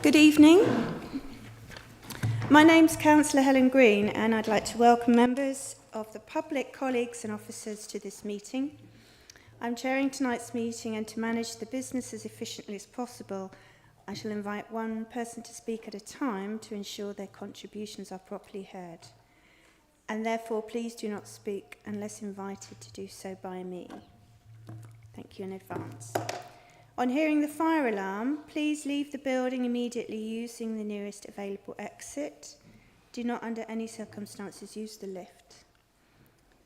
Good evening. My name's Councillor Helen Green and I'd like to welcome members of the public, colleagues and officers to this meeting. I'm chairing tonight's meeting and to manage the business as efficiently as possible, I shall invite one person to speak at a time to ensure their contributions are properly heard. And therefore, please do not speak unless invited to do so by me. Thank you in advance. On hearing the fire alarm, please leave the building immediately using the nearest available exit. Do not under any circumstances use the lift.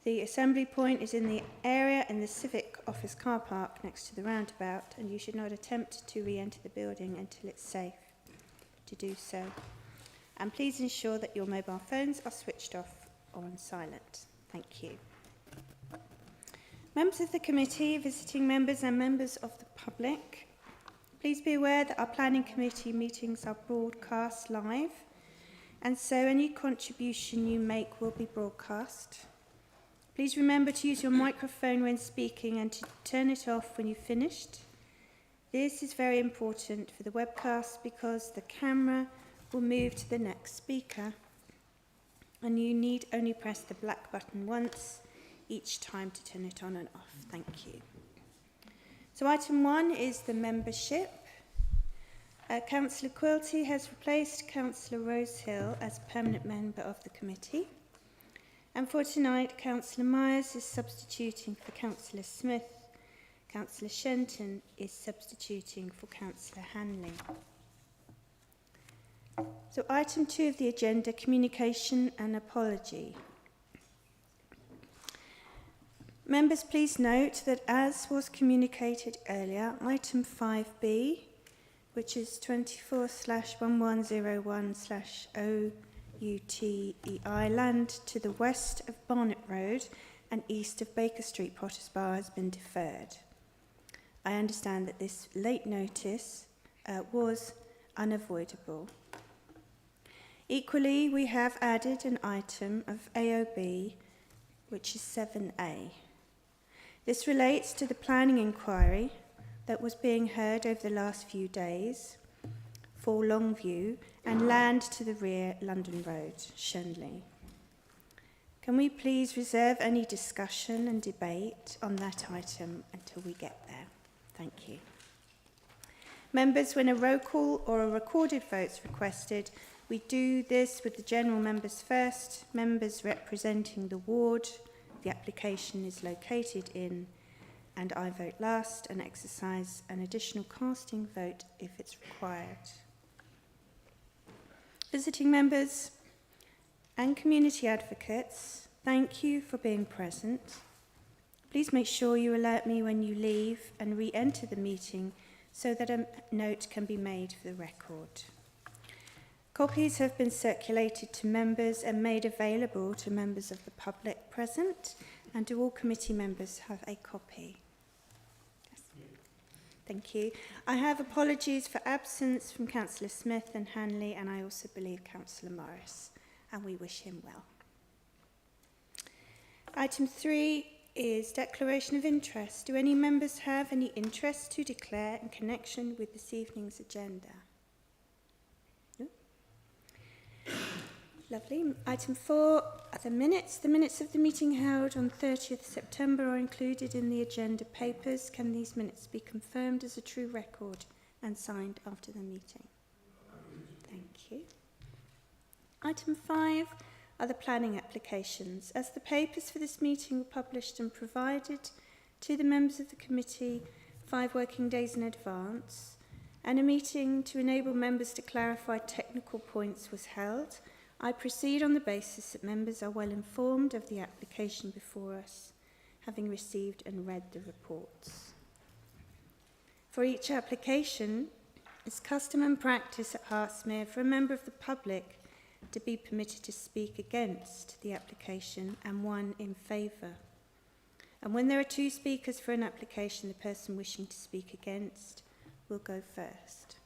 The assembly point is in the area in the Civic Office car park next to the roundabout, and you should not attempt to re-enter the building until it's safe to do so. And please ensure that your mobile phones are switched off or on silent. Thank you. Members of the committee, visiting members and members of the public, please be aware that our planning committee meetings are broadcast live, and so any contribution you make will be broadcast. Please remember to use your microphone when speaking and to turn it off when you've finished. This is very important for the webcast because the camera will move to the next speaker, and you need only press the black button once each time to turn it on and off. Thank you. So item 1 is the membership. Councillor Quilty has replaced Councillor Rosehill as permanent member of the committee. And for tonight, Councillor Myers is substituting for Councillor Smith. Councillor Shenton is substituting for Councillor Hanley. So item 2 of the agenda, communication and apology. Members, please note that as was communicated earlier, item 5B, which is 24/1101/OUTEI land to the west of Barnet Road and east of Baker Street, Potters Bar, has been deferred. I understand that this late notice was unavoidable. Equally, we have added an item of AOB, which is 7A. This relates to the planning inquiry that was being heard over the last few days for Longview and land to the rear London Road, Shenley. Can we please reserve any discussion and debate on that item until we get there? Thank you. Members, when a roll call or a recorded vote is requested, we do this with the general members first, members representing the ward the application is located in, and I vote last and exercise an additional casting vote if it's required. Visiting members and community advocates, thank you for being present. Please make sure you alert me when you leave and re-enter the meeting so that a note can be made for the record. Copies have been circulated to members and made available to members of the public present, and do all committee members have a copy? Yes. Thank you. I have apologies for absence from Councillor Smith and Hanley, and I also believe Councillor Morris, and we wish him well. Item 3 is declaration of interest. Do any members have any interest to declare in connection with this evening's agenda? Lovely. Item 4 are the minutes. The minutes of the meeting held on 30th September are included in the agenda papers. Can these minutes be confirmed as a true record and signed after the meeting? Thank you. Item 5 are the planning applications. As the papers for this meeting were published and provided to the members of the committee 5 working days in advance, and a meeting to enable members to clarify technical points was held, I proceed on the basis that members are well informed of the application before us, having received and read the reports. For each application, it's custom and practice at Hertsmere for a member of the public to be permitted to speak against the application and one in favour. And when there are 2 speakers for an application, the person wishing to speak against will go first.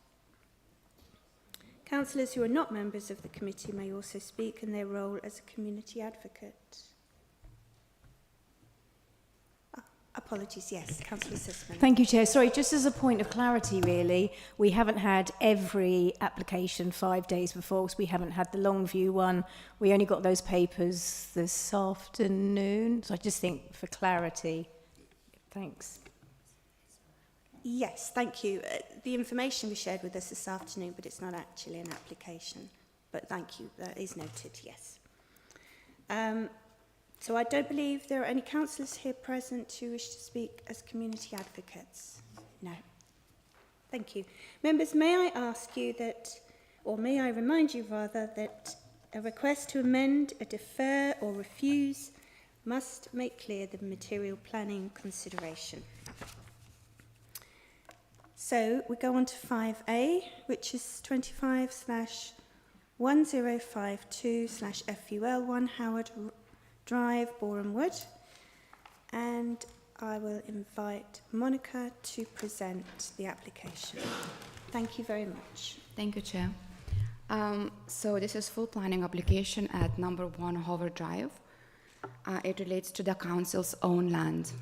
Councillors who are not members of the committee may also speak in their role as a community advocate. apologies, yes, Councillor Sussman. Thank you, Chair. Sorry, just as a point of clarity, really, we haven't had every application 5 days before, so we haven't had the Longview one. We only got those papers this afternoon. So I just think for clarity, thanks. Yes, thank you. The information was shared with us this afternoon, but it's not actually an application. But thank you, that is noted, yes. So I don't believe there are any councillors here present who wish to speak as community advocates. No. Thank you. Members, may I ask you that, or may I remind you rather, that a request to amend, defer or refuse must make clear the material planning consideration. So we go on to 5A, which is 25/1052/FUL1 Howard Drive, Boreham Wood. And I will invite Monica to present the application. Thank you very much. Thank you, Chair. So this is full planning application at number 1 Howard Drive. It relates to the council's own land.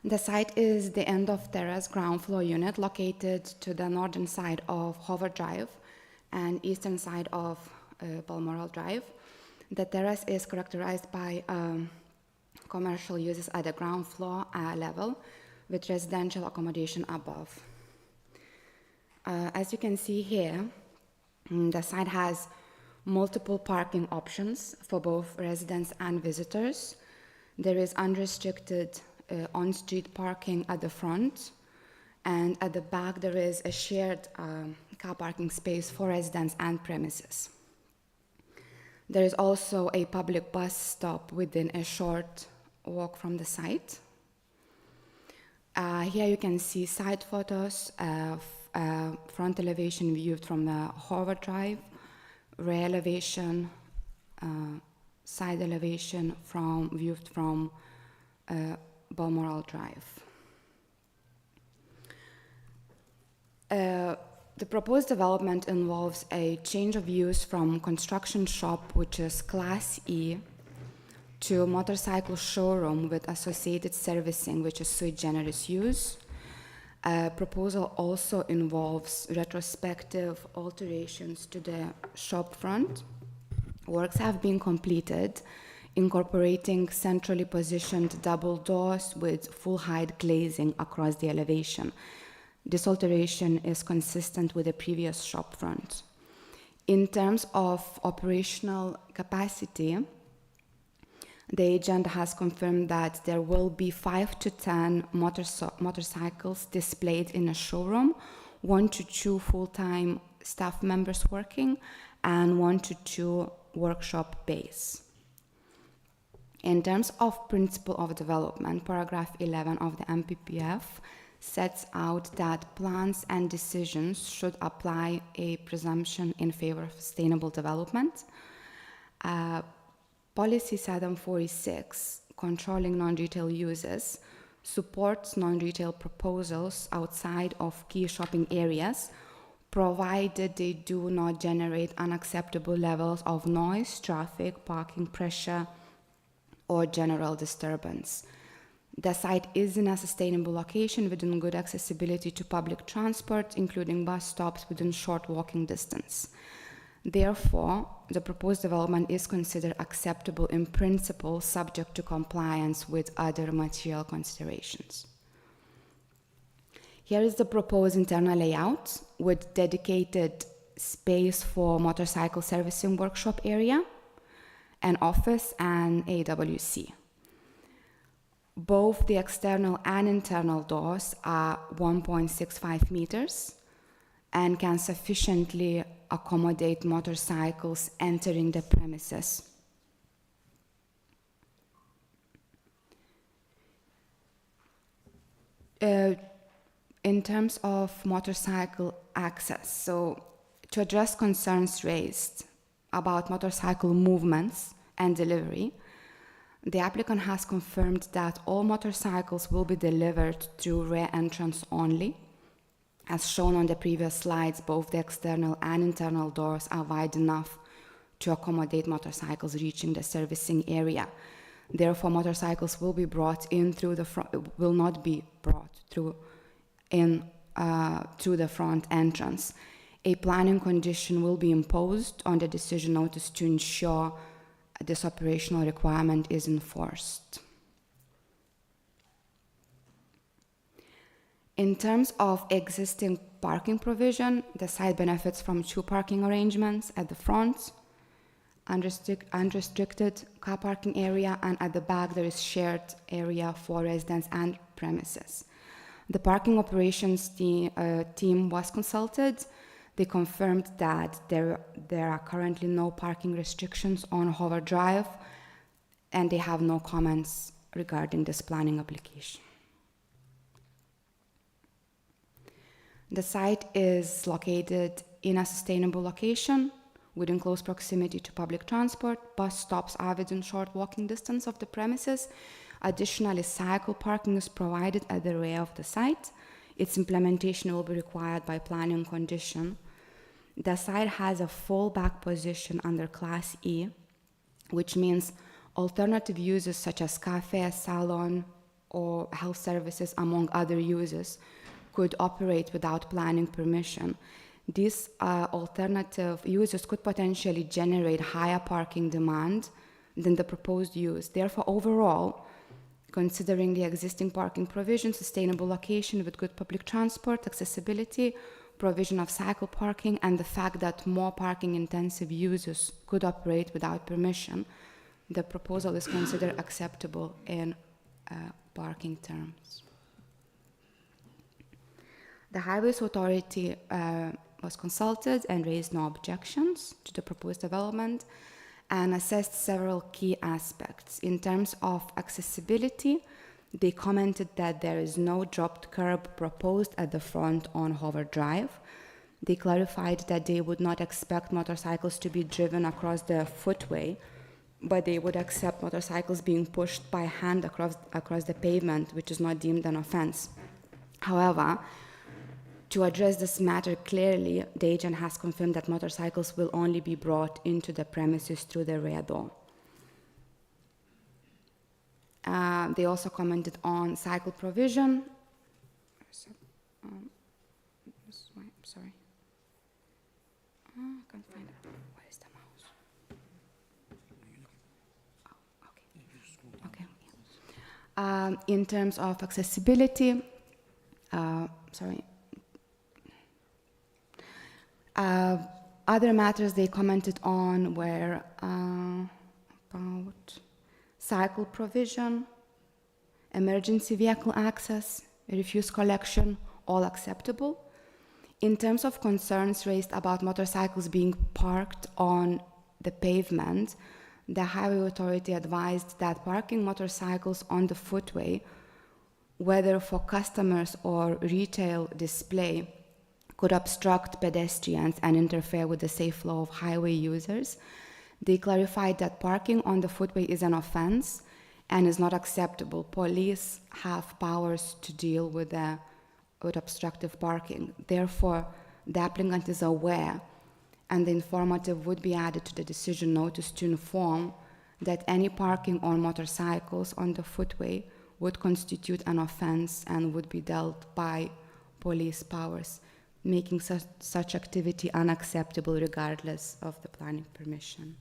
The site is the end of terrace ground floor unit located to the northern side of Howard Drive and eastern side of Balmoral Drive. The terrace is characterized by commercial uses at the ground floor level with residential accommodation above. As you can see here, the site has multiple parking options for both residents and visitors. There is unrestricted on-street parking at the front, and at the back there is a shared car parking space for residents and premises. There is also a public bus stop within a short walk from the site. Here you can see site photos of front elevation viewed from the Howard Drive, rear elevation, side elevation viewed from Balmoral Drive. The proposed development involves a change of use from construction shop, which is Class E, to motorcycle showroom with associated servicing, which is sui generis use. Proposal also involves retrospective alterations to the shop front. Works have been completed, incorporating centrally positioned double doors with full height glazing across the elevation. This alteration is consistent with the previous shop front. In terms of operational capacity, the agent has confirmed that there will be 5 to 10 motorcycles displayed in a showroom, 1 to 2 full-time staff members working, and 1 to 2 workshop bays. In terms of principle of development, paragraph 11 of the MPPF sets out that plans and decisions should apply a presumption in favor of sustainable development. Policy 746, controlling non-retail uses, supports non-retail proposals outside of key shopping areas, provided they do not generate unacceptable levels of noise, traffic, parking pressure, or general disturbance. The site is in a sustainable location within good accessibility to public transport, including bus stops within short walking distance. Therefore, the proposed development is considered acceptable in principle, subject to compliance with other material considerations. Here is the proposed internal layout with dedicated space for motorcycle servicing workshop area, an office, and AWC. Both the external and internal doors are 1.65 meters and can sufficiently accommodate motorcycles entering the premises. In terms of motorcycle access, so to address concerns raised about motorcycle movements and delivery, the applicant has confirmed that all motorcycles will be delivered through rear entrance only. As shown on the previous slides, both the external and internal doors are wide enough to accommodate motorcycles reaching the servicing area. Therefore, motorcycles will be brought in through the front, will not be brought through the front entrance. A planning condition will be imposed on the decision notice to ensure this operational requirement is enforced. In terms of existing parking provision, the site benefits from 2 parking arrangements at the front, unrestricted car parking area, and at the back there is shared area for residents and premises. The parking operations team was consulted. They confirmed that there are currently no parking restrictions on Hover Drive, and they have no comments regarding this planning application. The site is located in a sustainable location within close proximity to public transport. Bus stops are within short walking distance of the premises. Additionally, cycle parking is provided at the rear of the site. Its implementation will be required by planning condition. The site has a fallback position under Class E, which means alternative uses such as cafe, salon, or health services, among other uses, could operate without planning permission. These alternative uses could potentially generate higher parking demand than the proposed use. Therefore, overall, considering the existing parking provision, sustainable location with good public transport, accessibility, provision of cycle parking, and the fact that more parking-intensive users could operate without permission, the proposal is considered acceptable in parking terms. The Highways Authority was consulted and raised no objections to the proposed development and assessed several key aspects. In terms of accessibility, they commented that there is no dropped curb proposed at the front on Hover Drive. They clarified that they would not expect motorcycles to be driven across the footway, but they would accept motorcycles being pushed by hand across the pavement, which is not deemed an offense. However, to address this matter clearly, the agent has confirmed that motorcycles will only be brought into the premises through the rear door. They also commented on cycle provision. Sorry. I can't find it. Where is the mouse? Oh, okay. Okay. In terms of accessibility, other matters they commented on were about cycle provision, emergency vehicle access, refuse collection, all acceptable. In terms of concerns raised about motorcycles being parked on the pavement, the Highway Authority advised that parking motorcycles on the footway, whether for customers or retail display, could obstruct pedestrians and interfere with the safe flow of highway users. They clarified that parking on the footway is an offense and is not acceptable. Police have powers to deal with obstructive parking. Therefore, the applicant is aware, and the informative would be added to the decision notice to inform that any parking on motorcycles on the footway would constitute an offense and would be dealt by police powers, making such activity unacceptable regardless of the planning permission.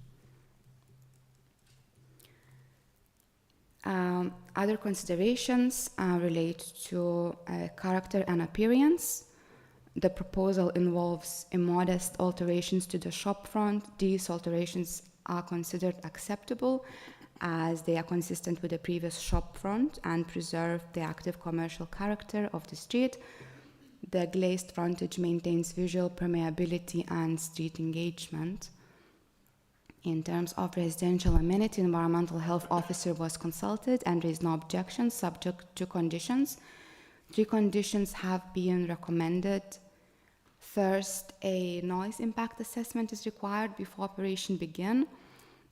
Other considerations relate to character and appearance. The proposal involves immodest alterations to the shop front. These alterations are considered acceptable as they are consistent with the previous shop front and preserve the active commercial character of the street. The glazed frontage maintains visual permeability and street engagement. In terms of residential amenity, environmental health officer was consulted and raised no objections subject to conditions. 3 conditions have been recommended. First, a noise impact assessment is required before operation begin,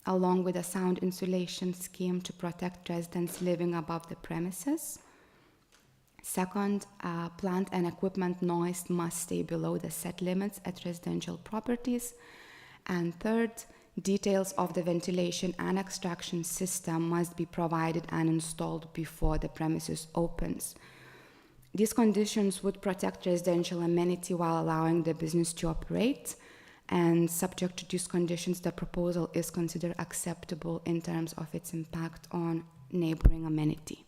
along with a sound insulation scheme to protect residents living above the premises. Second, plant and equipment noise must stay below the set limits at residential properties. And third, Details of the ventilation and extraction system must be provided and installed before the premises opens. These conditions would protect residential amenity while allowing the business to operate, and subject to these conditions, the proposal is considered acceptable in terms of its impact on neighboring amenity.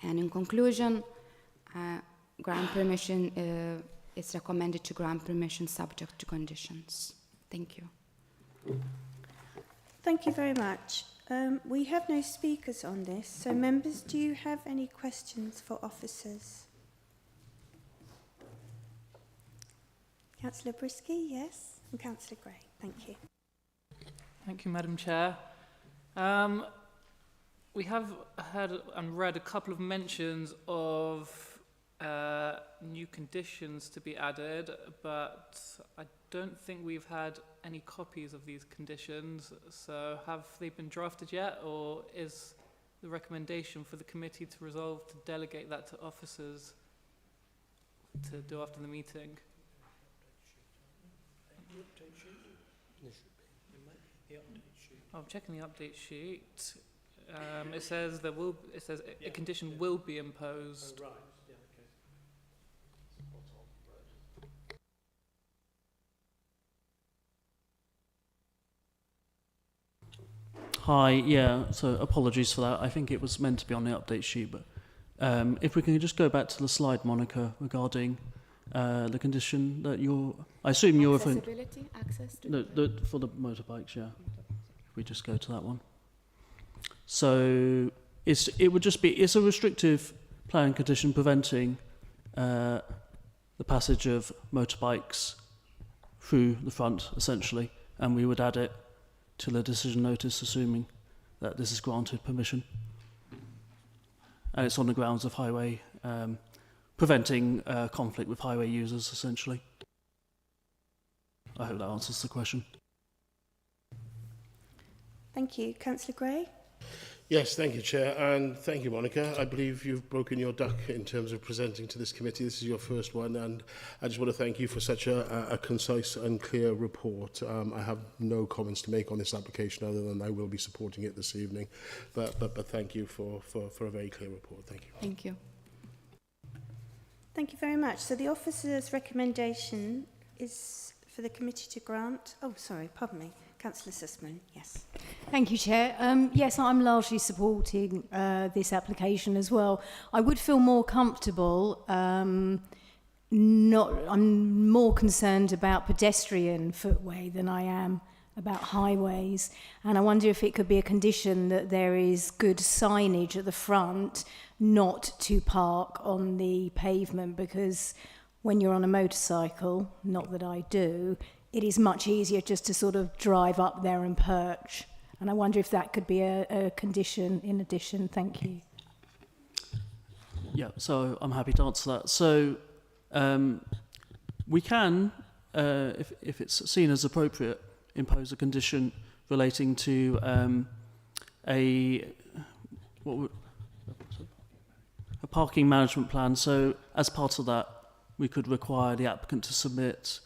And in conclusion, grant permission, it's recommended to grant permission subject to conditions. Thank you. Thank you very much. We have no speakers on this, so members, do you have any questions for officers? Councillor Brisky, yes, and Councillor Gray. Thank you. Thank you, Madam Chair. We have had and read a couple of mentions of new conditions to be added, but I don't think we've had any copies of these conditions. So have they been drafted yet, or is the recommendation for the committee to resolve to delegate that to officers to do after the meeting? I'm checking the update sheet. It says there will. It says a condition will be imposed. Oh, right. Yeah. Okay. Hi, yeah, so apologies for that. I think it was meant to be on the update sheet, but if we can just go back to the slide, Monica, regarding the condition that I assume you're referring... Accessibility, access to... No, for the motorbikes, yeah. If we just go to that one. So it's a restrictive planning condition preventing the passage of motorbikes through the front, essentially, and we would add it to the decision notice, assuming that this is granted permission. And it's on the grounds of highway, preventing conflict with highway users, essentially. I hope that answers the question. Thank you. Councillor Gray? Yes, thank you, Chair, and thank you, Monica. I believe you've broken your duck in terms of presenting to this committee. This is your first one, and I just want to thank you for such a concise and clear report. I have no comments to make on this application other than I will be supporting it this evening. But thank you for a very clear report. Thank you. Thank you. Thank you very much. So the officer's recommendation is for the committee to grant... Oh, sorry, pardon me. Councillor Sussman, yes. Thank you, Chair. Yes, I'm largely supporting this application as well. I would feel more comfortable. I'm more concerned about pedestrian footway than I am about highways. And I wonder if it could be a condition that there is good signage at the front not to park on the pavement, because when you're on a motorcycle, not that I do, it is much easier just to sort of drive up there and perch. And I wonder if that could be a condition in addition. Thank you. Yeah, so I'm happy to answer that. So we can, if it's seen as appropriate, impose a condition relating to a parking management plan. So as part of that, we could require the applicant to submit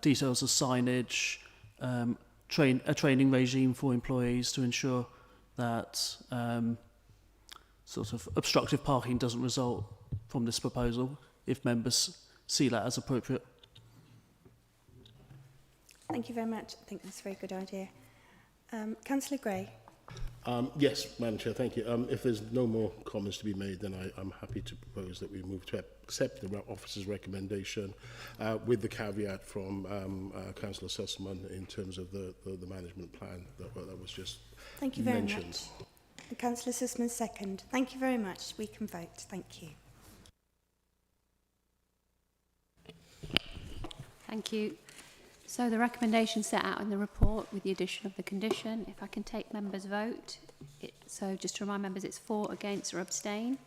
details of signage, a training regime for employees to ensure that sort of obstructive parking doesn't result from this proposal, if members see that as appropriate. Thank you very much. I think that's a very good idea. Councillor Gray? Yes, Madam Chair, thank you. If there's no more comments to be made, then I'm happy to propose that we move to accept the officer's recommendation with the caveat from Councillor Sussman in terms of the management plan that was just mentioned. Thank you very much. And Councillor Sussman second. Thank you very much. We can vote. Thank you. Thank you. So the recommendation set out in the report with the addition of the condition, if I can take members' vote. So just to remind members, it's for, against or abstain.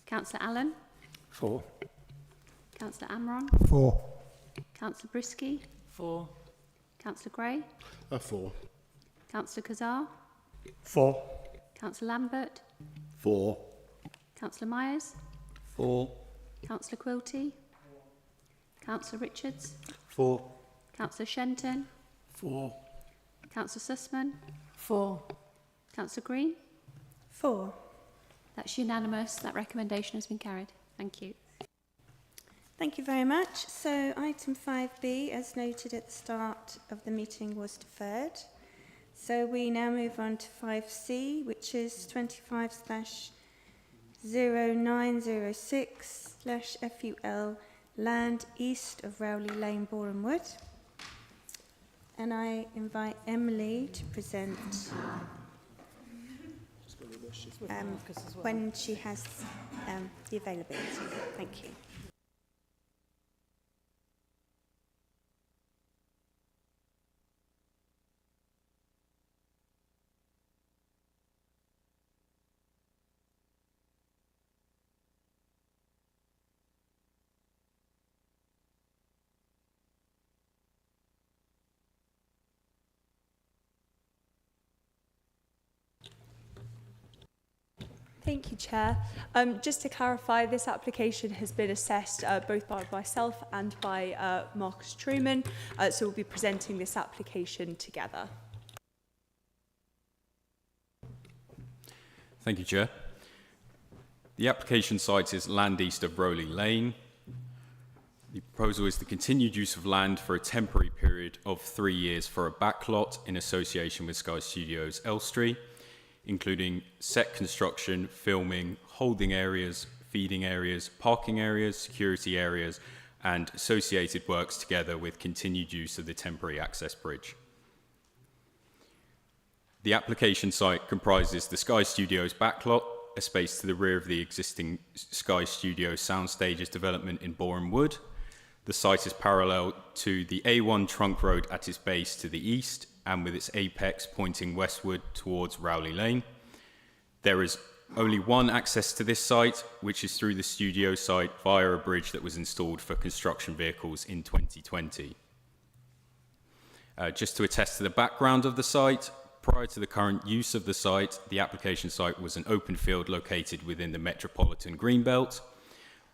Councillor Allen? For. Councillor Amron? For. Councillor Brisky? For. Councillor Gray? For. Councillor Kazar? For. Councillor Lambert? For. Councillor Myers? For. Councillor Quilty? Councillor Richards? For. Councillor Shenton? For. Councillor Sussman? 4. Councillor Green? 4. That's unanimous. That recommendation has been carried. Thank you. Thank you very much. So item 5B, as noted at the start of the meeting, was deferred. So we now move on to 5C, which is 25/0906/FUL land east of Rowley Lane, Boreham Wood. And I invite Emily to present when she has the availability. Thank you. Thank you, Chair. Just to clarify, this application has been assessed both by myself and by Marcus Truman, so we'll be presenting this application together. Thank you, Chair. The application site is land east of Rowley Lane. The proposal is the continued use of land for a temporary period of 3 years for a backlot in association with Sky Studios Elstree, including set construction, filming, holding areas, feeding areas, parking areas, security areas, and associated works together with continued use of the temporary access bridge. The application site comprises the Sky Studios backlot, a space to the rear of the existing Sky Studios soundstages development in Boreham Wood. The site is parallel to the A1 trunk road at its base to the east, and with its apex pointing westward towards Rowley Lane. There is only one access to this site, which is through the studio site via a bridge that was installed for construction vehicles in 2020. Just to attest to the background of the site, prior to the current use of the site, the application site was an open field located within the Metropolitan Greenbelt.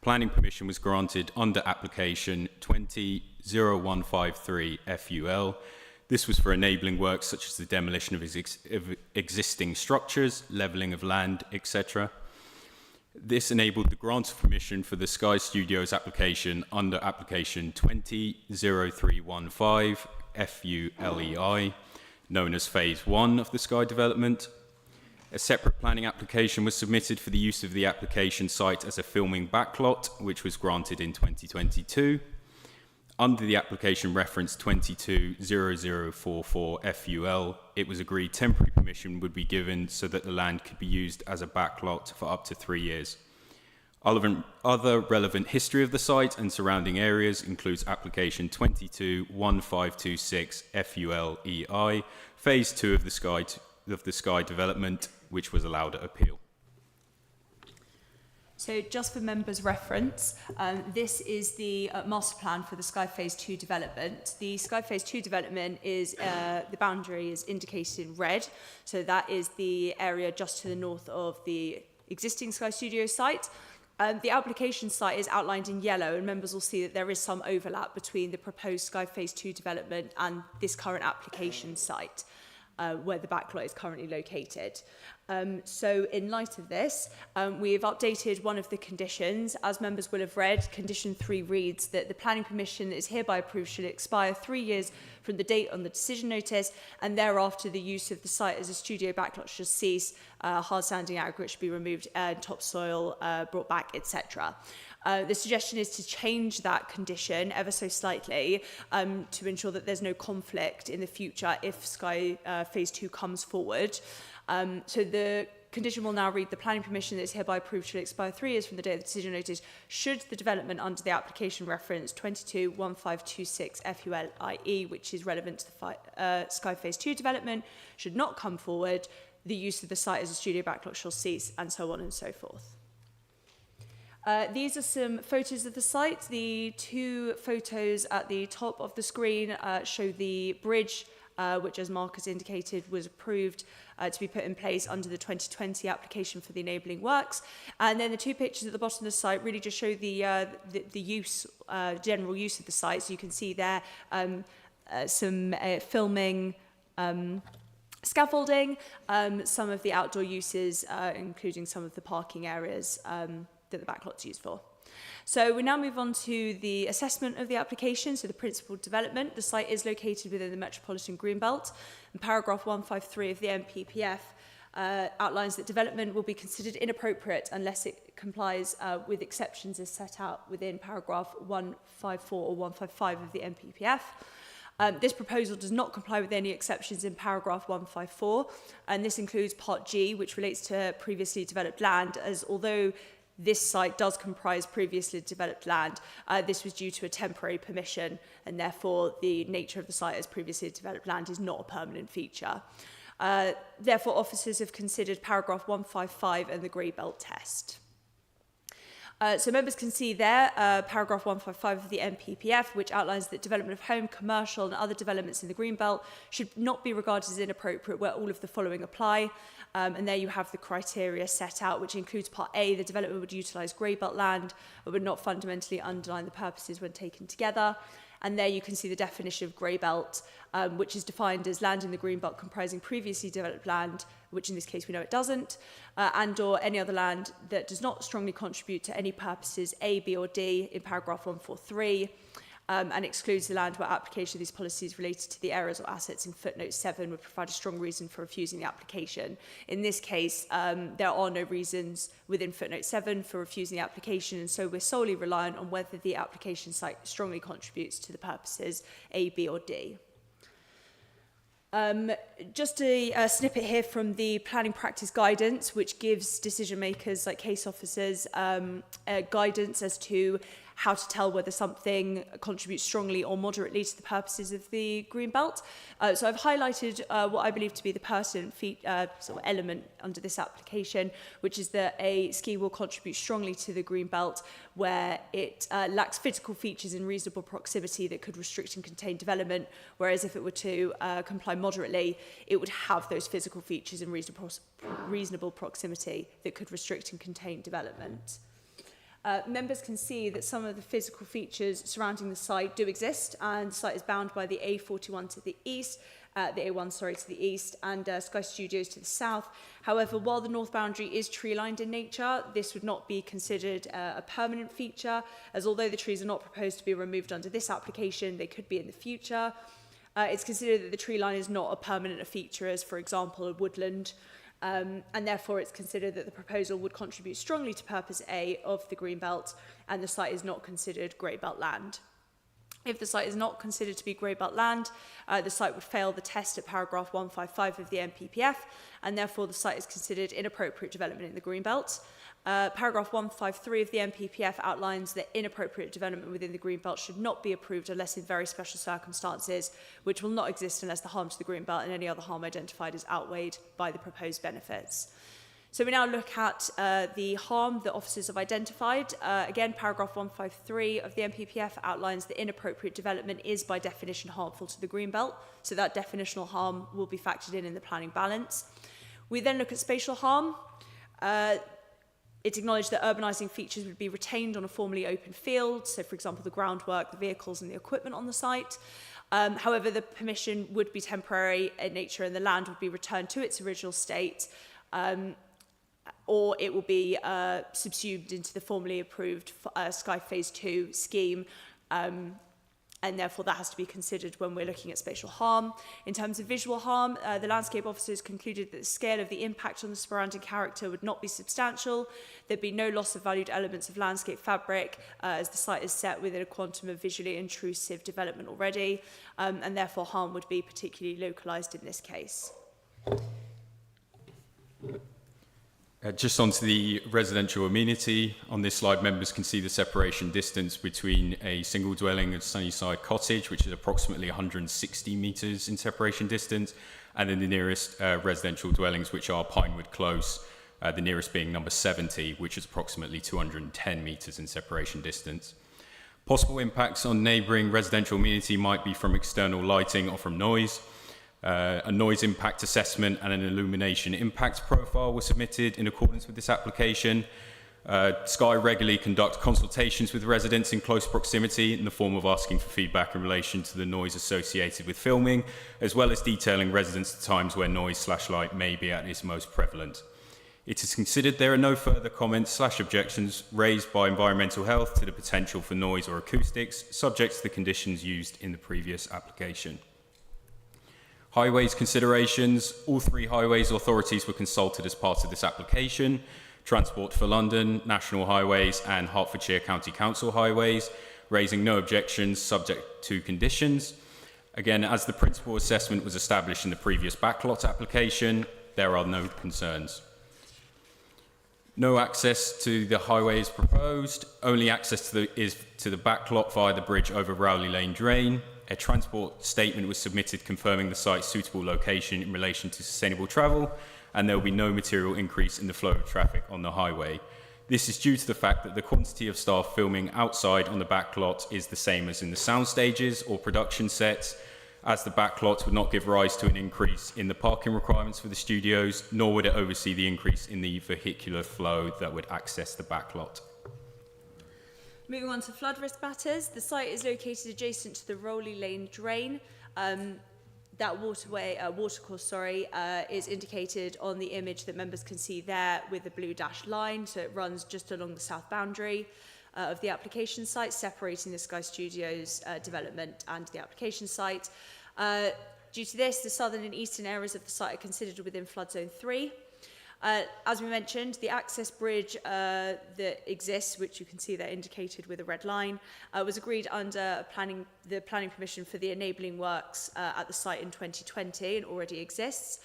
Planning permission was granted under application 20-0153 FUL. This was for enabling works such as the demolition of existing structures, levelling of land, etc. This enabled the grant of permission for the Sky Studios application under application 20-0315 FULEI, known as Phase 1 of the Sky development. A separate planning application was submitted for the use of the application site as a filming backlot, which was granted in 2022. Under the application reference 220044 FUL, it was agreed temporary permission would be given so that the land could be used as a backlot for up to 3 years. Other relevant history of the site and surrounding areas includes application 221526 FULEI, phase 2 of the Sky development, which was allowed at appeal. So just for members' reference, this is the master plan for the Sky Phase 2 development. The Sky Phase 2 development is, the boundary is indicated in red. So that is the area just to the north of the existing Sky Studios site. The application site is outlined in yellow, and members will see that there is some overlap between the proposed Sky Phase 2 development and this current application site, where the backlot is currently located. So in light of this, we have updated one of the conditions. As members will have read, condition 3 reads that the planning permission that is hereby approved should expire 3 years from the date on the decision notice, and thereafter the use of the site as a studio backlot should cease, hard standing aggregate should be removed, topsoil brought back, etc. The suggestion is to change that condition ever so slightly to ensure that there's no conflict in the future if Sky Phase 2 comes forward. So the condition will now read: the planning permission that is hereby approved should expire 3 years from the date of the decision notice should the development under the application reference 221526 FULIE, which is relevant to the Sky Phase 2 development, should not come forward. The use of the site as a studio backlot shall cease, and so on and so forth. These are some photos of the site. The 2 photos at the top of the screen show the bridge, which, as Mark has indicated, was approved to be put in place under the 2020 application for the enabling works. And then the 2 pictures at the bottom of the site really just show the use, general use of the site. So you can see there some filming, scaffolding, some of the outdoor uses, including some of the parking areas that the backlot's used for. So we now move on to the assessment of the application, so the principal development. The site is located within the Metropolitan Greenbelt, and paragraph 153 of the MPPF outlines that development will be considered inappropriate unless it complies with exceptions as set out within paragraph 154 or 155 of the MPPF. This proposal does not comply with any exceptions in paragraph 154, and this includes part G, which relates to previously developed land, as although this site does comprise previously developed land, this was due to a temporary permission, and therefore the nature of the site as previously developed land is not a permanent feature. Therefore, officers have considered paragraph 155 and the grey belt test. So members can see there paragraph 155 of the MPPF, which outlines that development of home, commercial and other developments in the Greenbelt should not be regarded as inappropriate where all of the following apply. And there you have the criteria set out, which includes part A, the development would utilise grey belt land, but would not fundamentally underline the purposes when taken together. And there you can see the definition of grey belt, which is defined as land in the green belt comprising previously developed land, which in this case we know it doesn't, and or any other land that does not strongly contribute to any purposes A, B or D in paragraph 143, and excludes the land where application of these policies related to the areas or assets in footnote 7 would provide a strong reason for refusing the application. In this case, there are no reasons within footnote 7 for refusing the application, and so we're solely reliant on whether the application site strongly contributes to the purposes A, B or D. Just a snippet here from the planning practice guidance, which gives decision makers like case officers guidance as to how to tell whether something contributes strongly or moderately to the purposes of the green belt. So I've highlighted what I believe to be the pertinent sort of element under this application, which is that a scheme will contribute strongly to the green belt where it lacks physical features in reasonable proximity that could restrict and contain development, whereas if it were to comply moderately, it would have those physical features in reasonable proximity that could restrict and contain development. Members can see that some of the physical features surrounding the site do exist, and the site is bound by the A41 to the east, the A1, to the east, and Sky Studios to the south. However, while the north boundary is tree-lined in nature, this would not be considered a permanent feature, as although the trees are not proposed to be removed under this application, they could be in the future. It's considered that the tree line is not a permanent feature as, for example, a woodland, and therefore it's considered that the proposal would contribute strongly to purpose A of the green belt, and the site is not considered grey belt land. If the site is not considered to be grey belt land, the site would fail the test at paragraph 155 of the MPPF, and therefore the site is considered inappropriate development in the green belt. Paragraph 153 of the MPPF outlines that inappropriate development within the green belt should not be approved unless in very special circumstances, which will not exist unless the harm to the green belt and any other harm identified is outweighed by the proposed benefits. So we now look at the harm that officers have identified. Again, paragraph 153 of the MPPF outlines that inappropriate development is by definition harmful to the green belt, so that definitional harm will be factored in the planning balance. We then look at spatial harm. It's acknowledged that urbanising features would be retained on a formerly open field, so for example the groundwork, the vehicles and the equipment on the site. However, the permission would be temporary in nature and the land would be returned to its original state, or it will be subsumed into the formally approved Sky Phase 2 scheme, and therefore that has to be considered when we're looking at spatial harm. In terms of visual harm, the landscape officers concluded that the scale of the impact on the surrounding character would not be substantial. There'd be no loss of valued elements of landscape fabric, as the site is set within a quantum of visually intrusive development already, and therefore harm would be particularly localised in this case. Just onto the residential amenity. On this slide, members can see the separation distance between a single dwelling and Sunnyside cottage, which is approximately 160 metres in separation distance, and then the nearest residential dwellings, which are Pinewood Close, the nearest being number 70, which is approximately 210 metres in separation distance. Possible impacts on neighbouring residential amenity might be from external lighting or from noise. A noise impact assessment and an illumination impact profile were submitted in accordance with this application. Sky regularly conduct consultations with residents in close proximity in the form of asking for feedback in relation to the noise associated with filming, as well as detailing residents at times where noise/light may be at its most prevalent. It is considered there are no further comments/objections raised by environmental health to the potential for noise or acoustics, subject to the conditions used in the previous application. Highways considerations. All three highways authorities were consulted as part of this application: Transport for London, National Highways and Hertfordshire County Council Highways, raising no objections subject to conditions. Again, as the principal assessment was established in the previous backlot application, there are no concerns. No access to the highway is proposed. Only access is to the backlot via the bridge over Rowley Lane Drain. A transport statement was submitted confirming the site's suitable location in relation to sustainable travel, and there will be no material increase in the flow of traffic on the highway. This is due to the fact that the quantity of staff filming outside on the backlot is the same as in the sound stages or production sets, as the backlot would not give rise to an increase in the parking requirements for the studios, nor would it oversee the increase in the vehicular flow that would access the backlot. Moving on to flood risk matters, the site is located adjacent to the Rowley Lane Drain. That watercourse, is indicated on the image that members can see there with the blue dashed line. So it runs just along the south boundary of the application site, separating the Sky Studios development and the application site. Due to this, the southern and eastern areas of the site are considered within flood zone 3. As we mentioned, the access bridge that exists, which you can see there indicated with a red line, was agreed under the planning permission for the enabling works at the site in 2020 and already exists.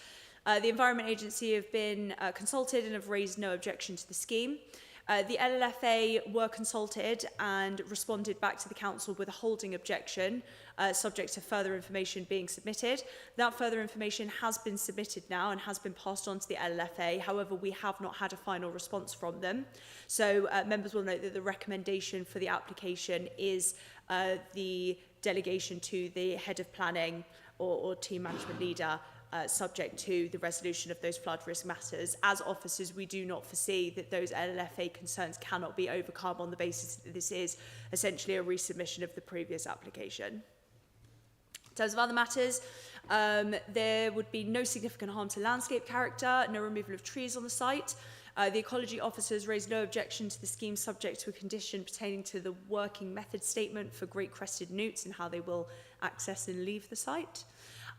The Environment Agency have been consulted and have raised no objection to the scheme. The LLFA were consulted and responded back to the council with a holding objection, subject to further information being submitted. That further information has been submitted now and has been passed on to the LLFA. However, we have not had a final response from them. So members will note that the recommendation for the application is the delegation to the head of planning or team management leader, subject to the resolution of those flood risk matters. As officers, we do not foresee that those LLFA concerns cannot be overcome on the basis that this is essentially a resubmission of the previous application. In terms of other matters, there would be no significant harm to landscape character, no removal of trees on the site. The ecology officers raised no objection to the scheme subject to a condition pertaining to the working method statement for great crested newts and how they will access and leave the site.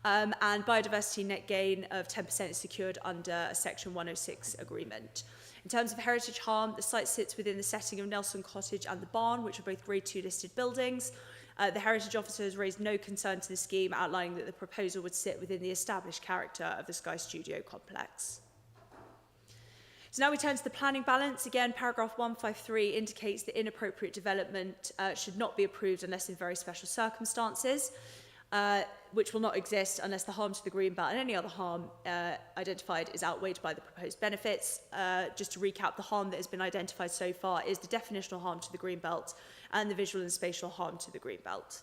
And biodiversity net gain of 10% is secured under a Section 106 agreement. In terms of heritage harm, the site sits within the setting of Nelson Cottage and the Barn, which are both Grade 2 listed buildings. The heritage officers raised no concern to the scheme, outlining that the proposal would sit within the established character of the Sky Studio complex. So now we turn to the planning balance. Again, paragraph 153 indicates that inappropriate development should not be approved unless in very special circumstances. Which will not exist unless the harm to the greenbelt and any other harm identified is outweighed by the proposed benefits. Just to recap, the harm that has been identified so far is the definitional harm to the greenbelt and the visual and spatial harm to the greenbelt.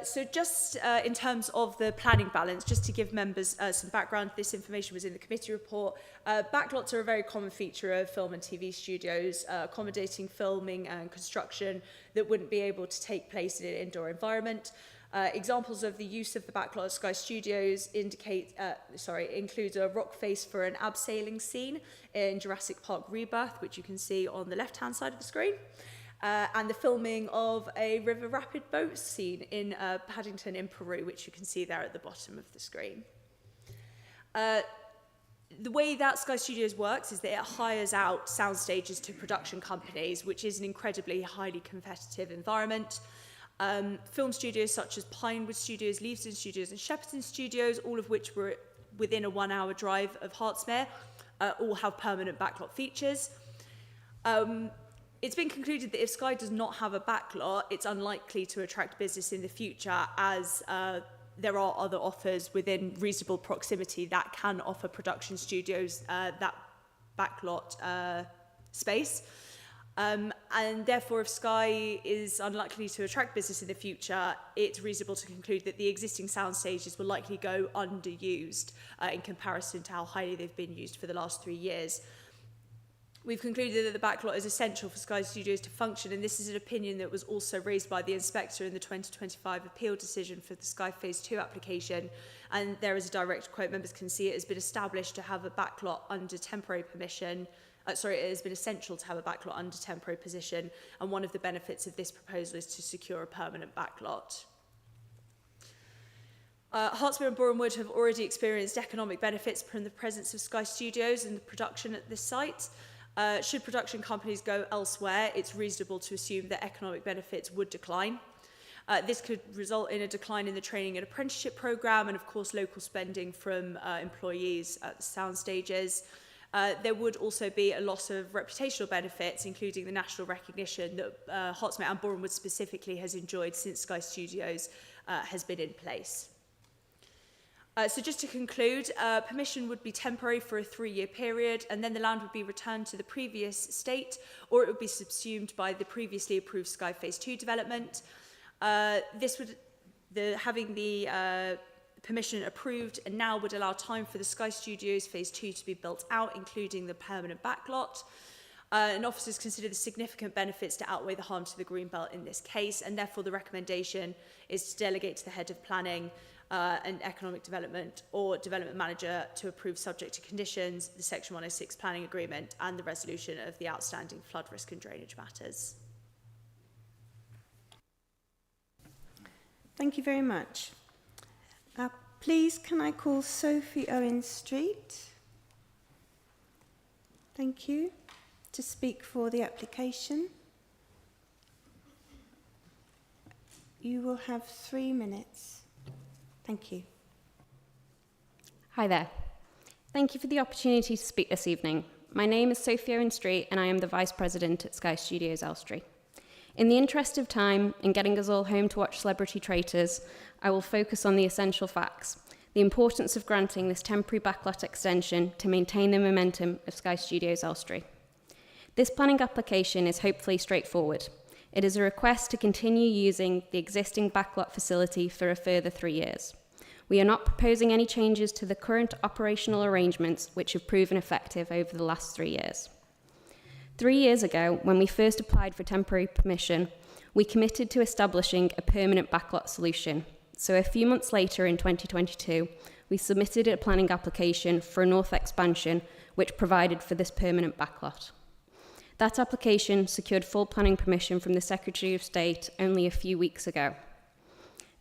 So just in terms of the planning balance, just to give members some background, this information was in the committee report. Backlots are a very common feature of film and TV studios, accommodating filming and construction that wouldn't be able to take place in an indoor environment. Examples of the use of the backlot at Sky Studios include a rock face for an abseiling scene in Jurassic Park Rebirth, which you can see on the left-hand side of the screen. And the filming of a river rapid boat scene in Paddington in Peru, which you can see there at the bottom of the screen. The way that Sky Studios works is that it hires out sound stages to production companies, which is an incredibly highly competitive environment. Film studios such as Pinewood Studios, Leavesden Studios and Shepperton Studios, all of which were within a 1-hour drive of Hertsmere, all have permanent backlot features. It's been concluded that if Sky does not have a backlot, it's unlikely to attract business in the future, as there are other offers within reasonable proximity that can offer production studios that backlot space. And therefore, if Sky is unlikely to attract business in the future, it's reasonable to conclude that the existing sound stages will likely go underused in comparison to how highly they've been used for the last 3 years. We've concluded that the backlot is essential for Sky Studios to function, and this is an opinion that was also raised by the inspector in the 2025 appeal decision for the Sky Phase 2 application. And there is a direct quote, members can see it has been established to have a backlot under temporary permission. It has been essential to have a backlot under temporary position, and one of the benefits of this proposal is to secure a permanent backlot. Hertsmere and Borough have already experienced economic benefits from the presence of Sky Studios and the production at this site. Should production companies go elsewhere, it's reasonable to assume that economic benefits would decline. This could result in a decline in the training and apprenticeship programme and, of course, local spending from employees at the sound stages. There would also be a loss of reputational benefits, including the national recognition that Hertsmere and Borough specifically has enjoyed since Sky Studios has been in place. So just to conclude, permission would be temporary for a 3-year period, and then the land would be returned to the previous state, or it would be subsumed by the previously approved Sky Phase 2 development. Having the permission approved and now would allow time for the Sky Studios Phase 2 to be built out, including the permanent backlot. And officers consider the significant benefits to outweigh the harm to the Greenbelt in this case, and therefore the recommendation is to delegate to the head of planning and economic development or development manager to approve, subject to conditions, the Section 106 planning agreement and the resolution of the outstanding flood risk and drainage matters. Thank you very much. Please, can I call Sophie Owen Street? Thank you. To speak for the application. You will have 3 minutes. Thank you. Hi there. Thank you for the opportunity to speak this evening. My name is Sophie Owen Street and I am the Vice President at Sky Studios Elstree. In the interest of time and getting us all home to watch Celebrity Traitors, I will focus on the essential facts, the importance of granting this temporary backlot extension to maintain the momentum of Sky Studios Elstree. This planning application is hopefully straightforward. It is a request to continue using the existing backlot facility for a further 3 years. We are not proposing any changes to the current operational arrangements which have proven effective over the last 3 years. 3 years ago, when we first applied for temporary permission, we committed to establishing a permanent backlot solution. So a few months later in 2022, we submitted a planning application for a north expansion which provided for this permanent backlot. That application secured full planning permission from the Secretary of State only a few weeks ago.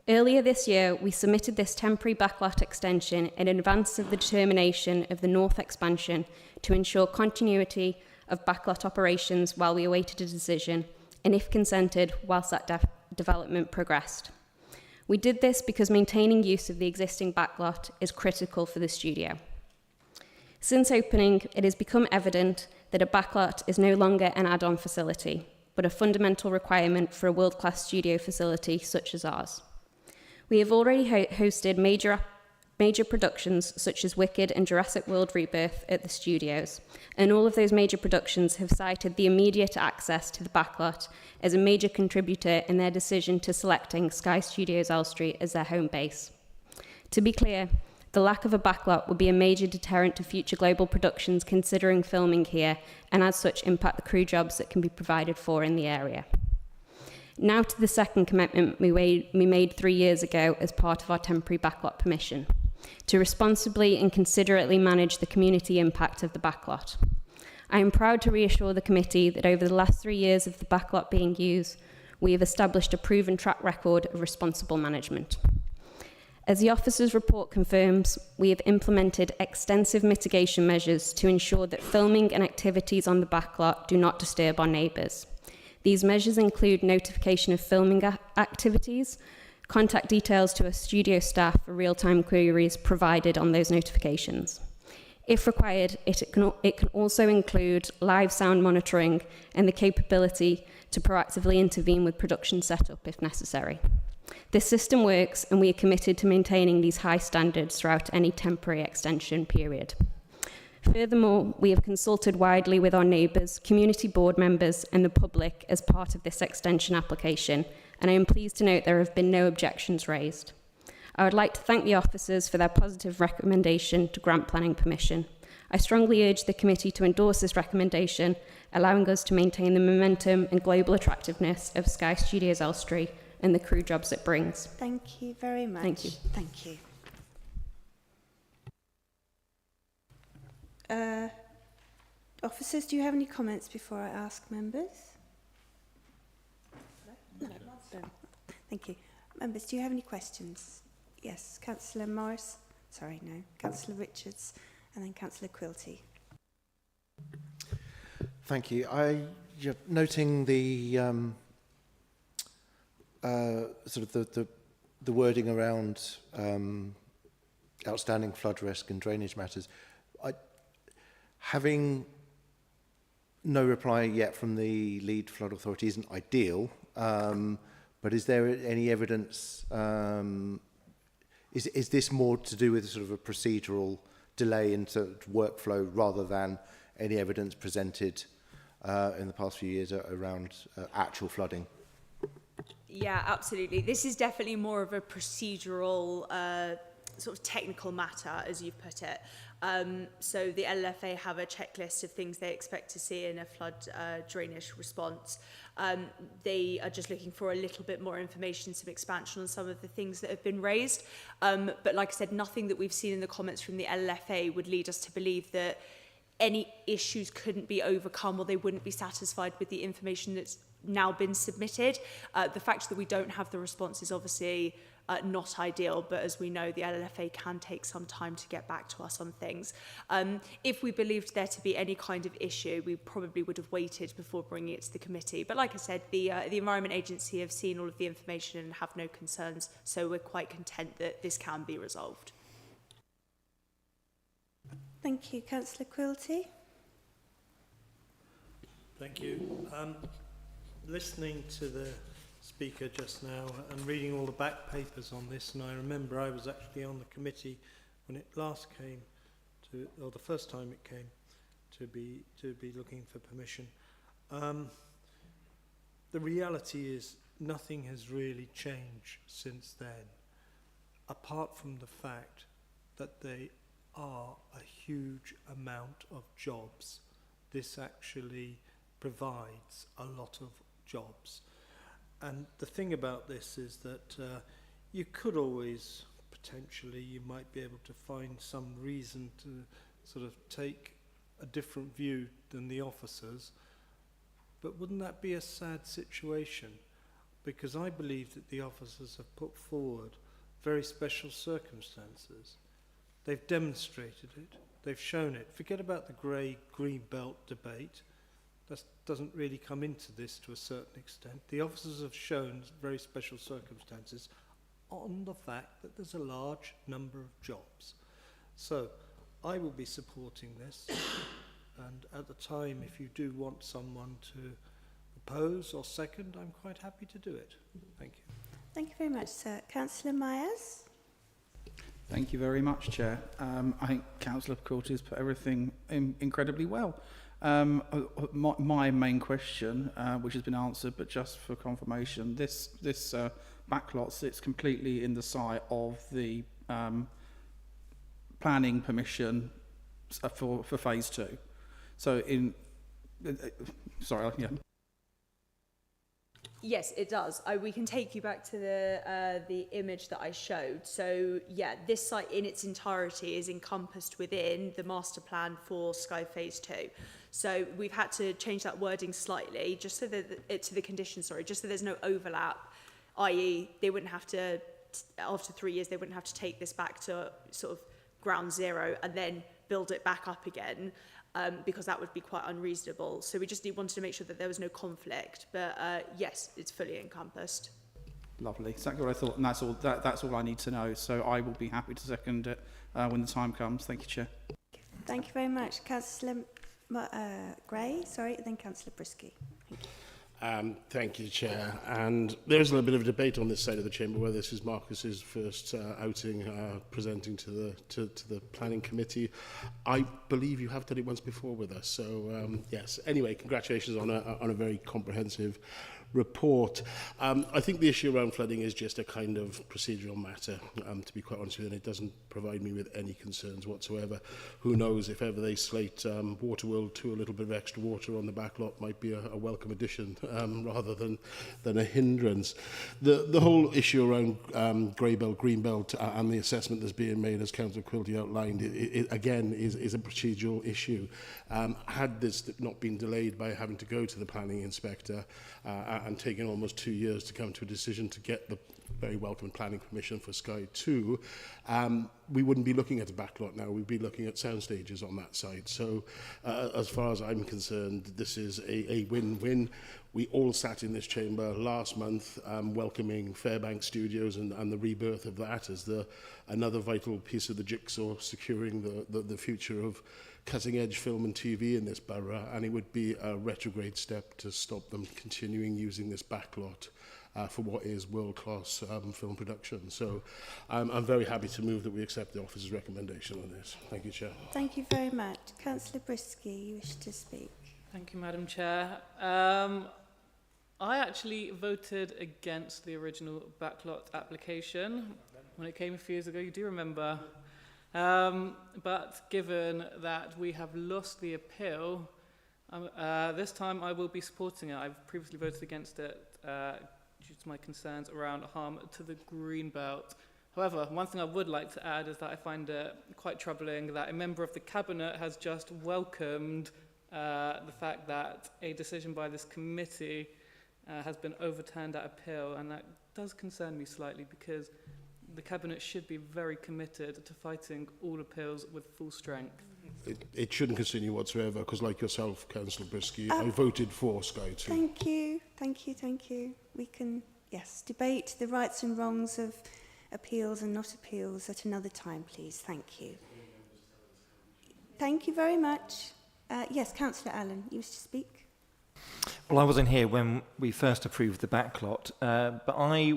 Earlier this year, we submitted this temporary backlot extension in advance of the determination of the north expansion to ensure continuity of backlot operations while we awaited a decision, and if consented, whilst that development progressed. We did this because maintaining use of the existing backlot is critical for the studio. Since opening, it has become evident that a backlot is no longer an add-on facility, but a fundamental requirement for a world-class studio facility such as ours. We have already hosted major productions such as Wicked and Jurassic World Rebirth at the studios, and all of those major productions have cited the immediate access to the backlot as a major contributor in their decision to selecting Sky Studios Elstree as their home base. To be clear, the lack of a backlot would be a major deterrent to future global productions considering filming here, and as such impact the crew jobs that can be provided for in the area. Now to the second commitment we made 3 years ago as part of our temporary backlot permission, to responsibly and considerately manage the community impact of the backlot. I am proud to reassure the committee that over the last 3 years of the backlot being used, we have established a proven track record of responsible management. As the officer's report confirms, we have implemented extensive mitigation measures to ensure that filming and activities on the backlot do not disturb our neighbours. These measures include notification of filming activities, contact details to our studio staff for real-time queries provided on those notifications. If required, it can also include live sound monitoring and the capability to proactively intervene with production setup if necessary. This system works, and we are committed to maintaining these high standards throughout any temporary extension period. Furthermore, we have consulted widely with our neighbours, community board members and the public as part of this extension application, and I am pleased to note there have been no objections raised. I would like to thank the officers for their positive recommendation to grant planning permission. I strongly urge the committee to endorse this recommendation, allowing us to maintain the momentum and global attractiveness of Sky Studios Elstree and the crew jobs it brings. Thank you very much. Thank you. Thank you. Officers, do you have any comments before I ask members? No. Thank you. Members, do you have any questions? Yes, Councillor Morris. Sorry, no. Councillor Richards and then Councillor Quilty. Thank you. You're noting the sort of the wording around outstanding flood risk and drainage matters. Having no reply yet from the lead flood authority isn't ideal, but is there any evidence? Is this more to do with sort of a procedural delay in sort of workflow rather than any evidence presented in the past few years around actual flooding? Yeah, absolutely. This is definitely more of a procedural sort of technical matter, as you've put it. So the LFA have a checklist of things they expect to see in a flood drainage response. They are just looking for a little bit more information, some expansion on some of the things that have been raised. But like I said, nothing that we've seen in the comments from the LFA would lead us to believe that any issues couldn't be overcome or they wouldn't be satisfied with the information that's now been submitted. The fact that we don't have the response is obviously not ideal, but as we know, the LFA can take some time to get back to us on things. If we believed there to be any kind of issue, we probably would have waited before bringing it to the committee. But like I said, the Environment Agency have seen all of the information and have no concerns, so we're quite content that this can be resolved. Thank you. Councillor Quilty. Thank you. Listening to the speaker just now and reading all the back papers on this, and I remember I was actually on the committee when it last came to, or the first time it came to be looking for permission. The reality is nothing has really changed since then, apart from the fact that they are a huge amount of jobs. This actually provides a lot of jobs. And the thing about this is that you could always, potentially, you might be able to find some reason to sort of take a different view than the officers. But wouldn't that be a sad situation? Because I believe that the officers have put forward very special circumstances. They've demonstrated it. They've shown it. Forget about the grey-green belt debate. That doesn't really come into this to a certain extent. The officers have shown very special circumstances on the fact that there's a large number of jobs. So I will be supporting this, and at the time, if you do want someone to oppose or second, I'm quite happy to do it. Thank you. Thank you very much, sir. Councillor Myers. Thank you very much, Chair. I think Councillor Quilty has put everything incredibly well. My main question, which has been answered, but just for confirmation, this backlot sits completely in the sight of the planning permission for phase 2. So sorry, yeah. Yes, it does. We can take you back to the image that I showed. So yeah, this site in its entirety is encompassed within the master plan for Sky Phase 2. So we've had to change that wording slightly, just so that to the condition, sorry, just so there's no overlap, i.e. they wouldn't have to, after 3 years, they wouldn't have to take this back to sort of ground zero and then build it back up again. Because that would be quite unreasonable. So we just wanted to make sure that there was no conflict. But yes, it's fully encompassed. Lovely. Exactly what I thought, and that's all I need to know. So I will be happy to second it when the time comes. Thank you, Chair. Thank you very much. Councillor Gray, sorry, and then Councillor Brisky. Thank you. Thank you, Chair. And there is a little bit of a debate on this side of the chamber whether this is Marcus's first outing presenting to the planning committee. I believe you have done it once before with us. So yes. Anyway, congratulations on a very comprehensive report. I think the issue around flooding is just a kind of procedural matter, to be quite honest with you, and it doesn't provide me with any concerns whatsoever. Who knows, if ever they slate Waterworld to a little bit of extra water on the back lot might be a welcome addition rather than a hindrance. The whole issue around grey belt, green belt and the assessment that's being made, as Councillor Quilty outlined, it again is a procedural issue. Had this not been delayed by having to go to the planning inspector and taking almost 2 years to come to a decision to get the very welcome planning permission for Sky 2, we wouldn't be looking at a backlot now, we'd be looking at sound stages on that site. So as far as I'm concerned, this is a win-win. We all sat in this chamber last month welcoming Fairbank Studios and the rebirth of that as another vital piece of the jigsaw securing the future of cutting-edge film and TV in this borough, and it would be a retrograde step to stop them continuing using this backlot for what is world-class film production. So I'm very happy to move that we accept the officer's recommendation on this. Thank you, Chair. Thank you very much. Councillor Brisky, you wish to speak. Thank you, Madam Chair. I actually voted against the original backlot application when it came a few years ago. You do remember. But given that we have lost the appeal, this time I will be supporting it. I've previously voted against it due to my concerns around harm to the green belt. However, one thing I would like to add is that I find it quite troubling that a member of the Cabinet has just welcomed the fact that a decision by this committee has been overturned at appeal, and that does concern me slightly because the Cabinet should be very committed to fighting all appeals with full strength. It shouldn't concern you whatsoever, because like yourself, Councillor Brisky, I voted for Sky 2. Thank you, thank you, thank you. We can, yes, debate the rights and wrongs of appeals and not appeals at another time, please. Thank you. Thank you very much. Yes, Councillor Allen, you wish to speak? Well, I wasn't here when we first approved the backlot, but I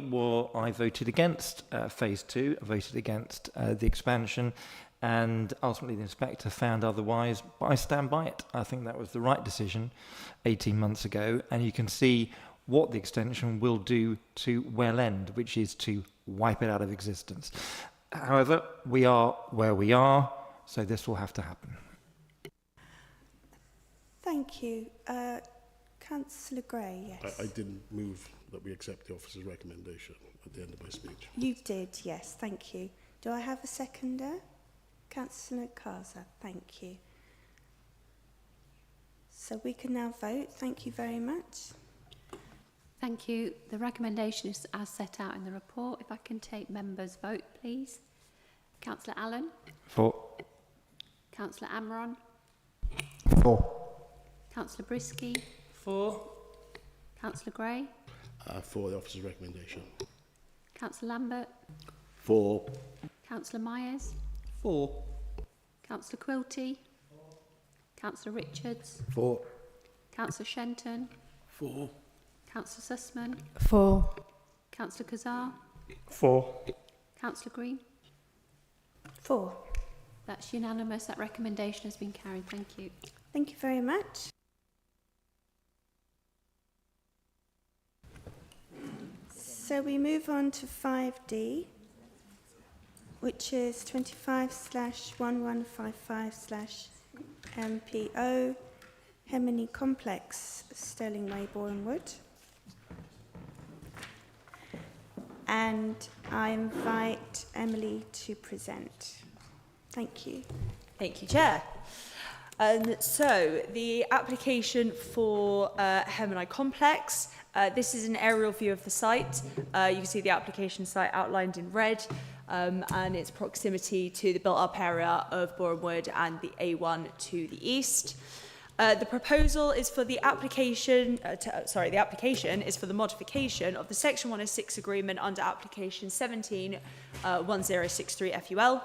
voted against Phase 2, I voted against the expansion, and ultimately the inspector found otherwise, but I stand by it. I think that was the right decision 18 months ago, and you can see what the extension will do to Well End, which is to wipe it out of existence. However, we are where we are, so this will have to happen. Thank you. Councillor Gray, yes. I didn't move that we accept the officer's recommendation at the end of my speech. You did, yes. Thank you. Do I have a seconder? Councillor Kaza, thank you. So we can now vote. Thank you very much. Thank you. The recommendation is as set out in the report. If I can take members' vote, please. Councillor Allen? For. Councillor Amron? For. Councillor Brisky? For. Councillor Gray? For the officer's recommendation. Councillor Lambert? For. Councillor Myers? For. Councillor Quilty? Councillor Richards? For. Councillor Shenton? For. Councillor Sussman? For. Councillor Kazar? For. Councillor Green? 4. That's unanimous. That recommendation has been carried. Thank you. Thank you very much. So we move on to 5D, which is 25/1155/MPO, Hertsmere Complex, Sterling Way, Boreham Wood. And I invite Emily to present. Thank you. Thank you, Chair. So the application for Hertsmere Complex, this is an aerial view of the site. You can see the application site outlined in red and its proximity to the built-up area of Boreham Wood and the A1 to the east. The proposal is for the application, the application is for the modification of the Section 106 agreement under application 171063 FUL.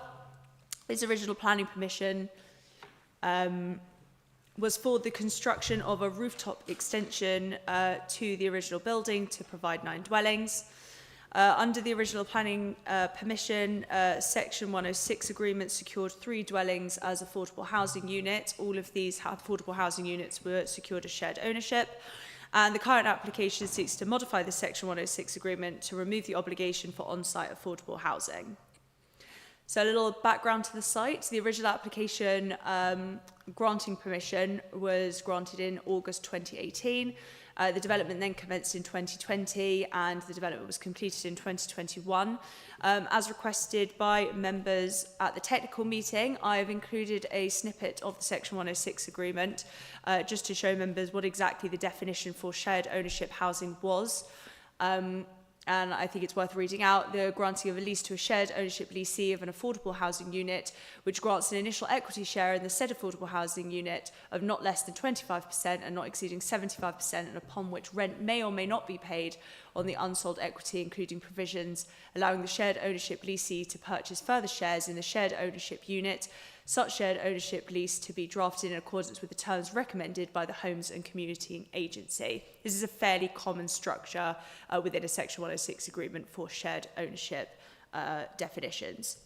Its original planning permission was for the construction of a rooftop extension to the original building to provide 9 dwellings. Under the original planning permission, Section 106 agreement secured 3 dwellings as affordable housing units. All of these affordable housing units were secured as shared ownership. And the current application seeks to modify the Section 106 agreement to remove the obligation for on-site affordable housing. So a little background to the site. The original application granting permission was granted in August 2018. The development then commenced in 2020 and the development was completed in 2021. As requested by members at the technical meeting, I have included a snippet of the Section 106 agreement just to show members what exactly the definition for shared ownership housing was. And I think it's worth reading out: the granting of a lease to a shared ownership leasee of an affordable housing unit, which grants an initial equity share in the said affordable housing unit of not less than 25% and not exceeding 75%, and upon which rent may or may not be paid on the unsold equity, including provisions allowing the shared ownership leasee to purchase further shares in the shared ownership unit, such shared ownership lease to be drafted in accordance with the terms recommended by the Homes and Community Agency. This is a fairly common structure within a Section 106 agreement for shared ownership definitions.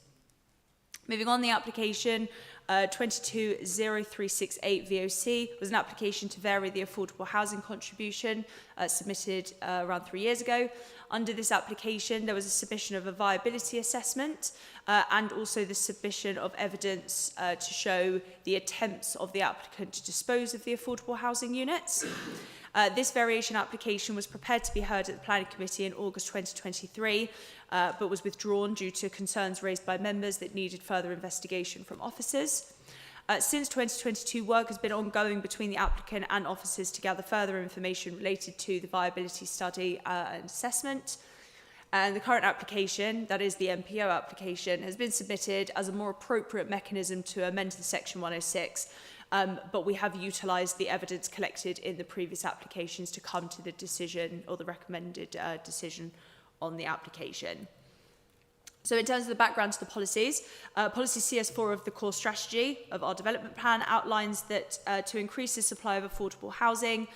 Moving on, the application 220368 VOC was an application to vary the affordable housing contribution submitted around 3 years ago. Under this application, there was a submission of a viability assessment and also the submission of evidence to show the attempts of the applicant to dispose of the affordable housing units. This variation application was prepared to be heard at the Planning Committee in August 2023, but was withdrawn due to concerns raised by members that needed further investigation from officers. Since 2022, work has been ongoing between the applicant and officers to gather further information related to the viability study and assessment. And the current application, that is the MPO application, has been submitted as a more appropriate mechanism to amend the Section 106, but we have utilised the evidence collected in the previous applications to come to the decision or the recommended decision on the application. So in terms of the background to the policies, policy CS4 of the core strategy of our development plan outlines that to increase the supply of affordable housing,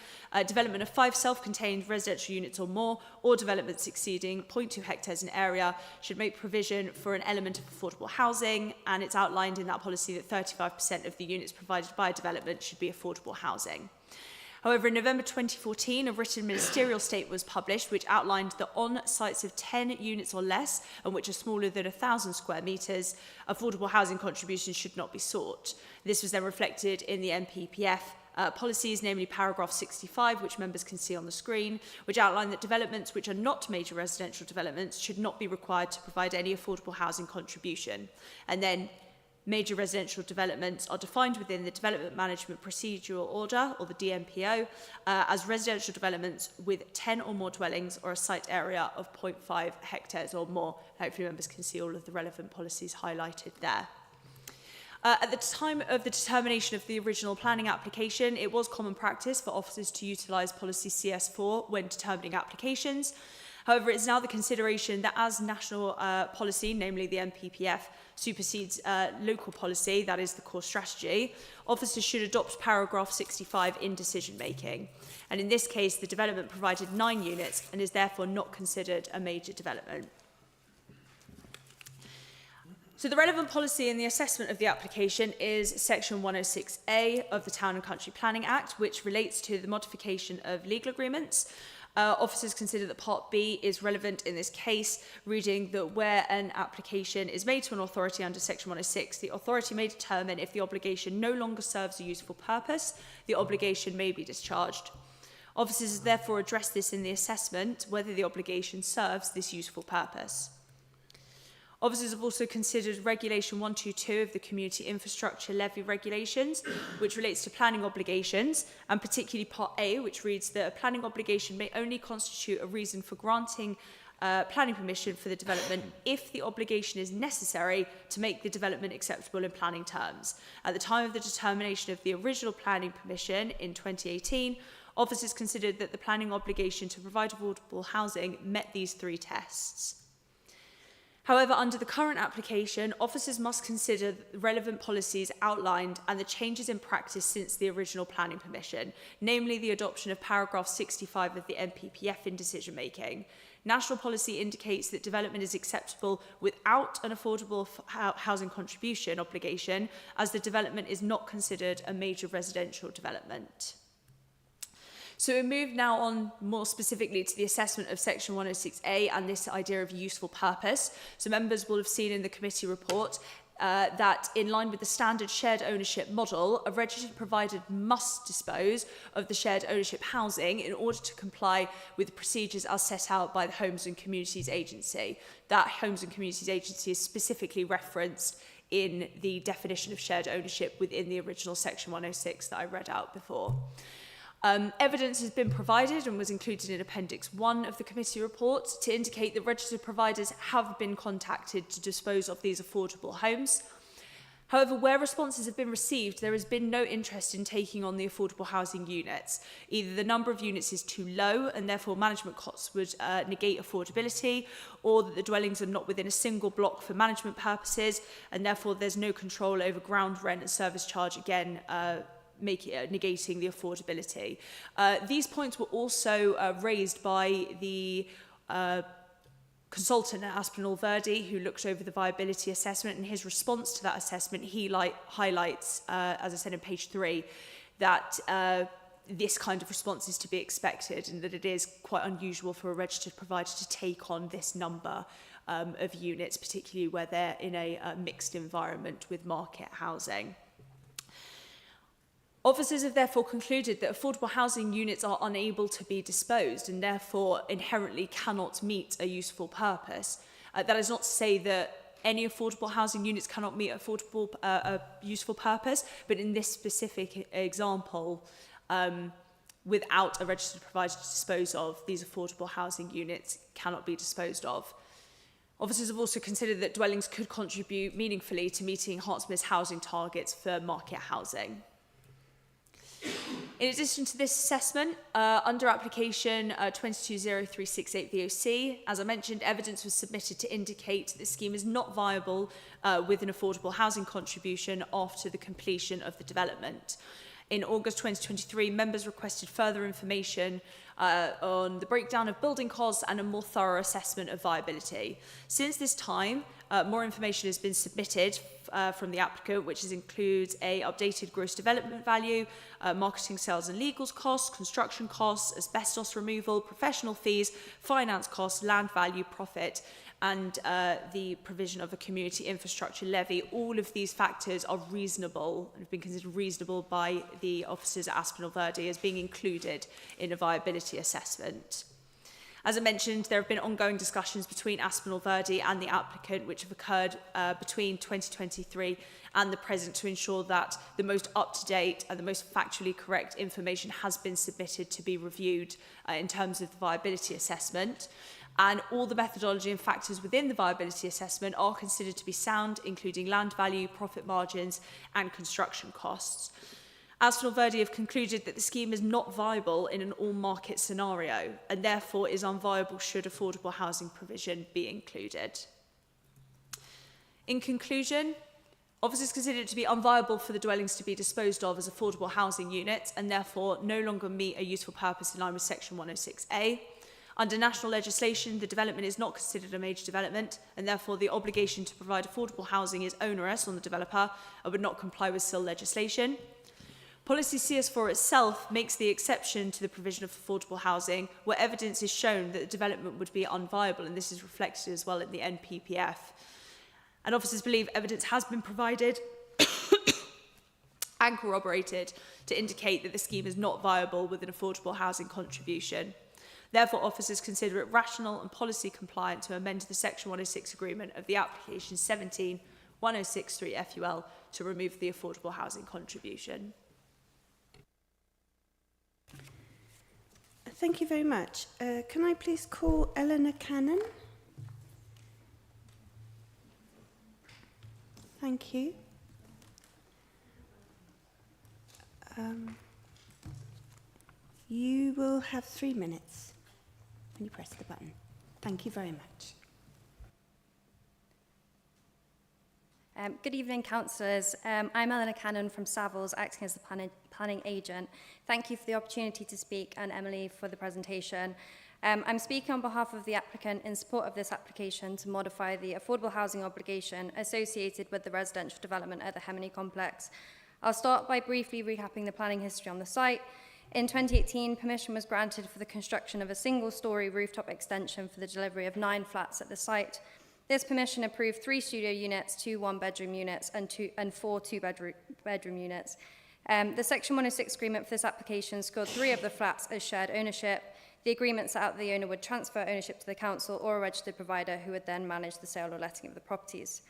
development of 5 self-contained residential units or more, or developments exceeding 0.2 hectares in area should make provision for an element of affordable housing, and it's outlined in that policy that 35% of the units provided by a development should be affordable housing. However, in November 2014, a written ministerial statement was published which outlined that on sites of 10 units or less, and which are smaller than 1,000 square metres, affordable housing contributions should not be sought. This was then reflected in the NPPF policies, namely paragraph 65, which members can see on the screen, which outline that developments which are not major residential developments should not be required to provide any affordable housing contribution. And then major residential developments are defined within the Development Management Procedural Order, or the DMPO, as residential developments with 10 or more dwellings or a site area of 0.5 hectares or more. Hopefully members can see all of the relevant policies highlighted there. At the time of the determination of the original planning application, it was common practice for officers to utilise policy CS4 when determining applications. However, it's now the consideration that as national policy, namely the NPPF, supersedes local policy, that is the core strategy, officers should adopt paragraph 65 in decision making. And in this case, the development provided 9 units and is therefore not considered a major development. So the relevant policy in the assessment of the application is Section 106A of the Town and Country Planning Act, which relates to the modification of legal agreements. Officers consider that Part B is relevant in this case, reading that where an application is made to an authority under Section 106, the authority may determine if the obligation no longer serves a useful purpose, the obligation may be discharged. Officers therefore address this in the assessment, whether the obligation serves this useful purpose. Officers have also considered Regulation 122 of the Community Infrastructure Levy Regulations, which relates to planning obligations, and particularly Part A, which reads that a planning obligation may only constitute a reason for granting planning permission for the development if the obligation is necessary to make the development acceptable in planning terms. At the time of the determination of the original planning permission in 2018, officers considered that the planning obligation to provide affordable housing met these 3 tests. However, under the current application, officers must consider the relevant policies outlined and the changes in practice since the original planning permission, namely the adoption of paragraph 65 of the NPPF in decision making. National policy indicates that development is acceptable without an affordable housing contribution obligation, as the development is not considered a major residential development. So we move now on more specifically to the assessment of section 106A and this idea of useful purpose. So members will have seen in the committee report that in line with the standard shared ownership model, a registered provider must dispose of the shared ownership housing in order to comply with the procedures as set out by the Homes and Communities Agency. That Homes and Communities Agency is specifically referenced in the definition of shared ownership within the original section 106 that I read out before. Evidence has been provided and was included in Appendix 1 of the committee report to indicate that registered providers have been contacted to dispose of these affordable homes. However, where responses have been received, there has been no interest in taking on the affordable housing units. Either the number of units is too low and therefore management costs would negate affordability, or that the dwellings are not within a single block for management purposes and therefore there's no control over ground rent and service charge, again negating the affordability. These points were also raised by the consultant at Aspinall Verdi, who looked over the viability assessment. In his response to that assessment, he highlights, as I said in page 3, that this kind of response is to be expected and that it is quite unusual for a registered provider to take on this number of units, particularly where they're in a mixed environment with market housing. Officers have therefore concluded that affordable housing units are unable to be disposed and therefore inherently cannot meet a useful purpose. That is not to say that any affordable housing units cannot meet a useful purpose, but in this specific example, without a registered provider to dispose of, these affordable housing units cannot be disposed of. Officers have also considered that dwellings could contribute meaningfully to meeting Hertsmere's housing targets for market housing. In addition to this assessment, under application 220368 VOC, as I mentioned, evidence was submitted to indicate that the scheme is not viable with an affordable housing contribution after the completion of the development. In August 2023, members requested further information on the breakdown of building costs and a more thorough assessment of viability. Since this time, more information has been submitted from the applicant, which includes a updated gross development value, marketing, sales and legals costs, construction costs, asbestos removal, professional fees, finance costs, land value, profit, and the provision of a community infrastructure levy. All of these factors are reasonable and have been considered reasonable by the officers at Aspinall Verdi as being included in a viability assessment. As I mentioned, there have been ongoing discussions between Aspinall Verdi and the applicant, which have occurred between 2023 and the present, to ensure that the most up-to-date and the most factually correct information has been submitted to be reviewed in terms of the viability assessment. And all the methodology and factors within the viability assessment are considered to be sound, including land value, profit margins, and construction costs. Aspinall Verdi have concluded that the scheme is not viable in an all-market scenario and therefore is unviable should affordable housing provision be included. In conclusion, officers consider it to be unviable for the dwellings to be disposed of as affordable housing units and therefore no longer meet a useful purpose in line with section 106A. Under national legislation, the development is not considered a major development and therefore the obligation to provide affordable housing is onerous on the developer and would not comply with SIL legislation. Policy CS4 itself makes the exception to the provision of affordable housing where evidence is shown that the development would be unviable, and this is reflected as well in the NPPF. And officers believe evidence has been provided and corroborated to indicate that the scheme is not viable with an affordable housing contribution. Therefore, officers consider it rational and policy compliant to amend the Section 106 agreement of the application 17-1063 FUL to remove the affordable housing contribution. Thank you very much. Can I please call Eleanor Cannon? Thank you. You will have 3 minutes when you press the button. Thank you very much. Good evening, councillors. I'm Eleanor Cannon from Savills, acting as the planning agent. Thank you for the opportunity to speak, and Emily for the presentation. I'm speaking on behalf of the applicant in support of this application to modify the affordable housing obligation associated with the residential development at the Hertsmere complex. I'll start by briefly recapping the planning history on the site. In 2018, permission was granted for the construction of a single-storey rooftop extension for the delivery of 9 flats at the site. This permission approved 3 studio units, 2 one-bedroom units, and 4 two-bedroom units. The Section 106 agreement for this application scored 3 of the flats as shared ownership. The agreement set out that the owner would transfer ownership to the council or a registered provider who would then manage the sale or letting of the properties.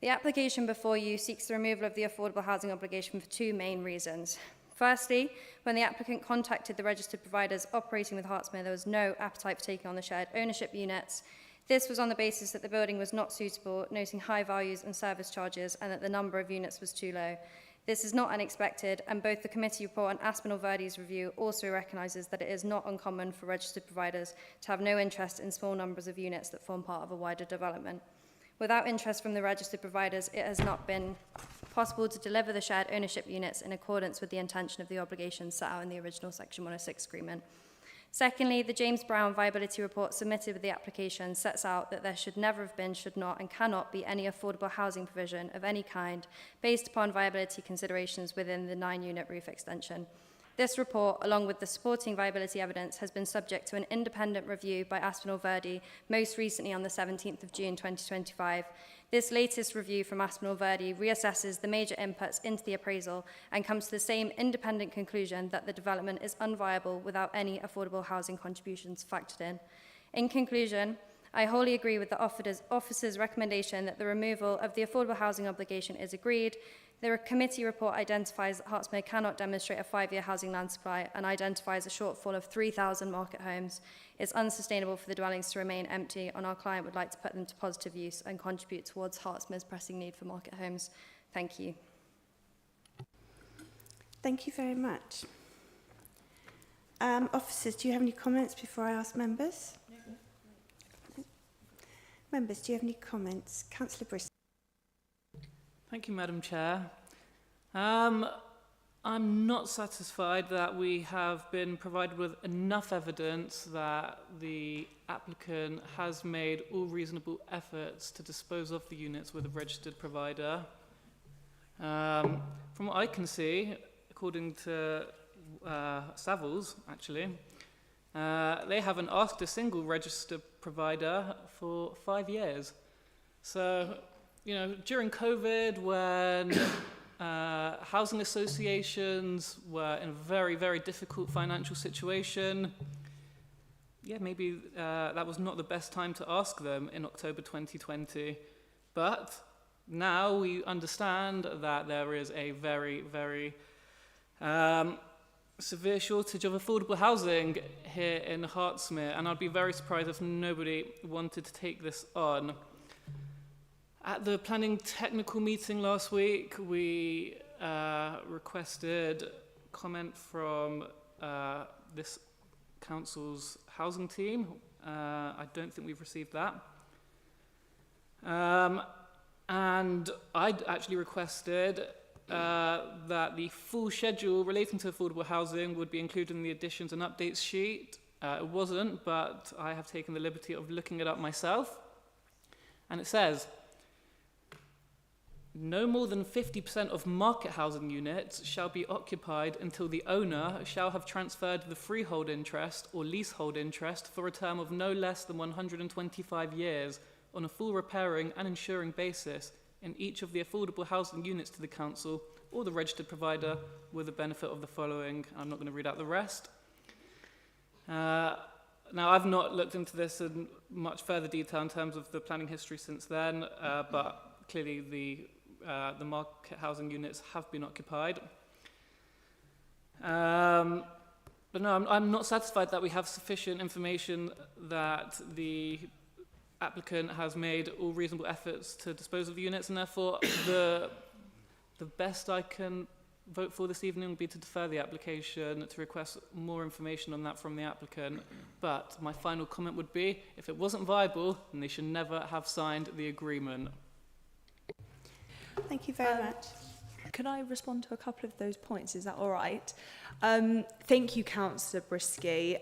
The application before you seeks the removal of the affordable housing obligation for 2 main reasons. Firstly, when the applicant contacted the registered providers operating with Hertsmere, there was no appetite for taking on the shared ownership units. This was on the basis that the building was not suitable, noting high values and service charges, and that the number of units was too low. This is not unexpected, and both the committee report and Aspinall Verdi's review also recognises that it is not uncommon for registered providers to have no interest in small numbers of units that form part of a wider development. Without interest from the registered providers, it has not been possible to deliver the shared ownership units in accordance with the intention of the obligations set out in the original Section 106 agreement. Secondly, the James Brown viability report submitted with the application sets out that there should never have been, should not, and cannot be any affordable housing provision of any kind based upon viability considerations within the 9-unit roof extension. This report, along with the supporting viability evidence, has been subject to an independent review by Aspinall Verdi, most recently on the 17th of June 2025. This latest review from Aspinall Verdi reassesses the major inputs into the appraisal and comes to the same independent conclusion that the development is unviable without any affordable housing contributions factored in. In conclusion, I wholly agree with the officer's recommendation that the removal of the affordable housing obligation is agreed. The committee report identifies that Hertsmere cannot demonstrate a 5-year housing land supply and identifies a shortfall of 3,000 market homes. It's unsustainable for the dwellings to remain empty, and our client would like to put them to positive use and contribute towards Hertsmere's pressing need for market homes. Thank you. Thank you very much. Officers, do you have any comments before I ask members? No. Members, do you have any comments? Councillor Bristol. Thank you, Madam Chair. I'm not satisfied that we have been provided with enough evidence that the applicant has made all reasonable efforts to dispose of the units with a registered provider. From what I can see, according to Savills, actually, they haven't asked a single registered provider for 5 years. So, you know, during COVID, when housing associations were in a very, very difficult financial situation, yeah, maybe that was not the best time to ask them in October 2020. But now we understand that there is a very, very severe shortage of affordable housing here in Hertsmere, and I'd be very surprised if nobody wanted to take this on. At the planning technical meeting last week, we requested comment from this council's housing team. I don't think we've received that. And I'd actually requested that the full schedule relating to affordable housing would be included in the additions and updates sheet. It wasn't, but I have taken the liberty of looking it up myself. And it says, no more than 50% of market housing units shall be occupied until the owner shall have transferred the freehold interest or leasehold interest for a term of no less than 125 years on a full repairing and insuring basis in each of the affordable housing units to the council or the registered provider with the benefit of the following. I'm not going to read out the rest. Now, I've not looked into this in much further detail in terms of the planning history since then, but clearly the market housing units have been occupied. But no, I'm not satisfied that we have sufficient information that the applicant has made all reasonable efforts to dispose of the units, and therefore the best I can vote for this evening would be to defer the application to request more information on that from the applicant. But my final comment would be, if it wasn't viable, then they should never have signed the agreement. Thank you very much. Can I respond to a couple of those points? Is that all right? Thank you, Councillor Brisky.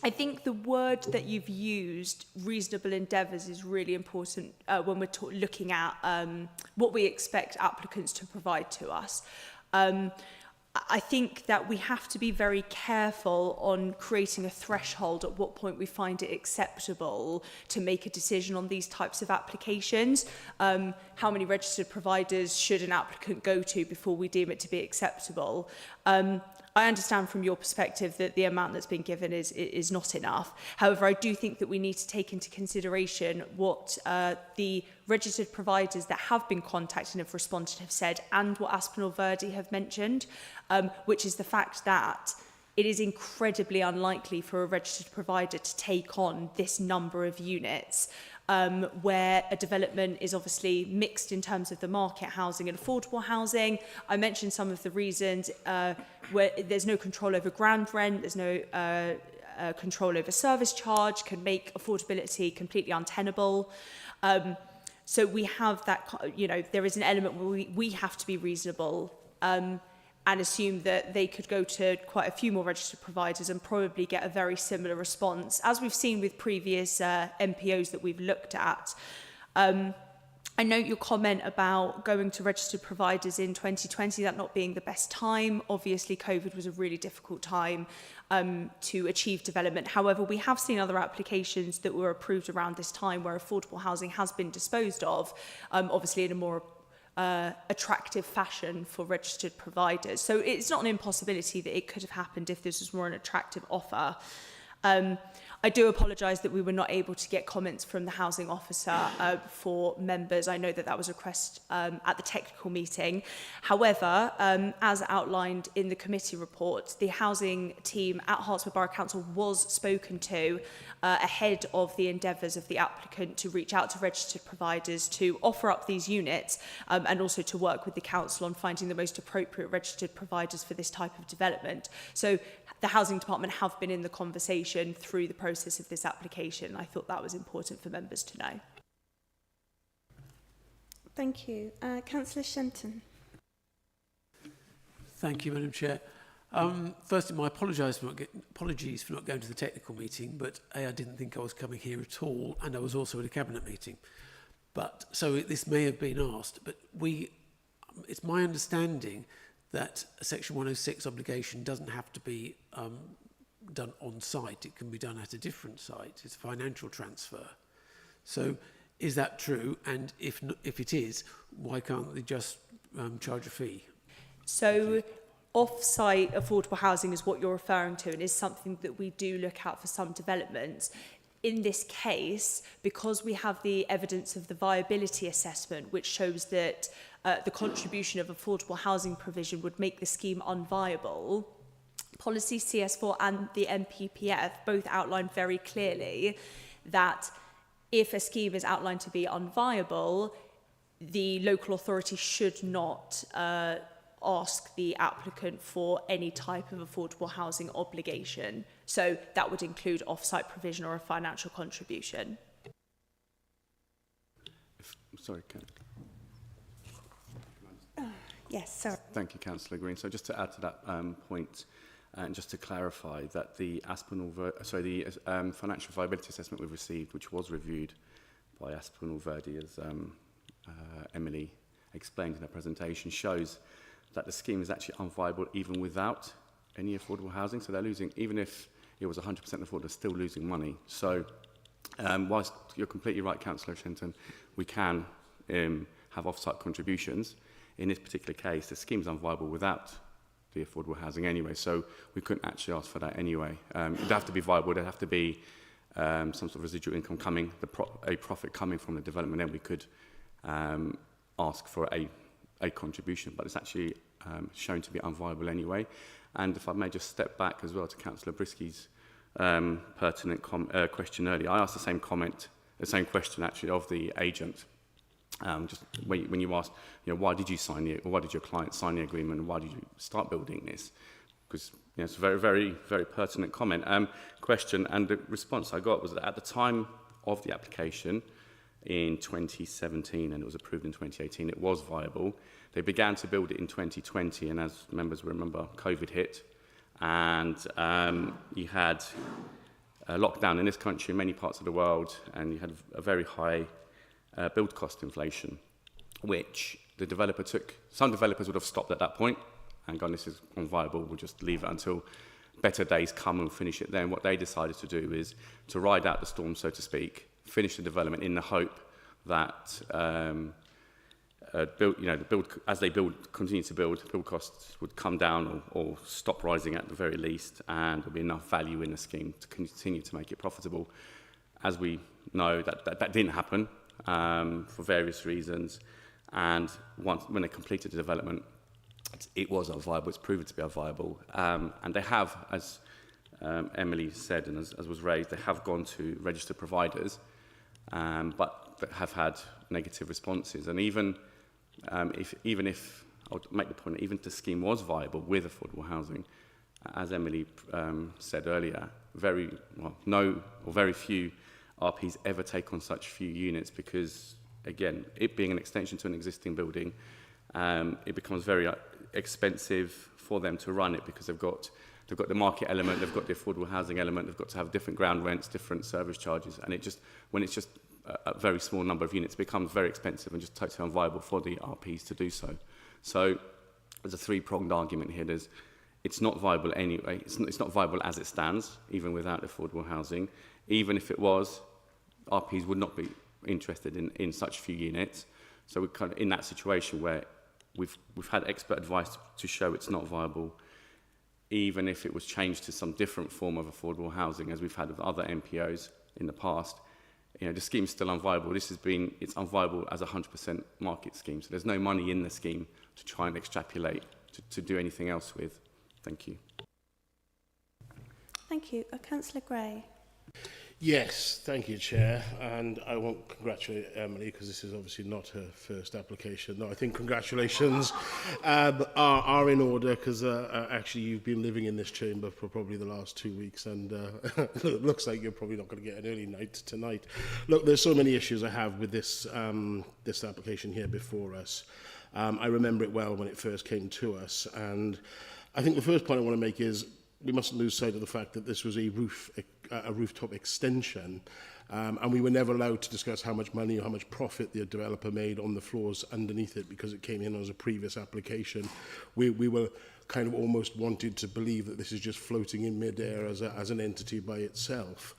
I think the word that you've used, reasonable endeavours, is really important when we're looking at what we expect applicants to provide to us. I think that we have to be very careful on creating a threshold at what point we find it acceptable to make a decision on these types of applications. How many registered providers should an applicant go to before we deem it to be acceptable? I understand from your perspective that the amount that's been given is not enough. However, I do think that we need to take into consideration what the registered providers that have been contacted and have responded have said, and what Aspinall Verde have mentioned, which is the fact that it is incredibly unlikely for a registered provider to take on this number of units. Where a development is obviously mixed in terms of the market housing and affordable housing. I mentioned some of the reasons where there's no control over ground rent, there's no control over service charge, can make affordability completely untenable. So we have that, there is an element where we have to be reasonable and assume that they could go to quite a few more registered providers and probably get a very similar response, as we've seen with previous MPOs that we've looked at. I note your comment about going to registered providers in 2020, that not being the best time. Obviously, COVID was a really difficult time to achieve development. However, we have seen other applications that were approved around this time where affordable housing has been disposed of, obviously in a more attractive fashion for registered providers. So it's not an impossibility that it could have happened if this was more an attractive offer. I do apologise that we were not able to get comments from the housing officer for members. I know that that was a request at the technical meeting. However, as outlined in the committee report, the housing team at Hertsmere Borough Council was spoken to ahead of the endeavours of the applicant to reach out to registered providers to offer up these units and also to work with the council on finding the most appropriate registered providers for this type of development. So the housing department have been in the conversation through the process of this application. I thought that was important for members to know. Thank you. Councillor Shenton. Thank you, Madam Chair. Firstly, my apologies for not going to the technical meeting, but I didn't think I was coming here at all, and I was also at a cabinet meeting. But so this may have been asked, but it's my understanding that a Section 106 obligation doesn't have to be done on site. It can be done at a different site. It's a financial transfer. So is that true? And if it is, why can't they just charge a fee? So off-site affordable housing is what you're referring to, and is something that we do look at for some developments. In this case, because we have the evidence of the viability assessment, which shows that the contribution of affordable housing provision would make the scheme unviable, Policy CS4 and the NPPF both outline very clearly that if a scheme is outlined to be unviable, the local authority should not ask the applicant for any type of affordable housing obligation. So that would include off-site provision or a financial contribution. Sorry, yes, sorry. Thank you, Councillor Green. So just to add to that point, and just to clarify that the financial viability assessment we've received, which was reviewed by Aspinall Verde, as Emily explained in her presentation, shows that the scheme is actually unviable even without any affordable housing. So they're losing, even if it was 100% affordable, they're still losing money. So whilst you're completely right, Councillor Shenton, we can have off-site contributions. In this particular case, the scheme is unviable without the affordable housing anyway, so we couldn't actually ask for that anyway. It'd have to be viable, there'd have to be some sort of residual income coming, a profit coming from the development, then we could ask for a contribution, but it's actually shown to be unviable anyway. And if I may just step back as well to Councillor Brisky's pertinent question earlier, I asked the same question actually of the agent. Just when you asked, why did your client sign the agreement, and why did you start building this? Because it's a very, very, very pertinent question, and the response I got was that at the time of the application in 2017, and it was approved in 2018, it was viable. They began to build it in 2020, and as members will remember, COVID hit, and you had a lockdown in this country, in many parts of the world, and you had a very high build cost inflation, which the developer took. Some developers would have stopped at that point and gone, this is unviable, we'll just leave it until better days come and finish it then. What they decided to do is to ride out the storm, so to speak, finish the development in the hope that as they continue to build costs would come down or stop rising at the very least, and there'll be enough value in the scheme to continue to make it profitable. As we know, that didn't happen for various reasons, and when they completed the development, it was unviable. It's proven to be unviable, and they have, as Emily said and as was raised, they have gone to registered providers, but that have had negative responses. And even if I'll make the point, even if the scheme was viable with affordable housing, as Emily said earlier, very few RPs ever take on such few units because, again, it being an extension to an existing building, it becomes very expensive for them to run it because they've got the market element, they've got the affordable housing element, they've got to have different ground rents, different service charges, and when it's just a very small number of units, it becomes very expensive and just totally unviable for the RPs to do so. So there's a three-pronged argument here. It's not viable anyway. It's not viable as it stands, even without affordable housing. Even if it was, RPs would not be interested in such few units. So we're kind of in that situation where we've had expert advice to show it's not viable, even if it was changed to some different form of affordable housing, as we've had with other MPOs in the past. The scheme's still unviable. It's unviable as a 100% market scheme. So there's no money in the scheme to try and extrapolate to do anything else with. Thank you. Thank you. Councillor Gray. Yes, thank you, Chair. And I won't congratulate Emily because this is obviously not her first application. No, I think congratulations are in order because actually you've been living in this chamber for probably the last 2 weeks, and it looks like you're probably not going to get an early night tonight. Look, there's so many issues I have with this this application here before us. I remember it well when it first came to us, and I think the first point I want to make is we mustn't lose sight of the fact that this was a rooftop extension, and we were never allowed to discuss how much money or how much profit the developer made on the floors underneath it because it came in as a previous application. We were kind of almost wanted to believe that this is just floating in mid-air as an entity by itself.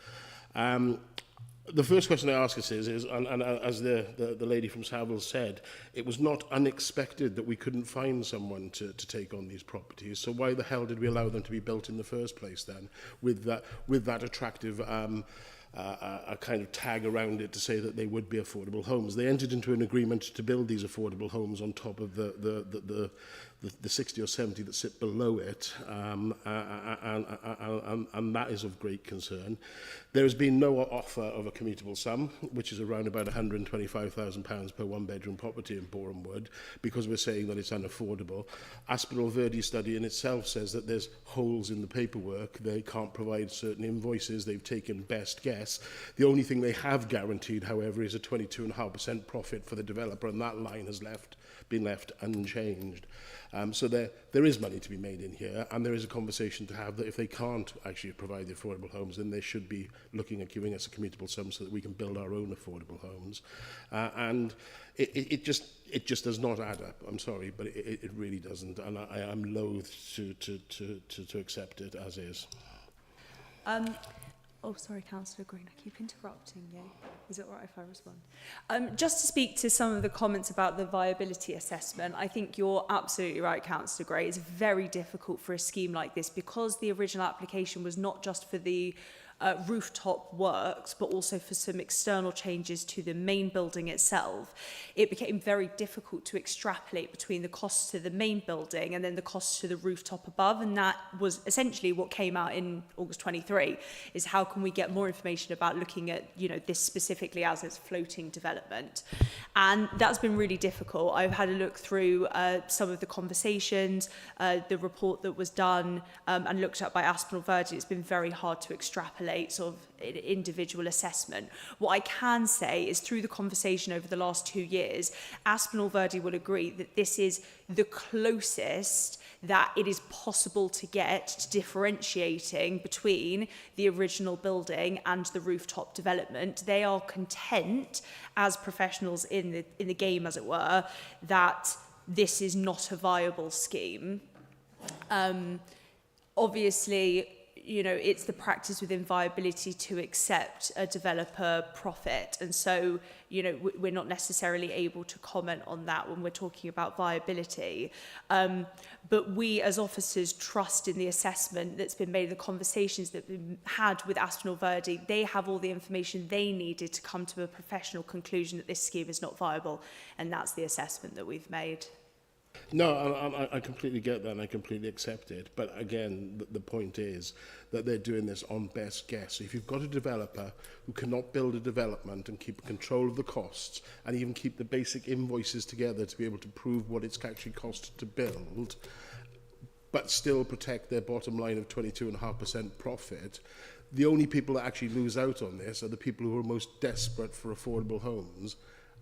The first question I ask us is and as the lady from Savile said, it was not unexpected that we couldn't find someone to take on these properties. So why the hell did we allow them to be built in the first place then, with that attractive a kind of tag around it to say that they would be affordable homes? They entered into an agreement to build these affordable homes on top of the 60 or 70 that sit below it, and that is of great concern. There has been no offer of a commutable sum, which is around about £125,000 per one-bedroom property in Boreham Wood, because we're saying that it's unaffordable. Aspinall Verdi study in itself says that there's holes in the paperwork. They can't provide certain invoices. They've taken best guess. The only thing they have guaranteed, however, is a 22.5% profit for the developer, and that line has been left unchanged. So there is money to be made in here, and there is a conversation to have that if they can't actually provide the affordable homes, then they should be looking at giving us a commutable sum so that we can build our own affordable homes. And it just does not add up. I'm sorry, but it really doesn't, and I am loath to accept it as is. Oh, sorry, Councillor Green, I keep interrupting you. Is it all right if I respond? Just to speak to some of the comments about the viability assessment, I think you're absolutely right, Councillor Gray. It's very difficult for a scheme like this because the original application was not just for the rooftop works, but also for some external changes to the main building itself. It became very difficult to extrapolate between the costs to the main building and then the costs to the rooftop above, and that was essentially what came out in August 23, is how can we get more information about looking at, this specifically as its floating development. And that's been really difficult. I've had a look through some of the conversations, the report that was done and looked at by Aspinall Verdi. It's been very hard to extrapolate sort of individual assessment. What I can say is through the conversation over the last 2 years, Aspinall Verdi will agree that this is the closest that it is possible to get to differentiating between the original building and the rooftop development. They are content, as professionals in the game, as it were, that this is not a viable scheme. Obviously, you know, it's the practice within viability to accept a developer profit. And so, you know, we're not necessarily able to comment on that when we're talking about viability. But we as officers trust in the assessment that's been made, the conversations that have been had with Aspinall Verde. They have all the information they needed to come to a professional conclusion that this scheme is not viable. And that's the assessment that we've made. No, I completely get that and I completely accept it. But again, the point is that they're doing this on best guess. So if you've got a developer who cannot build a development and keep control of the costs and even keep the basic invoices together to be able to prove what it's actually cost to build, but still protect their bottom line of 22.5% profit, the only people that actually lose out on this are the people who are most desperate for affordable homes.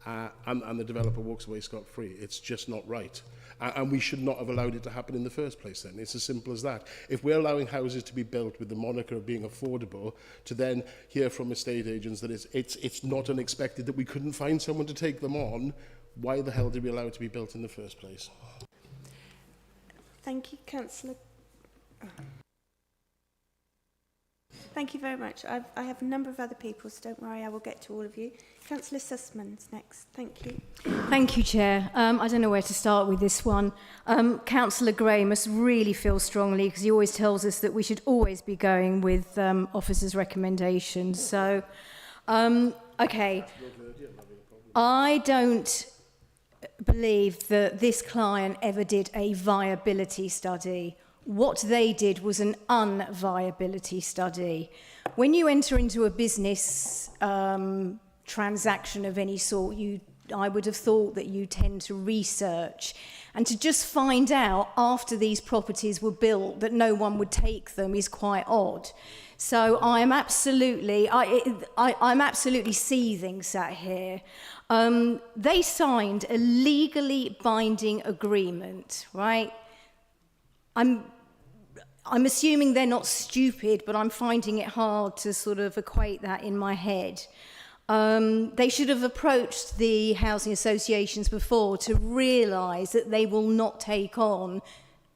And the developer walks away scot-free. It's just not right. And we should not have allowed it to happen in the first place then. It's as simple as that. If we're allowing houses to be built with the moniker of being affordable, to then hear from estate agents that it's not unexpected that we couldn't find someone to take them on, why the hell did we allow it to be built in the first place? Thank you, Councillor. Thank you very much. I have a number of other people, so don't worry, I will get to all of you. Councillor Sussman's next. Thank you. Thank you, Chair. I don't know where to start with this one. Councillor Gray must really feel strongly, because he always tells us that we should always be going with officers' recommendations. So, okay. I don't believe that this client ever did a viability study. What they did was an unviability study. When you enter into a business transaction of any sort, I would have thought that you tend to research, and to just find out after these properties were built that no one would take them is quite odd. So I'm absolutely seething sat here. They signed a legally binding agreement, right? I'm assuming they're not stupid, but I'm finding it hard to sort of equate that in my head. They should have approached the housing associations before to realise that they will not take on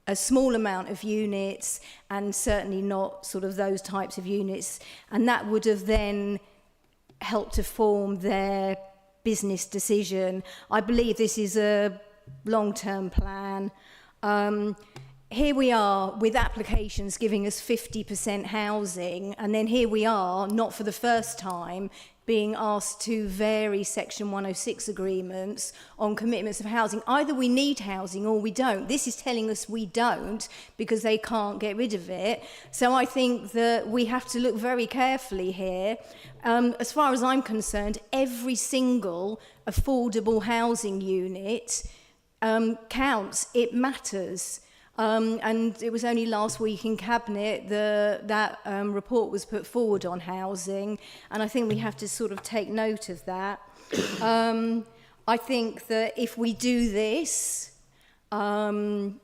a small amount of units, and certainly not sort of those types of units, and that would have then helped to form their business decision. I believe this is a long-term plan. Here we are with applications giving us 50% housing, and then here we are, not for the first time, being asked to vary Section 106 agreements on commitments of housing. Either we need housing or we don't. This is telling us we don't because they can't get rid of it. So I think that we have to look very carefully here. As far as I'm concerned, every single affordable housing unit counts. It matters. And it was only last week in Cabinet that report was put forward on housing, and I think we have to sort of take note of that. I think that if we do this, then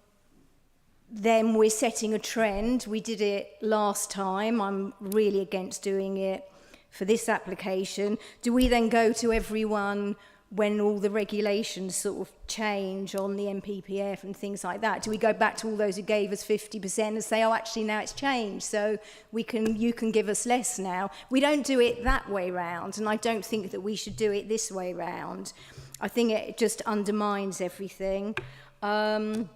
we're setting a trend. We did it last time. I'm really against doing it for this application. Do we then go to everyone when all the regulations sort of change on the MPPF and things like that? Do we go back to all those who gave us 50% and say, oh, actually now it's changed, so you can give us less now? We don't do it that way round, and I don't think that we should do it this way round. I think it just undermines everything. What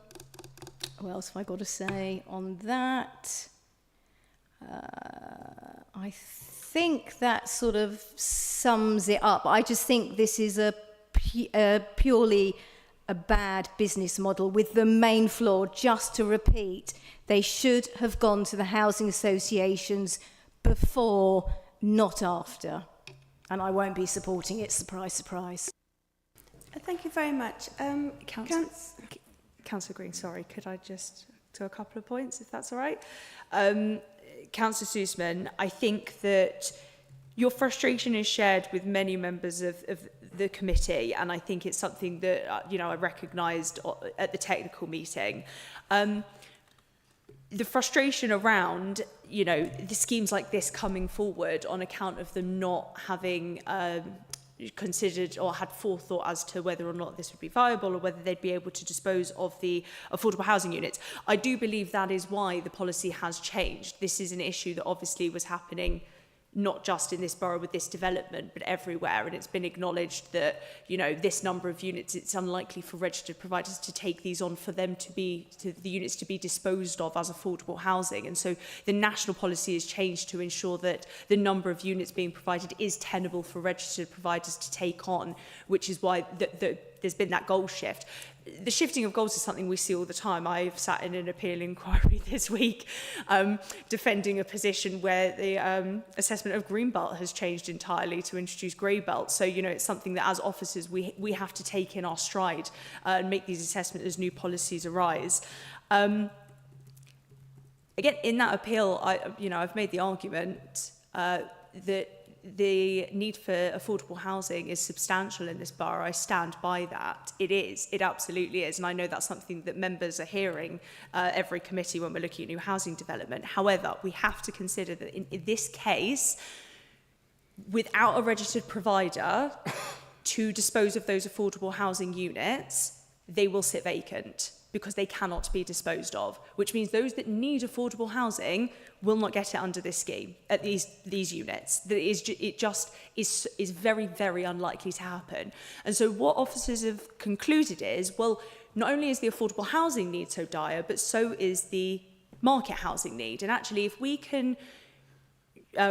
else have I got to say on that? I think that sort of sums it up. I just think this is purely a bad business model, with the main flaw, just to repeat, they should have gone to the housing associations before, not after. And I won't be supporting it, surprise, surprise. Thank you very much. Councillor Green, sorry, could I just do a couple of points, if that's all right? Councillor Sussman, I think that your frustration is shared with many members of the committee, and I think it's something that I recognised at the technical meeting. The frustration around the schemes like this coming forward on account of them not having considered or had forethought as to whether or not this would be viable or whether they'd be able to dispose of the affordable housing units. I do believe that is why the policy has changed. This is an issue that obviously was happening not just in this borough with this development, but everywhere. And it's been acknowledged that, you know, this number of units, it's unlikely for registered providers to take these on for them to the units to be disposed of as affordable housing. And so the national policy has changed to ensure that the number of units being provided is tenable for registered providers to take on, which is why there's been that goal shift. The shifting of goals is something we see all the time. I've sat in an appeal inquiry this week defending a position where the assessment of Greenbelt has changed entirely to introduce Greybelt. So, you know, it's something that as officers we have to take in our stride and make these assessments as new policies arise. Again, in that appeal, I've made the argument that the need for affordable housing is substantial in this borough. I stand by that. It is. It absolutely is. And I know that's something that members are hearing every committee when we're looking at new housing development. However, we have to consider that in this case, without a registered provider to dispose of those affordable housing units, they will sit vacant because they cannot be disposed of, which means those that need affordable housing will not get it under this scheme at these units. It just is very, very unlikely to happen. And so what officers have concluded is, well, not only is the affordable housing need so dire, but so is the market housing need. And actually, if we can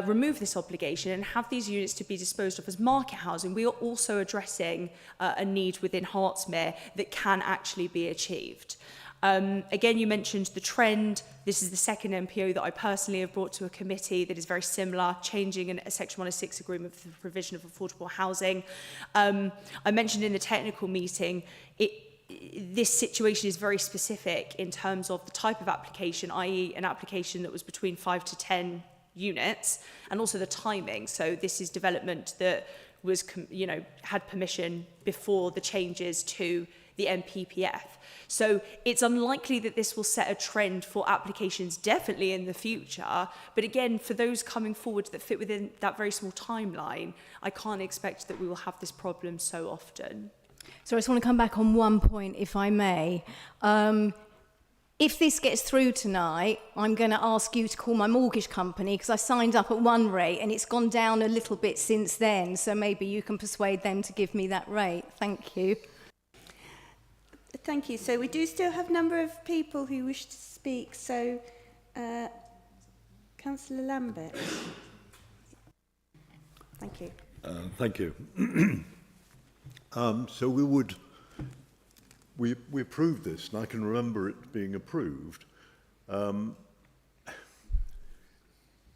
remove this obligation and have these units to be disposed of as market housing, we are also addressing a need within Hertsmere that can actually be achieved. Again, you mentioned the trend. This is the second MPO that I personally have brought to a committee that is very similar, changing a Section 106 agreement for the provision of affordable housing. I mentioned in the technical meeting, this situation is very specific in terms of the type of application, i.e. an application that was between 5 to 10 units, and also the timing. So this is development that was, had permission before the changes to the MPPF. So it's unlikely that this will set a trend for applications definitely in the future. But again, for those coming forward that fit within that very small timeline, I can't expect that we will have this problem so often. So I just want to come back on one point, if I may. If this gets through tonight, I'm going to ask you to call my mortgage company because I signed up at one rate and it's gone down a little bit since then. So maybe you can persuade them to give me that rate. Thank you. Thank you. So we do still have a number of people who wish to speak. So, Councillor Lambert. Thank you. Thank you. So we approved this, and I can remember it being approved.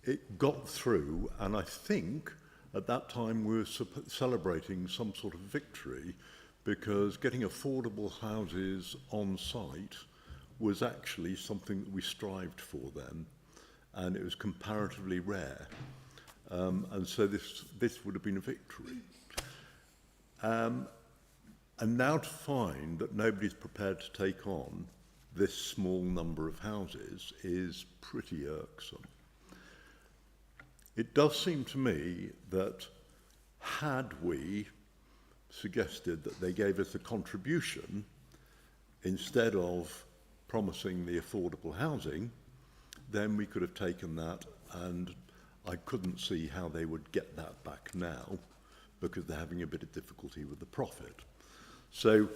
It got through, and I think at that time we were celebrating some sort of victory, because getting affordable houses on site was actually something that we strived for then, and it was comparatively rare. And so this would have been a victory. And now to find that nobody's prepared to take on this small number of houses is pretty irksome. It does seem to me that had we suggested that they gave us a contribution instead of promising the affordable housing, then we could have taken that, and I couldn't see how they would get that back now because they're having a bit of difficulty with the profit. So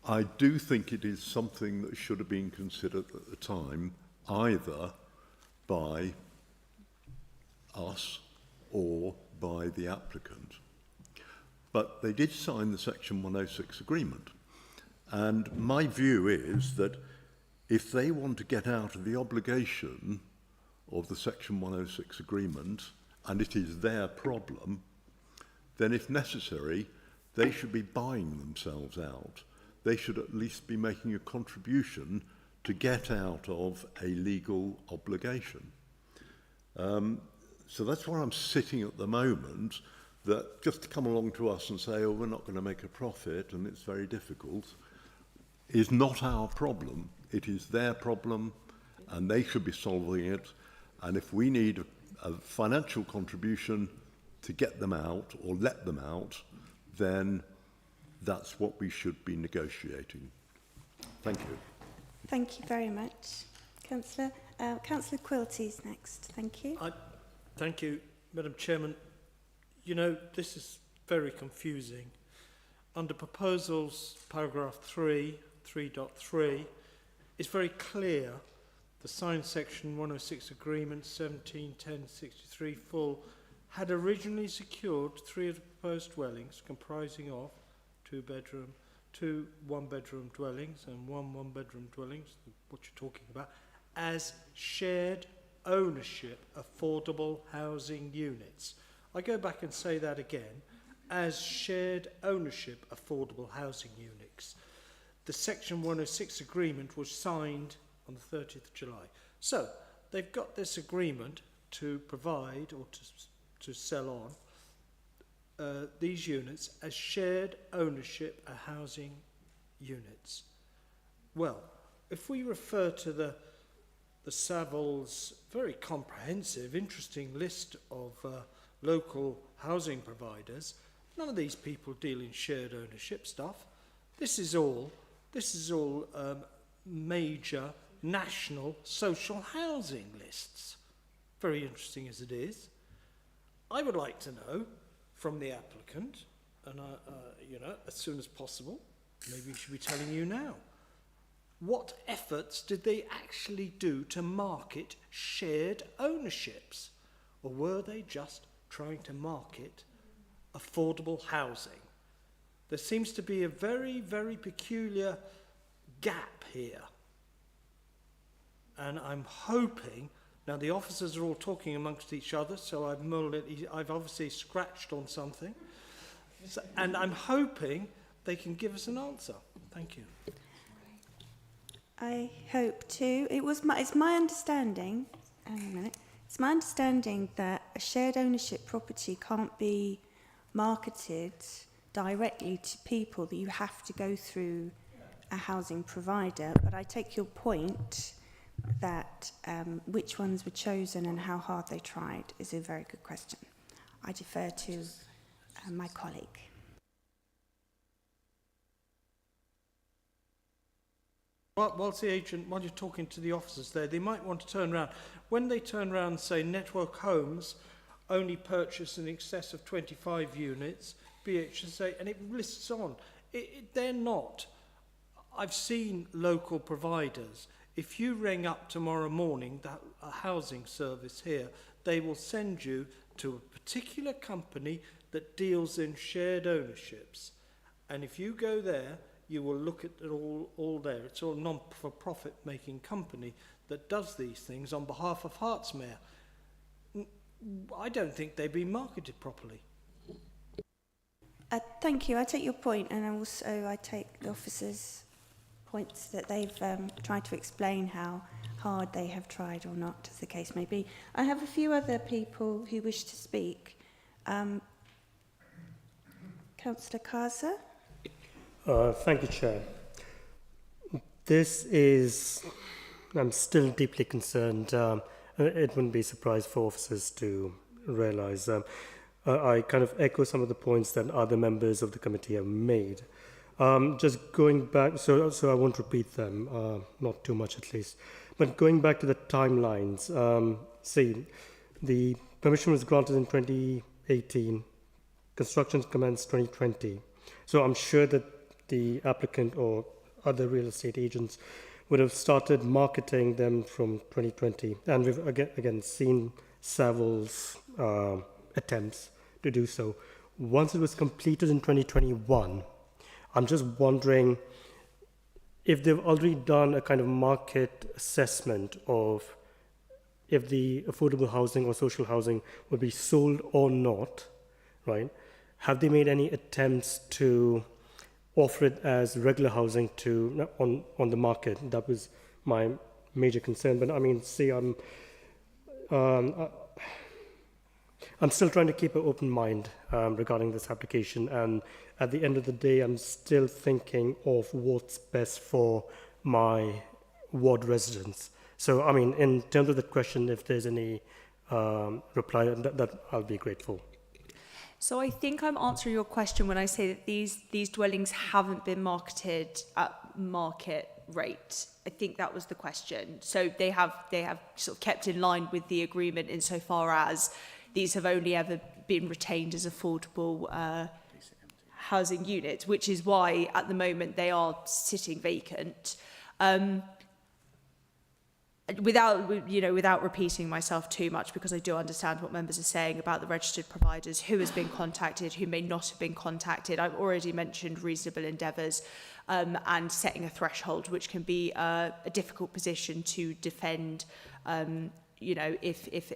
I do think it is something that should have been considered at the time, either by us or by the applicant. But they did sign the Section 106 agreement. And my view is that if they want to get out of the obligation of the Section 106 agreement, and it is their problem, then if necessary, they should be buying themselves out. They should at least be making a contribution to get out of a legal obligation. So that's where I'm sitting at the moment, that just to come along to us and say, oh, we're not going to make a profit and it's very difficult, is not our problem. It is their problem and they should be solving it. And if we need a financial contribution, to get them out or let them out, then that's what we should be negotiating. Thank you. Thank you very much, Councillor. Councillor Quilty is next. Thank you. Thank you, Madam Chairman. You know, this is very confusing. Under proposals, paragraph 3.3, it's very clear the signed section 106 agreement 171063 full had originally secured 3 of the proposed dwellings comprising of 2 one-bedroom dwellings and 1 one-bedroom dwellings, what you're talking about, as shared ownership affordable housing units. I go back and say that again, as shared ownership affordable housing units. The section 106 agreement was signed on the 30th of July. So they've got this agreement to provide or to sell on these units as shared ownership housing units. Well, if we refer to the Savills very comprehensive, interesting list of local housing providers, none of these people deal in shared ownership stuff. This is all major national social housing lists. Very interesting as it is. I would like to know from the applicant, and you know, as soon as possible, maybe we should be telling you now, what efforts did they actually do to market shared ownerships? Or were they just trying to market affordable housing? There seems to be a very, very peculiar gap here. And I'm hoping, now the officers are all talking amongst each other, so I've obviously scratched on something. And I'm hoping they can give us an answer. Thank you. I hope too. It's my understanding, hang on a minute, it's my understanding that a shared ownership property can't be marketed directly to people, that you have to go through a housing provider. But I take your point that which ones were chosen and how hard they tried is a very good question. I defer to my colleague. Whilst while you're talking to the officers there, they might want to turn around. When they turn around and say Network Homes only purchase in excess of 25 units, BHSA, and it lists on, they're not. I've seen local providers. If you ring up tomorrow morning, a housing service here, they will send you to a particular company that deals in shared ownerships. And if you go there, you will look at it all there. It's all a non-for-profit making company that does these things on behalf of Hertsmere. I don't think they've been marketed properly. Thank you. I take your point, and also I take the officers' points that they've tried to explain how hard they have tried or not, as the case may be. I have a few other people who wish to speak. Councillor Kaza. Thank you, Chair. I'm still deeply concerned. It wouldn't be a surprise for officers to realise. I kind of echo some of the points that other members of the committee have made. Just going back, so I won't repeat them, not too much at least. But going back to the timelines, the permission was granted in 2018, construction commenced 2020. So I'm sure that the applicant or other real estate agents would have started marketing them from 2020. And we've again seen Savills' attempts to do so. Once it was completed in 2021, I'm just wondering if they've already done a kind of market assessment of if the affordable housing or social housing would be sold or not, right? Have they made any attempts to offer it as regular housing on the market? That was my major concern. But I mean, I'm still trying to keep an open mind regarding this application, and at the end of the day, I'm still thinking of what's best for my ward residents. So, I mean, in terms of the question, if there's any reply, that I'll be grateful. So I think I'm answering your question when I say that these dwellings haven't been marketed at market rate. I think that was the question. So they have sort of kept in line with the agreement insofar as these have only ever been retained as affordable housing units, which is why at the moment they are sitting vacant. Without repeating myself too much, because I do understand what members are saying about the registered providers, who has been contacted, who may not have been contacted. I've already mentioned reasonable endeavours and setting a threshold, which can be a difficult position to defend, if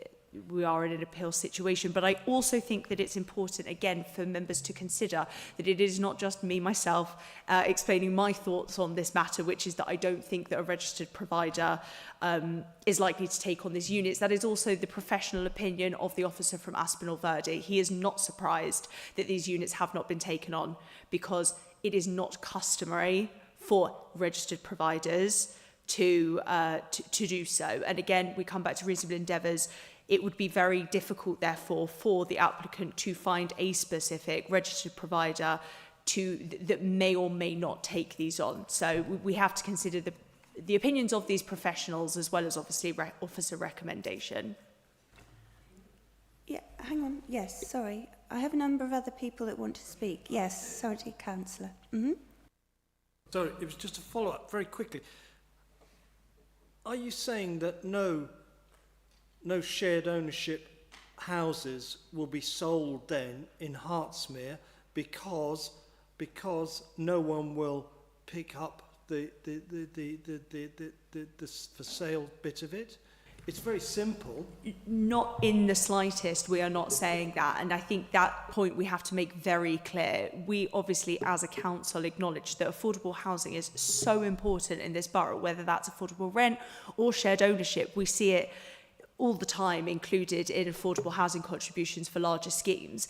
we are in an appeal situation. But I also think that it's important, again, for members to consider that it is not just me, myself, explaining my thoughts on this matter, which is that I don't think that a registered provider is likely to take on these units. That is also the professional opinion of the officer from Aspinall Verde. He is not surprised that these units have not been taken on, because it is not customary for registered providers to do so. And again, we come back to reasonable endeavours. It would be very difficult, therefore, for the applicant to find a specific registered provider that may or may not take these on. So we have to consider the opinions of these professionals, as well as obviously officer recommendation. Yeah, hang on. Yes, sorry. I have a number of other people that want to speak. Yes, sorry, Councillor. Sorry, it was just a follow-up very quickly. Are you saying that no shared ownership houses will be sold then in Hertsmere because no one will pick up the for sale bit of it? It's very simple. Not in the slightest, we are not saying that. And I think that point we have to make very clear. We obviously, as a council, acknowledge that affordable housing is so important in this borough, whether that's affordable rent or shared ownership. We see it all the time included in affordable housing contributions for larger schemes.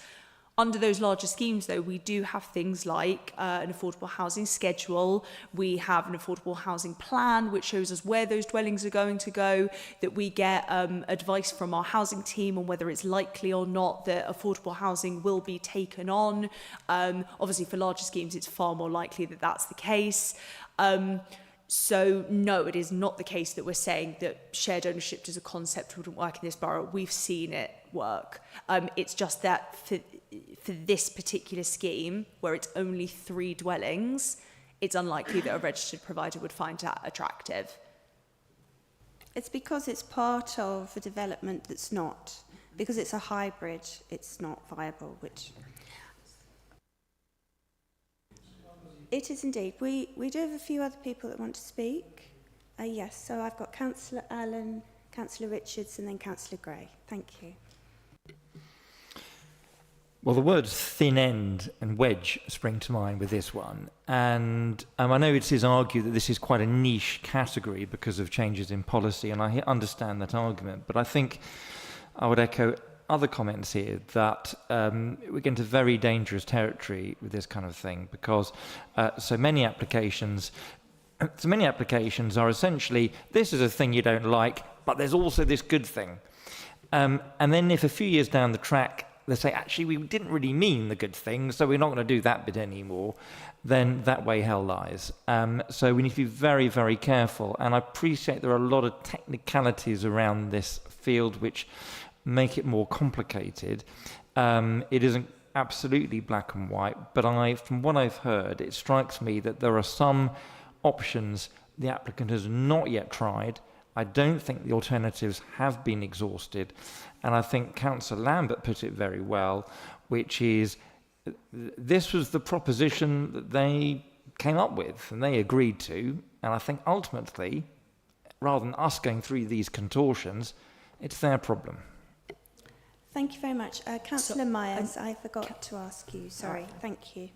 Under those larger schemes, though, we do have things like an affordable housing schedule. We have an affordable housing plan, which shows us where those dwellings are going to go, that we get advice from our housing team on whether it's likely or not that affordable housing will be taken on. Obviously, for larger schemes, it's far more likely that that's the case. So, no, it is not the case that we're saying that shared ownership as a concept wouldn't work in this borough. We've seen it work. It's just that for this particular scheme, where it's only 3 dwellings, it's unlikely that a registered provider would find that attractive. It's because it's part of a development that's not. Because it's a hybrid, it's not viable, which... It is indeed. We do have a few other people that want to speak. Yes, so I've got Councillor Allen, Councillor Richards and then Councillor Gray. Thank you. Well, the words thin end and wedge spring to mind with this one. And I know it is argued that this is quite a niche category because of changes in policy, and I understand that argument. But I think I would echo other comments here that we get into very dangerous territory with this kind of thing, because so many applications are essentially, this is a thing you don't like, but there's also this good thing. And then if a few years down the track they say, actually, we didn't really mean the good thing, so we're not going to do that bit anymore, then that way hell lies. So we need to be very, very careful. And I appreciate there are a lot of technicalities around this field which make it more complicated. It isn't absolutely black and white, but from what I've heard, it strikes me that there are some options the applicant has not yet tried. I don't think the alternatives have been exhausted. And I think Councillor Lambert put it very well, which is this was the proposition that they came up with and they agreed to. And I think ultimately, rather than us going through these contortions, it's their problem. Thank you very much. Councillor Myers, I forgot to ask you. Sorry. Thank you.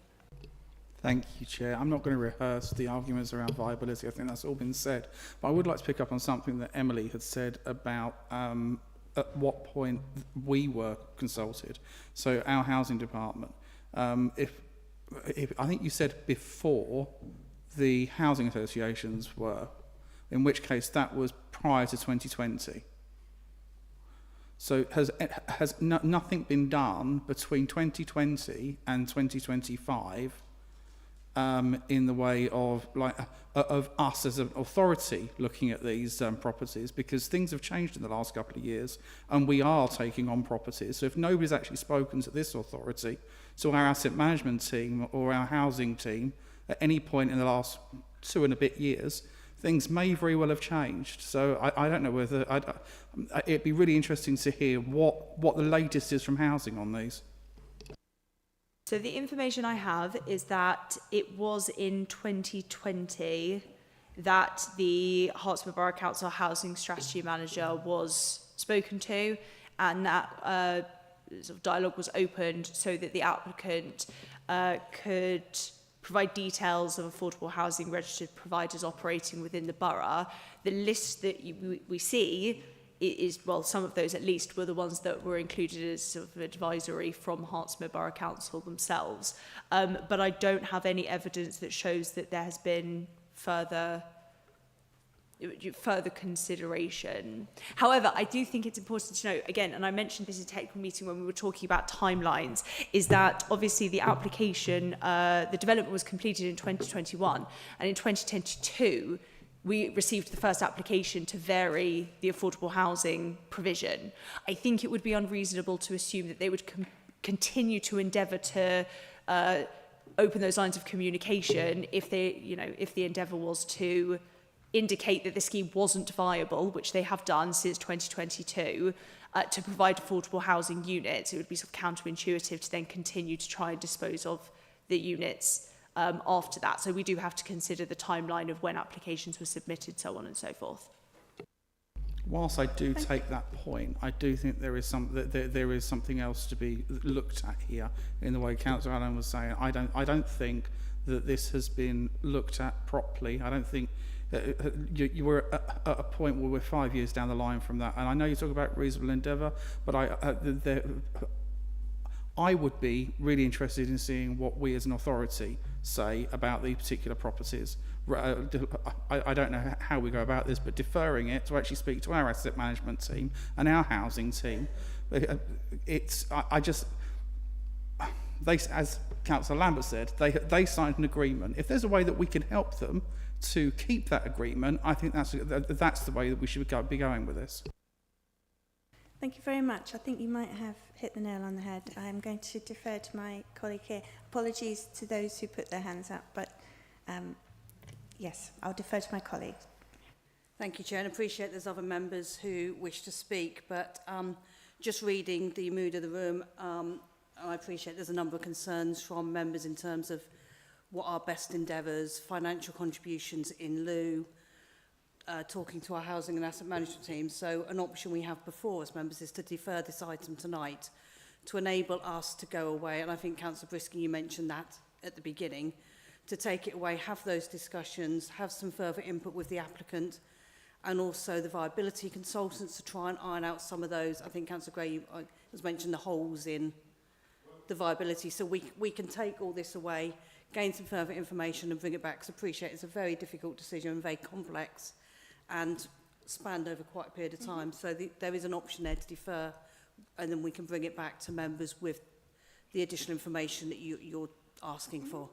Thank you, Chair. I'm not going to rehearse the arguments around viability. I think that's all been said. But I would like to pick up on something that Emily had said about at what point we were consulted. So our housing department. If I think you said before the housing associations were, in which case that was prior to 2020. So nothing been done between 2020 and 2025 in the way of of us as an authority looking at these properties, because things have changed in the last couple of years and we are taking on properties. So if nobody's actually spoken to this authority, to our asset management team or our housing team at any point in the last 2 and a bit years, things may very well have changed. So I don't know whether... it'd be really interesting to hear what the latest is from housing on these. So the information I have is that it was in 2020 that the Hertsmere Borough Council Housing Strategy Manager was spoken to, and that sort of dialogue was opened so that the applicant could provide details of affordable housing registered providers operating within the borough. The list that we see is, well, some of those at least were the ones that were included as sort of advisory from Hertsmere Borough Council themselves. But I don't have any evidence that shows that there has been further consideration. However, I do think it's important to note, again, and I mentioned this in a technical meeting when we were talking about timelines, is that obviously the application, the development was completed in 2021, and in 2022, we received the first application to vary the affordable housing provision. I think it would be unreasonable to assume that they would continue to endeavour to open those lines of communication if if the endeavour was to indicate that the scheme wasn't viable, which they have done since 2022, to provide affordable housing units. It would be sort of counterintuitive to then continue to try and dispose of the units after that. So we do have to consider the timeline of when applications were submitted, so on and so forth. Whilst I do take that point, I do think there is something else to be looked at here in the way Councillor Allen was saying. I don't think that this has been looked at properly. I don't think you were at a point where we're 5 years down the line from that. And I know you talk about reasonable endeavour, but I would be really interested in seeing what we as an authority say about the particular properties. I don't know how we go about this, but deferring it to actually speak to our asset management team and our housing team. As Councillor Lambert said, they signed an agreement. If there's a way that we can help them to keep that agreement, I think that's the way that we should be going with this. Thank you very much. I think you might have hit the nail on the head. I'm going to defer to my colleague here. Apologies to those who put their hands up, but yes, I'll defer to my colleague. Thank you, Chair, and appreciate there's other members who wish to speak, but just reading the mood of the room, I appreciate there's a number of concerns from members in terms of what are best endeavours, financial contributions in lieu, talking to our housing and asset management team. So an option we have before us, members, is to defer this item tonight to enable us to go away, and I think Councillor Briskin, you mentioned that at the beginning, to take it away, have those discussions, have some further input with the applicant and also the viability consultants to try and iron out some of those. I think Councillor Gray has mentioned the holes in the viability, so we can take all this away, gain some further information and bring it back, because I appreciate it's a very difficult decision and very complex and spanned over quite a period of time. So there is an option there to defer, and then we can bring it back to members with the additional information that you're asking for.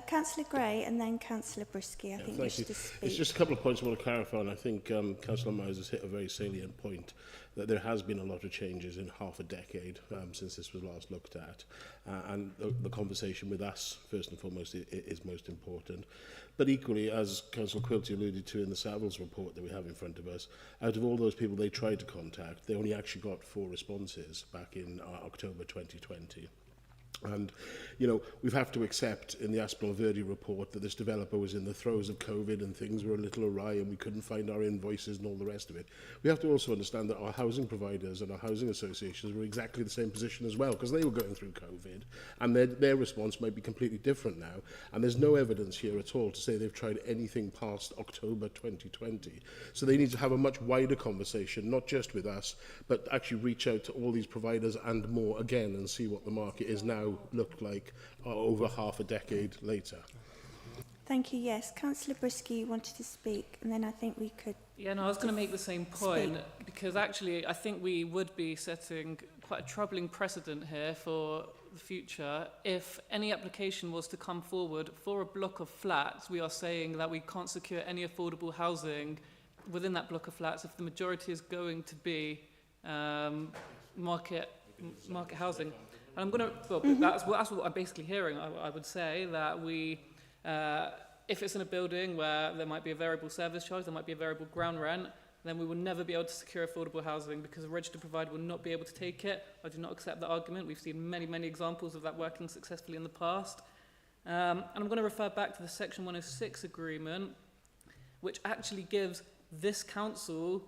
Councillor Gray and then Councillor Brisky, I think wished to speak. It's just a couple of points I want to clarify, and I think Councillor Myers has hit a very salient point, that there has been a lot of changes in half a decade since this was last looked at, and the conversation with us, first and foremost, is most important. But equally, as Councillor Quilty alluded to in the Savills report that we have in front of us, out of all those people they tried to contact, they only actually got 4 responses back in October 2020. And, you know, we have to accept in the Aspinall Verde report that this developer was in the throes of COVID and things were a little awry and we couldn't find our invoices and all the rest of it. We have to also understand that our housing providers and our housing associations were exactly the same position as well, because they were going through COVID and their response might be completely different now. And there's no evidence here at all to say they've tried anything past October 2020. So they need to have a much wider conversation, not just with us, but actually reach out to all these providers and more again and see what the market is now looked like over half a decade later. Thank you. Yes, Councillor Brisky wanted to speak, and then I think we could... Yeah, no, I was going to make the same point, because actually I think we would be setting quite a troubling precedent here for the future. If any application was to come forward for a block of flats, we are saying that we can't secure any affordable housing within that block of flats if the majority is going to be market housing. And I'm going to, well, that's what I'm basically hearing. I would say that we, if it's in a building where there might be a variable service charge, there might be a variable ground rent, then we will never be able to secure affordable housing because a registered provider will not be able to take it. I do not accept that argument. We've seen many, many examples of that working successfully in the past. And I'm going to refer back to the Section 106 agreement, which actually gives this council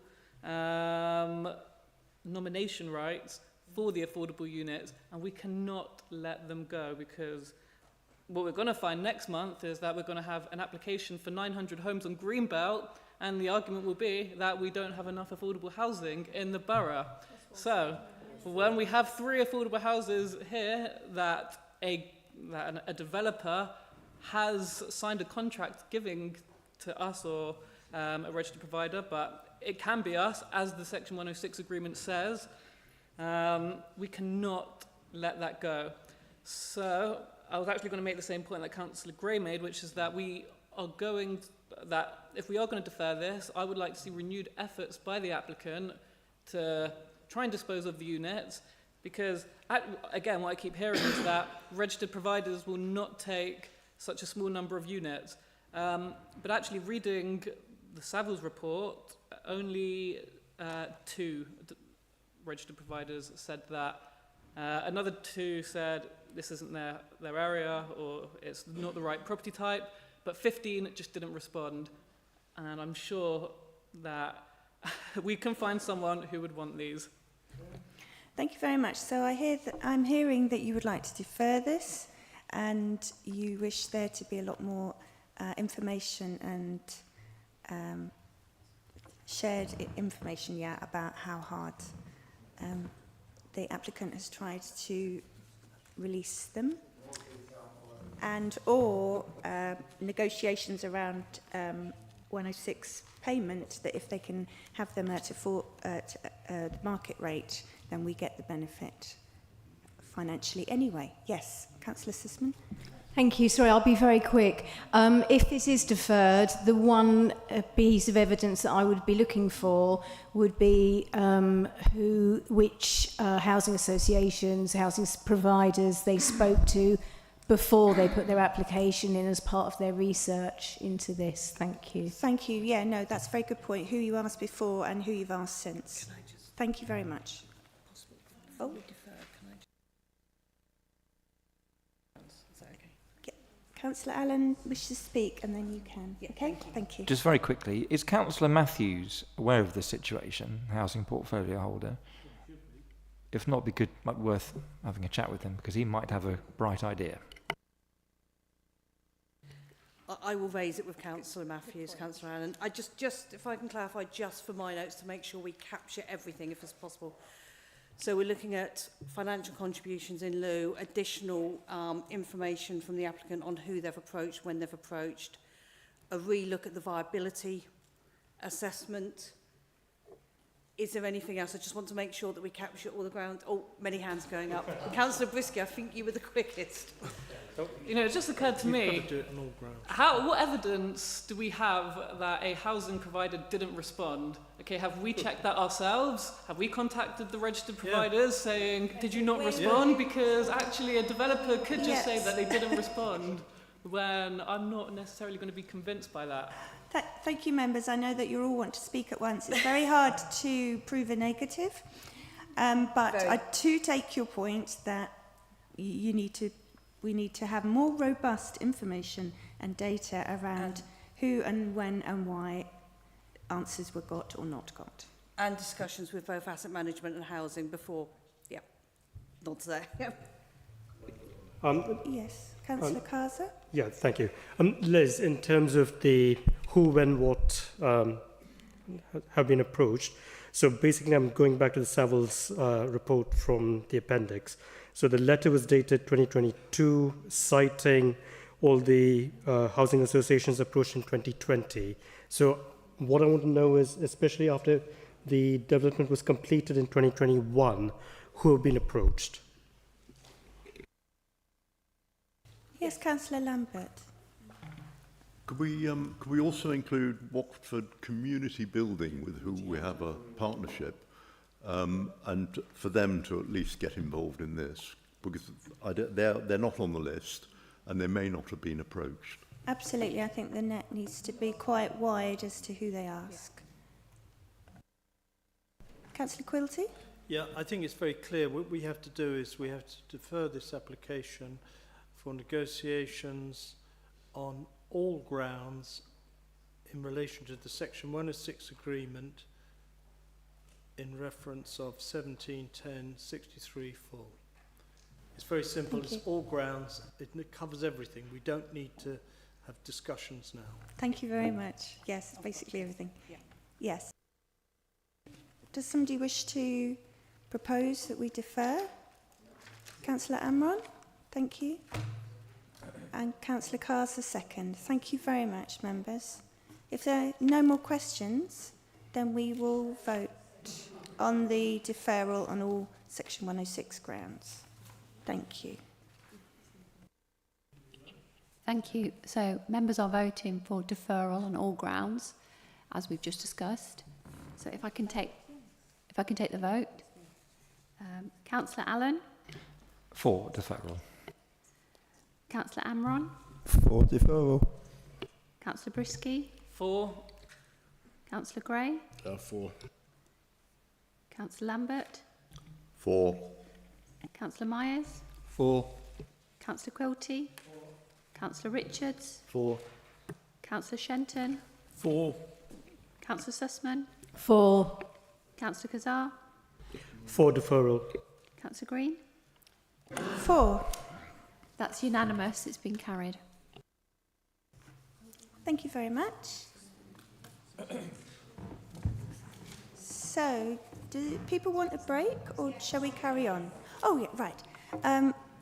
nomination rights for the affordable units, and we cannot let them go, because what we're going to find next month is that we're going to have an application for 900 homes on Greenbelt, and the argument will be that we don't have enough affordable housing in the borough. So when we have 3 affordable houses here that a developer has signed a contract giving to us or a registered provider, but it can be us, as the Section 106 agreement says, we cannot let that go. So I was actually going to make the same point that Councillor Gray made, which is that if we are going to defer this, I would like to see renewed efforts by the applicant to try and dispose of the units, because again, what I keep hearing is that registered providers will not take such a small number of units. But actually reading the Savills report, only 2 registered providers said that. Another 2 said this isn't their area, or it's not the right property type, but 15 just didn't respond. And I'm sure that we can find someone who would want these. Thank you very much. So I'm hearing that you would like to defer this, and you wish there to be a lot more information and shared information, about how hard the applicant has tried to release them, and or negotiations around 106 payment, that if they can have them at the market rate, then we get the benefit financially anyway. Yes, Councillor Sussman. Thank you. Sorry, I'll be very quick. If this is deferred, the one piece of evidence that I would be looking for would be which housing associations, housing providers they spoke to before they put their application in as part of their research into this. Thank you. Thank you. Yeah, no, that's a very good point. Who you asked before and who you've asked since. Thank you very much. Oh. Councillor Allen wishes to speak, and then you can. Okay, thank you. Just very quickly, is Councillor Matthews aware of the situation, housing portfolio holder? If not, might be worth having a chat with him, because he might have a bright idea. I will raise it with Councillor Matthews, Councillor Allen. I just if I can clarify, just for my notes, to make sure we capture everything if it's possible. So we're looking at financial contributions in lieu, additional information from the applicant on who they've approached, when they've approached, a re-look at the viability assessment. Is there anything else? I just want to make sure that we capture all the ground. Oh, many hands going up. Councillor Brisky, I think you were the quickest. You know, it just occurred to me, what evidence do we have that a housing provider didn't respond? Okay, have we checked that ourselves? Have we contacted the registered providers saying, did you not respond? Because actually a developer could just say that they didn't respond, when I'm not necessarily going to be convinced by that. Thank you, members. I know that you all want to speak at once. It's very hard to prove a negative, but I do take your point that we need to have more robust information and data around who and when and why answers were got or not got. And discussions with both asset management and housing before, not today. Yes, Councillor Kaza. Yeah, thank you. Liz, in terms of the who, when, what have been approached, so basically I'm going back to the Savills report from the appendix. So the letter was dated 2022, citing all the housing associations approached in 2020. So what I want to know is, especially after the development was completed in 2021, who have been approached? Yes, Councillor Lambert. Could we also include Watford Community Building, with whom we have a partnership, and for them to at least get involved in this, because they're not on the list and they may not have been approached. Absolutely, I think the net needs to be quite wide as to who they ask. Councillor Quilty? Yeah, I think it's very clear. What we have to do is we have to defer this application for negotiations on all grounds in relation to the Section 106 agreement in reference of 171063 full. It's very simple. It's all grounds. It covers everything. We don't need to have discussions now. Thank you very much. Yes, basically everything. Yeah. Yes. Does somebody wish to propose that we defer? Councillor Amron, thank you. And Councillor Carr's the second. Thank you very much, members. If there are no more questions, then we will vote on the deferral on all Section 106 grounds. Thank you. Thank you. So members are voting for deferral on all grounds, as we've just discussed. So if I can take the vote. Councillor Allen? For deferral. Councillor Amron? For deferral. Councillor Brisky? For. Councillor Gray? For. Councillor Lambert? For. Councillor Myers? For. Councillor Quilty? Councillor Richards? For. Councillor Shenton? For. Councillor Sussman? For. Councillor Kazar? For deferral. Councillor Green? For. That's unanimous. It's been carried. Thank you very much. So, do people want a break or shall we carry on? Oh, yeah, right.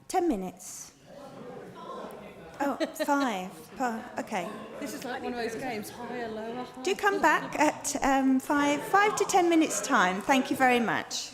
10 minutes. Oh, 5. Okay. This is like one of those games, higher, lower, higher. Do come back at 5 to 10 minutes' time. Thank you very much.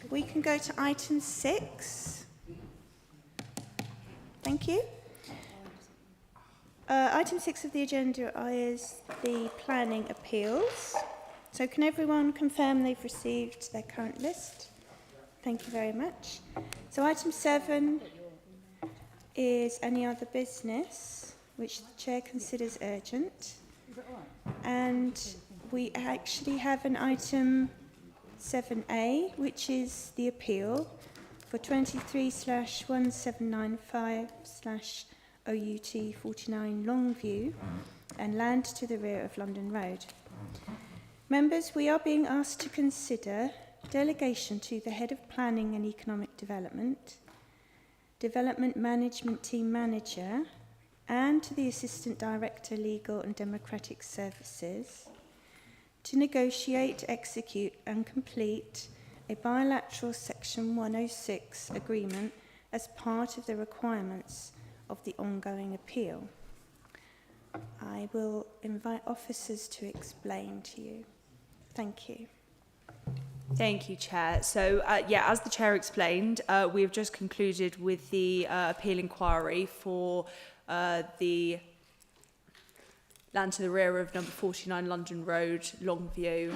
We can go to item 6. Thank you. Item 6 of the agenda is the planning appeals. So can everyone confirm they've received their current list? Thank you very much. So item 7 is any other business, which the chair considers urgent. And we actually have an item 7A, which is the appeal for 23/1795/OUTEI 49 Longview and land to the rear of London Road. Members, we are being asked to consider delegation to the Head of Planning and Economic Development, Development Management Team Manager, and to the Assistant Director, Legal and Democratic Services, to negotiate, execute and complete a bilateral Section 106 agreement as part of the requirements of the ongoing appeal. I will invite officers to explain to you. Thank you. Thank you, Chair. So, as the Chair explained, we have just concluded with the appeal inquiry for the land to the rear of number 49 London Road, Longview,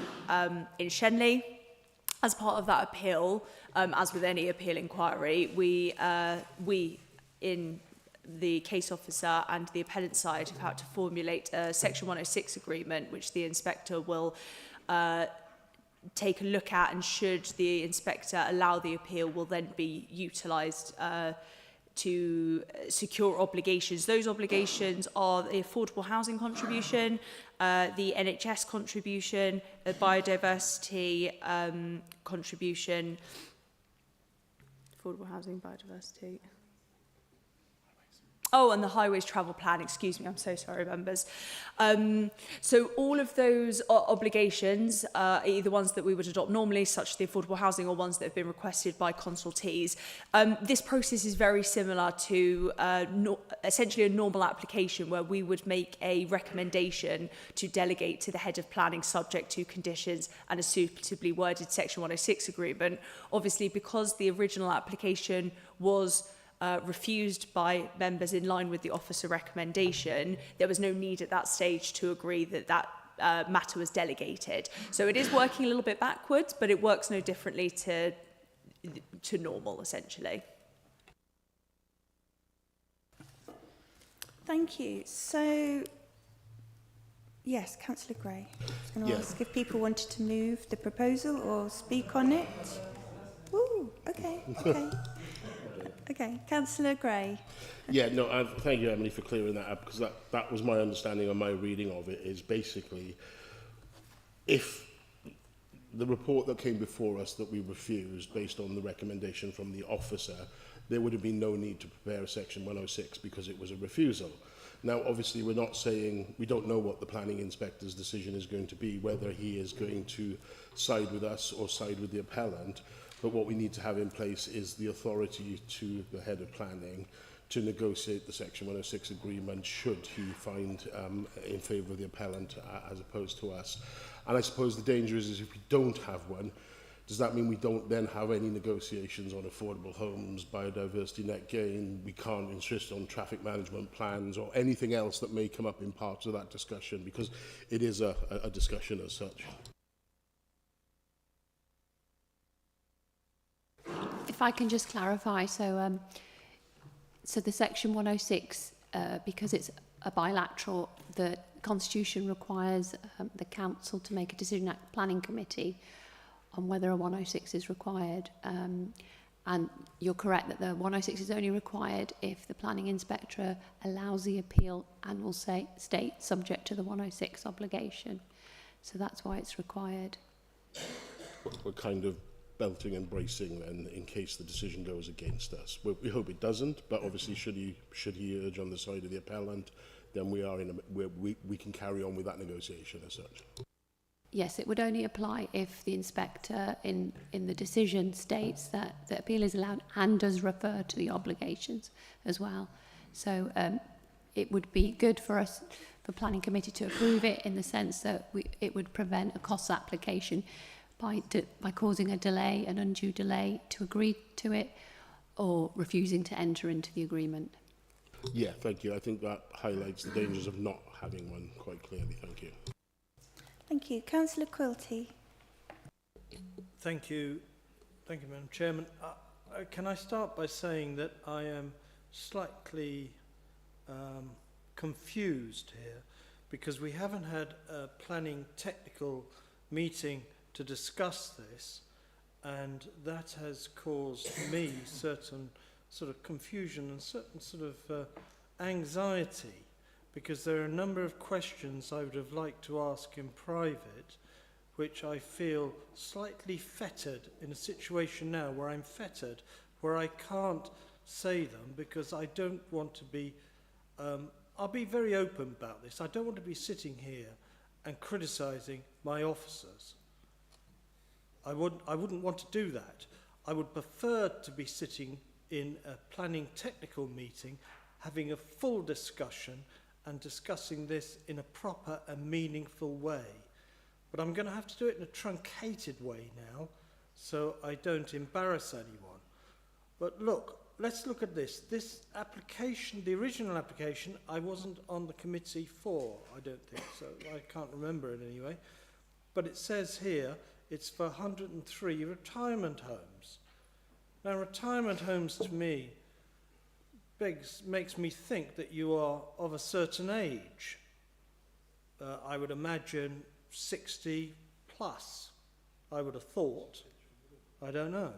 in Shenley. As part of that appeal, as with any appeal inquiry, we in the case officer and the appellant side have had to formulate a Section 106 agreement, which the inspector will take a look at, and should the inspector allow the appeal, will then be utilised to secure obligations. Those obligations are the affordable housing contribution, the NHS contribution, the biodiversity contribution, affordable housing, biodiversity. Oh, and the highways travel plan, excuse me, I'm so sorry, members. So all of those obligations are either ones that we would adopt normally, such as the affordable housing, or ones that have been requested by consultees. This process is very similar to essentially a normal application, where we would make a recommendation to delegate to the head of planning, subject to conditions and a suitably worded Section 106 agreement. Obviously, because the original application was refused by members in line with the officer recommendation, there was no need at that stage to agree that that matter was delegated. So it is working a little bit backwards, but it works no differently to normal, essentially. Thank you. So, yes, Councillor Gray. I was going to ask if people wanted to move the proposal or speak on it. Ooh, okay. Okay, Councillor Gray. Yeah, no, thank you, Emily, for clearing that up, because that was my understanding and my reading of it, is basically, if the report that came before us that we refused, based on the recommendation from the officer, there would have been no need to prepare a Section 106 because it was a refusal. Now, obviously, we're not saying, we don't know what the planning inspector's decision is going to be, whether he is going to side with us or side with the appellant. But what we need to have in place is the authority to the head of planning to negotiate the Section 106 agreement should he find in favour of the appellant as opposed to us. And I suppose the danger is if we don't have one, does that mean we don't then have any negotiations on affordable homes, biodiversity net gain? We can't insist on traffic management plans or anything else that may come up in parts of that discussion, because it is a discussion as such. If I can just clarify, so the Section 106, because it's a bilateral, the Constitution requires the Council to make a decision at the Planning Committee on whether a 106 is required. And you're correct that the 106 is only required if the Planning Inspector allows the appeal and will state subject to the 106 obligation. So that's why it's required. We're kind of belting and bracing then in case the decision goes against us. We hope it doesn't, but obviously should he urge on the side of the appellant, then we are we can carry on with that negotiation as such. Yes, it would only apply if the inspector in the decision states that the appeal is allowed and does refer to the obligations as well. So it would be good for us, for planning committee to approve it, in the sense that it would prevent a cost application by causing a delay, an undue delay, to agree to it, or refusing to enter into the agreement. Yeah, thank you. I think that highlights the dangers of not having one quite clearly. Thank you. Thank you. Councillor Quilty. Thank you, Madam Chairman. Can I start by saying that I am slightly confused here, because we haven't had a planning technical meeting to discuss this, and that has caused me certain sort of confusion and certain sort of anxiety, because there are a number of questions I would have liked to ask in private, which I feel slightly fettered in a situation now where I'm fettered, where I can't say them because I don't want to be, I'll be very open about this. I don't want to be sitting here and criticising my officers. I wouldn't want to do that. I would prefer to be sitting in a planning technical meeting, having a full discussion and discussing this in a proper and meaningful way. But I'm going to have to do it in a truncated way now, so I don't embarrass anyone. But look, let's look at this. This application, the original application, I wasn't on the committee for, I don't think, so I can't remember it anyway. But it says here, it's for 103 retirement homes. Now, retirement homes to me makes me think that you are of a certain age. I would imagine 60 plus, I would have thought. I don't know.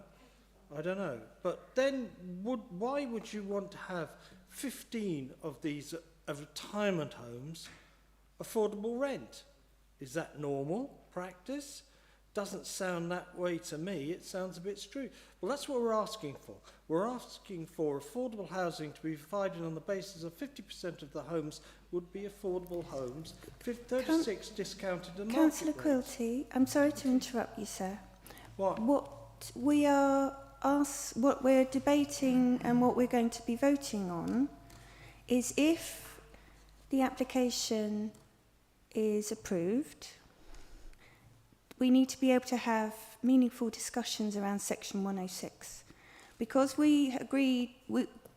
But then, why would you want to have 15 of these retirement homes affordable rent? Is that normal practice? Doesn't sound that way to me. It sounds a bit strange. Well, that's what we're asking for. We're asking for affordable housing to be provided on the basis of 50% of the homes would be affordable homes, 36 discounted and market Councillor Quilty, I'm sorry to interrupt you, sir. What? What we're debating and what we're going to be voting on is if the application is approved, we need to be able to have meaningful discussions around Section 106. Because we agreed,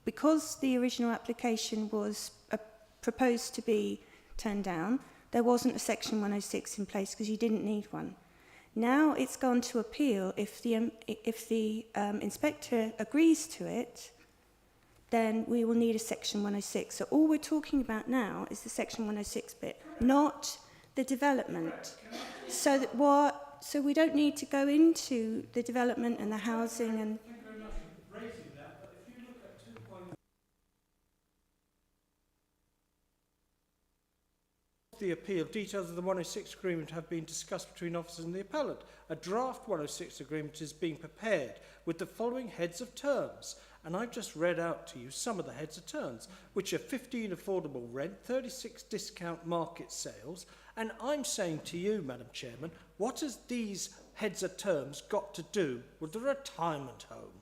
because the original application was proposed to be turned down, there wasn't a Section 106 in place because you didn't need one. Now it's gone to appeal. If the inspector agrees to it, then we will need a Section 106. So all we're talking about now is the Section 106 bit, not the development. So we don't need to go into the development and the housing and. Thank you very much for raising that, but if you look at 2.1, the appeal, details of the 106 agreement have been discussed between officers and the appellant. A draft 106 agreement is being prepared with the following heads of terms. And I've just read out to you some of the heads of terms, which are 15 affordable rent, 36 discount market sales. And I'm saying to you, Madam Chairman, what has these heads of terms got to do with the retirement home?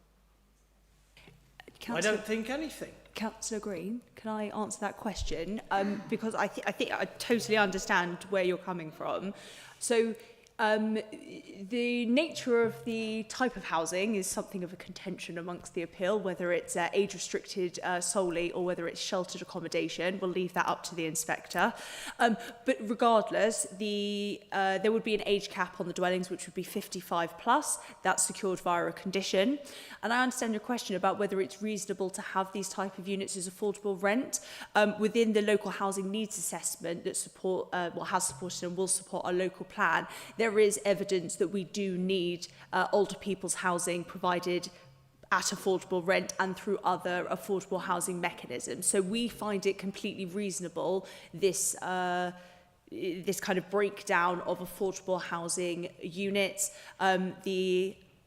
I don't think anything. Councillor Green, can I answer that question? Because I think I totally understand where you're coming from. So the nature of the type of housing is something of a contention amongst the appeal, whether it's age-restricted solely or whether it's sheltered accommodation. We'll leave that up to the inspector. But regardless, there would be an age cap on the dwellings, which would be 55 plus. That's secured via a condition. And I understand your question about whether it's reasonable to have these type of units as affordable rent. Within the local housing needs assessment that has supported and will support our local plan, there is evidence that we do need older people's housing provided at affordable rent and through other affordable housing mechanisms. So we find it completely reasonable, this kind of breakdown of affordable housing units.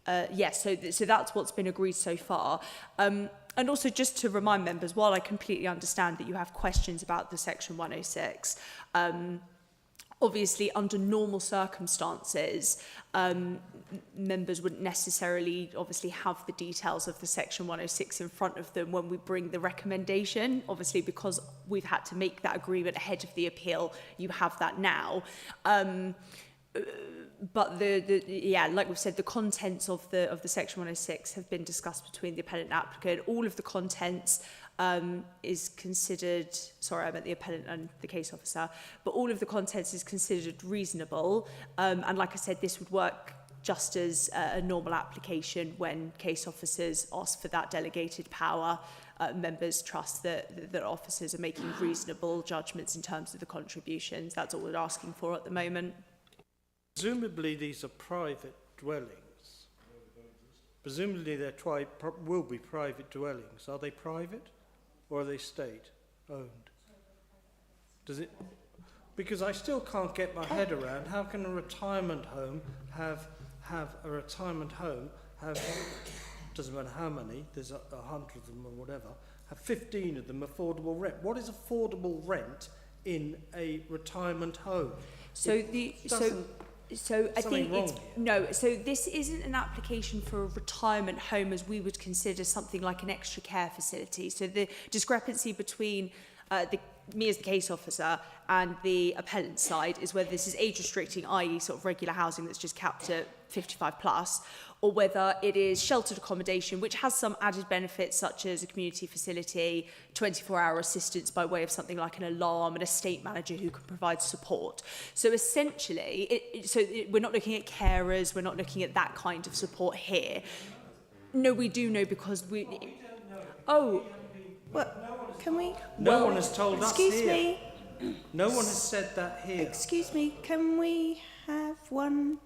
Yes, so that's what's been agreed so far. And also just to remind members, while I completely understand that you have questions about the Section 106, obviously, under normal circumstances, members wouldn't necessarily obviously have the details of the Section 106 in front of them when we bring the recommendation. Obviously, because we've had to make that agreement ahead of the appeal, you have that now. But yeah, like we've said, the contents of the Section 106 have been discussed between the appellant and applicant. All of the contents is considered, sorry, I meant the appellant and the case officer, but all of the contents is considered reasonable. And like I said, this would work just as a normal application when case officers ask for that delegated power. Members trust that officers are making reasonable judgments in terms of the contributions. That's all we're asking for at the moment. Presumably these are private dwellings. Presumably they're will be private dwellings. Are they private or are they state-owned? Does it? Because I still can't get my head around how can a retirement home have doesn't matter how many, there's 100 of them or whatever, have 15 of them affordable rent. What is affordable rent in a retirement home? So I think it's no. So this isn't an application for a retirement home as we would consider something like an extra care facility. So the discrepancy between me as the case officer and the appellant side is whether this is age restricting, i.e. sort of regular housing that's just capped at 55 plus, or whether it is sheltered accommodation, which has some added benefits such as a community facility, 24-hour assistance by way of something like an alarm, an estate manager who can provide support. So essentially, we're not looking at carers, we're not looking at that kind of support here. No, we do know because we... Oh, what? Can we... No one has told us here. Excuse me. No one has said that here. Excuse me, can we have one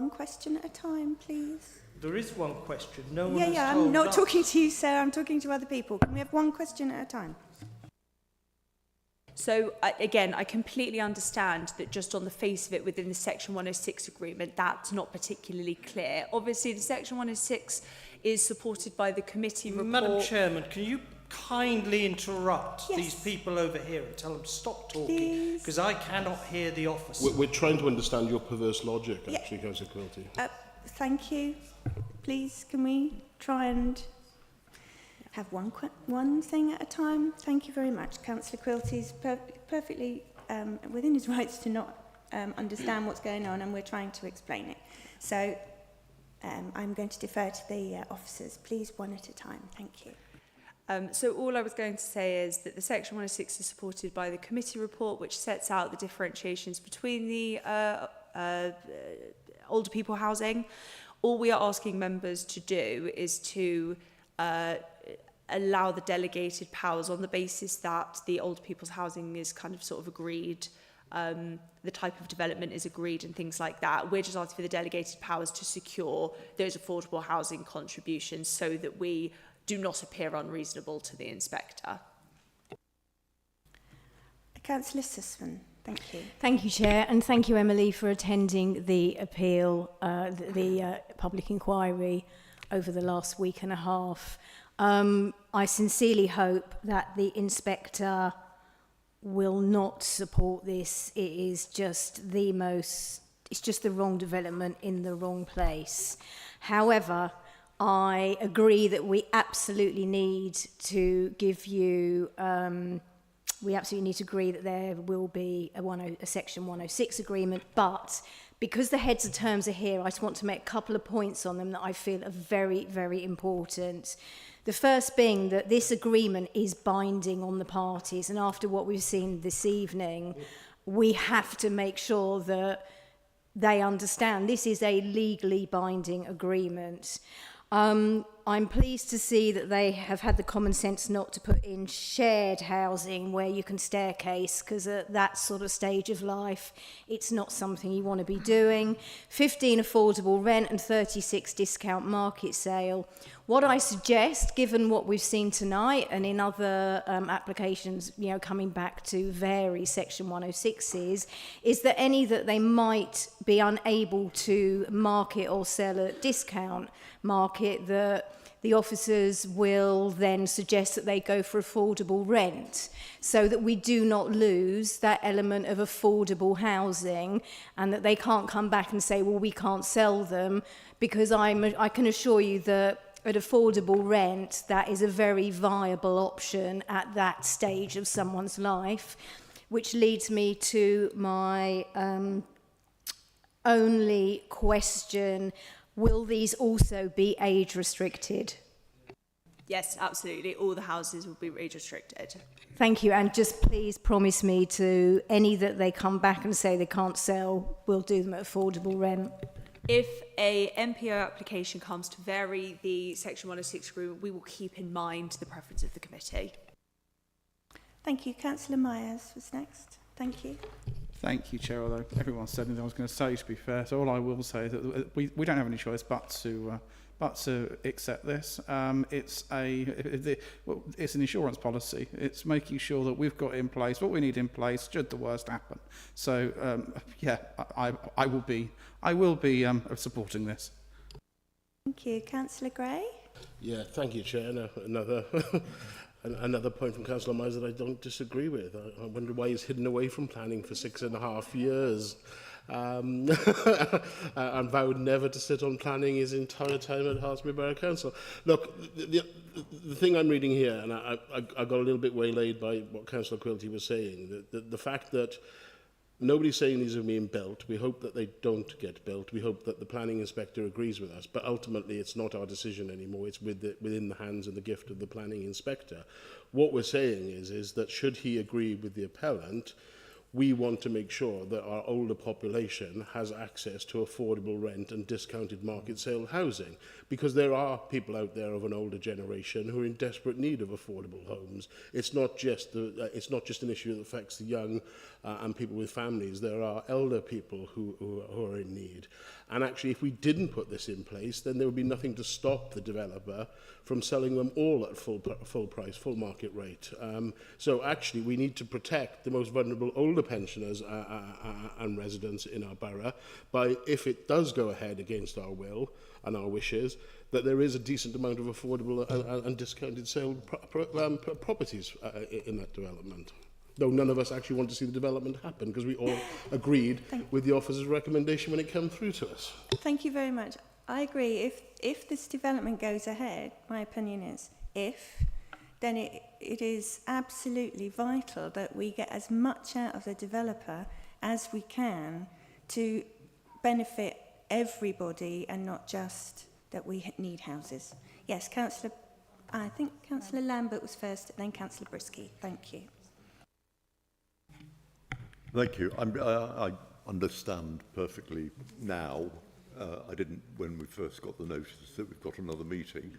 question at a time, please? There is one question. No one Yeah, has yeah, told I'm not us. talking to you, sir. I'm talking to other people. Can we have one question at a time? So again, I completely understand that just on the face of it within the Section 106 agreement, that's not particularly clear. Obviously, the Section 106 is supported by the committee report. Madam Chairman, can you kindly interrupt Yes. these people over here and tell them to stop talking? Because I cannot hear the officer. We're trying to understand your perverse logic, actually, Councillor Quilty. Thank you. Please, can we try and have one thing at a time? Thank you very much. Councillor Quilty's perfectly within his rights to not understand what's going on, and we're trying to explain it. So I'm going to defer to the officers. Please, one at a time. Thank you. So all I was going to say is that the Section 106 is supported by the committee report, which sets out the differentiations between the older people housing. All we are asking members to do is to allow the delegated powers on the basis that the older people's housing is kind of sort of agreed, the type of development is agreed and things like that. We're just asking for the delegated powers to secure those affordable housing contributions so that we do not appear unreasonable to the inspector. Councillor Sussman, thank you. Thank you, Chair, and thank you, Emily, for attending the appeal, the public inquiry over the last week and a half. I sincerely hope that the inspector will not support this. It is just it's just the wrong development in the wrong place. However, I agree that we absolutely need to give you, we absolutely need to agree that there will be a Section 106 agreement, but because the heads of terms are here, I just want to make a couple of points on them that I feel are very, very important. The first being that this agreement is binding on the parties, and after what we've seen this evening, we have to make sure that they understand this is a legally binding agreement. I'm pleased to see that they have had the common sense not to put in shared housing where you can staircase, because at that sort of stage of life, it's not something you want to be doing. 15 affordable rent and 36 discount market sale. What I suggest, given what we've seen tonight and in other applications, coming back to vary Section 106s, is that any that they might be unable to market or sell at discount market, that the officers will then suggest that they go for affordable rent, so that we do not lose that element of affordable housing, and that they can't come back and say, well, we can't sell them, because I can assure you that at affordable rent, that is a very viable option at that stage of someone's life, which leads me to my only question. Will these also be age restricted? Yes, absolutely. All the houses will be age restricted. Thank you. And just please promise me to any that they come back and say they can't sell, we'll do them at affordable rent. If a MPO application comes to vary the Section 106 agreement, we will keep in mind the preference of the committee. Thank you. Councillor Myers was next. Thank you. Thank you, Chair, although everyone said anything I was going to say, to be fair. So all I will say is that we don't have any choice but to accept this. It's an insurance policy. It's making sure that we've got in place what we need in place should the worst happen. So, yeah, I will be supporting this. Thank you. Councillor Gray? Yeah, thank you, Chair. No, another point from Councillor Myers that I don't disagree with. I wonder why he's hidden away from planning for 6.5 years. And vowed never to sit on planning his entire time at Hertsmere Borough Council. Look, the thing I'm reading here, and I got a little bit waylaid by what Councillor Quilty was saying, the fact that nobody's saying these are being built. We hope that they don't get built. We hope that the planning inspector agrees with us. But ultimately, it's not our decision anymore. It's within the hands and the gift of the planning inspector. What we're saying is that should he agree with the appellant, we want to make sure that our older population has access to affordable rent and discounted market sale housing, because there are people out there of an older generation who are in desperate need of affordable homes. It's not just an issue that affects the young and people with families. There are elder people who are in need. And actually, if we didn't put this in place, then there would be nothing to stop the developer from selling them all at full price, full market rate. So actually, we need to protect the most vulnerable older pensioners and residents in our borough by, if it does go ahead against our will and our wishes, that there is a decent amount of affordable and discounted sale properties in that development. Though none of us actually want to see the development happen, because we all agreed with the officer's recommendation when it came through to us. Thank you very much. I agree. If this development goes ahead, my opinion is, then it is absolutely vital that we get as much out of the developer as we can to benefit everybody and not just that we need houses. Yes, I think Councillor Lambert was first, then Councillor Brisky. Thank you. Thank you. I understand perfectly now. I didn't when we first got the notice that we've got another meeting.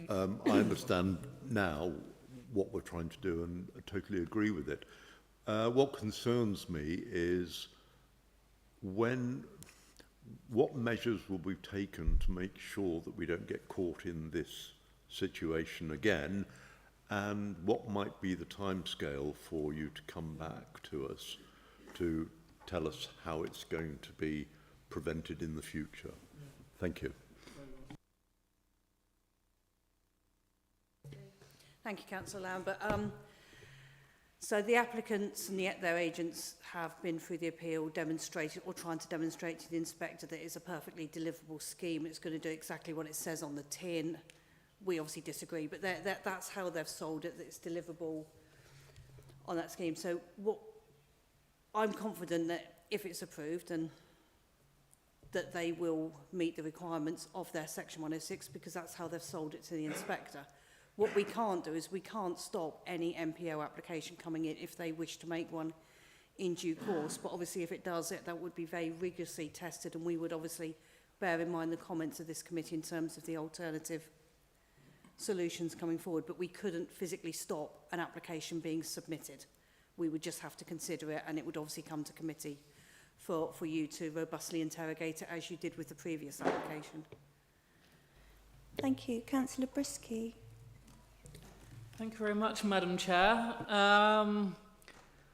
I understand now what we're trying to do and I totally agree with it. What concerns me is what measures will be taken to make sure that we don't get caught in this situation again, and what might be the timescale for you to come back to us to tell us how it's going to be prevented in the future. Thank you. Thank you, Councillor Lambert. So the applicants and their agents have been through the appeal, demonstrated or trying to demonstrate to the inspector that it's a perfectly deliverable scheme. It's going to do exactly what it says on the tin. We obviously disagree, but that's how they've sold it, that it's deliverable on that scheme. So I'm confident that if it's approved, and that they will meet the requirements of their Section 106, because that's how they've sold it to the inspector. What we can't do is we can't stop any MPO application coming in if they wish to make one in due course. But obviously, if it does, that would be very rigorously tested, and we would obviously bear in mind the comments of this committee in terms of the alternative solutions coming forward. But we couldn't physically stop an application being submitted. We would just have to consider it, and it would obviously come to committee for you to robustly interrogate it, as you did with the previous application. Thank you. Councillor Brisky. Thank you very much, Madam Chair.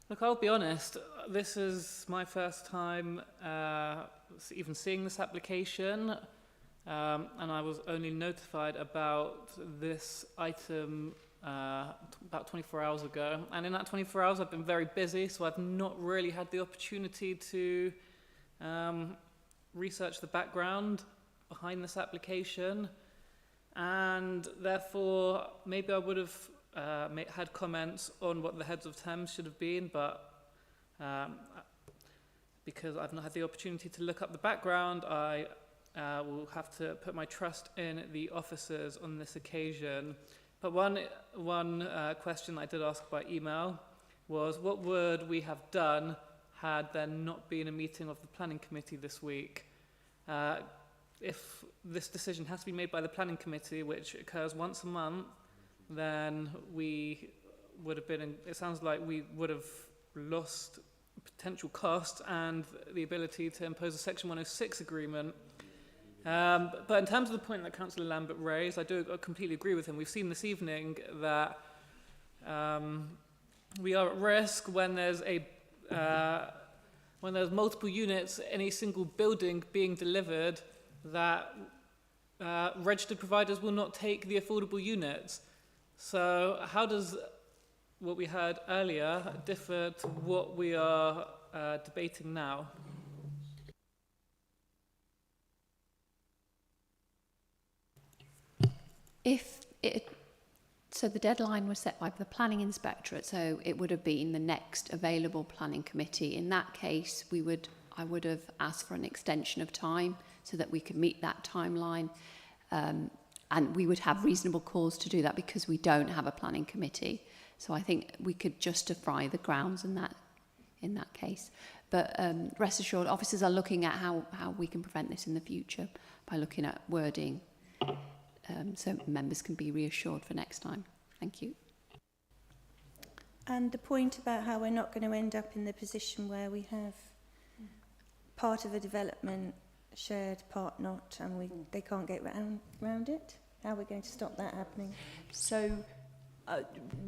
Look, I'll be honest, this is my first time even seeing this application. and I was only notified about this item about 24 hours ago. And in that 24 hours, I've been very busy, so I've not really had the opportunity to research the background behind this application. And therefore, maybe I would have had comments on what the heads of terms should have been, but because I've not had the opportunity to look up the background, I will have to put my trust in the officers on this occasion. But one question I did ask by email was, what would we have done had there not been a meeting of the planning committee this week? If this decision has to be made by the planning committee, which occurs once a month, then we would have been, it sounds like we would have lost potential cost and the ability to impose a Section 106 agreement. But in terms of the point that Councillor Lambert raised, I completely agree with him. We've seen this evening that we are at risk when there's multiple units in a single building being delivered, that registered providers will not take the affordable units. So how does what we heard earlier differ to what we are debating now? So the deadline was set by the planning inspectorate, so it would have been the next available planning committee. In that case, I would have asked for an extension of time so that we could meet that timeline, and we would have reasonable cause to do that because we don't have a planning committee. So I think we could justify the grounds in that case. But rest assured, officers are looking at how we can prevent this in the future by looking at wording. So members can be reassured for next time. Thank you. And the point about how we're not going to end up in the position where we have part of a development shared, part not, and they can't get round it? How are we going to stop that happening? So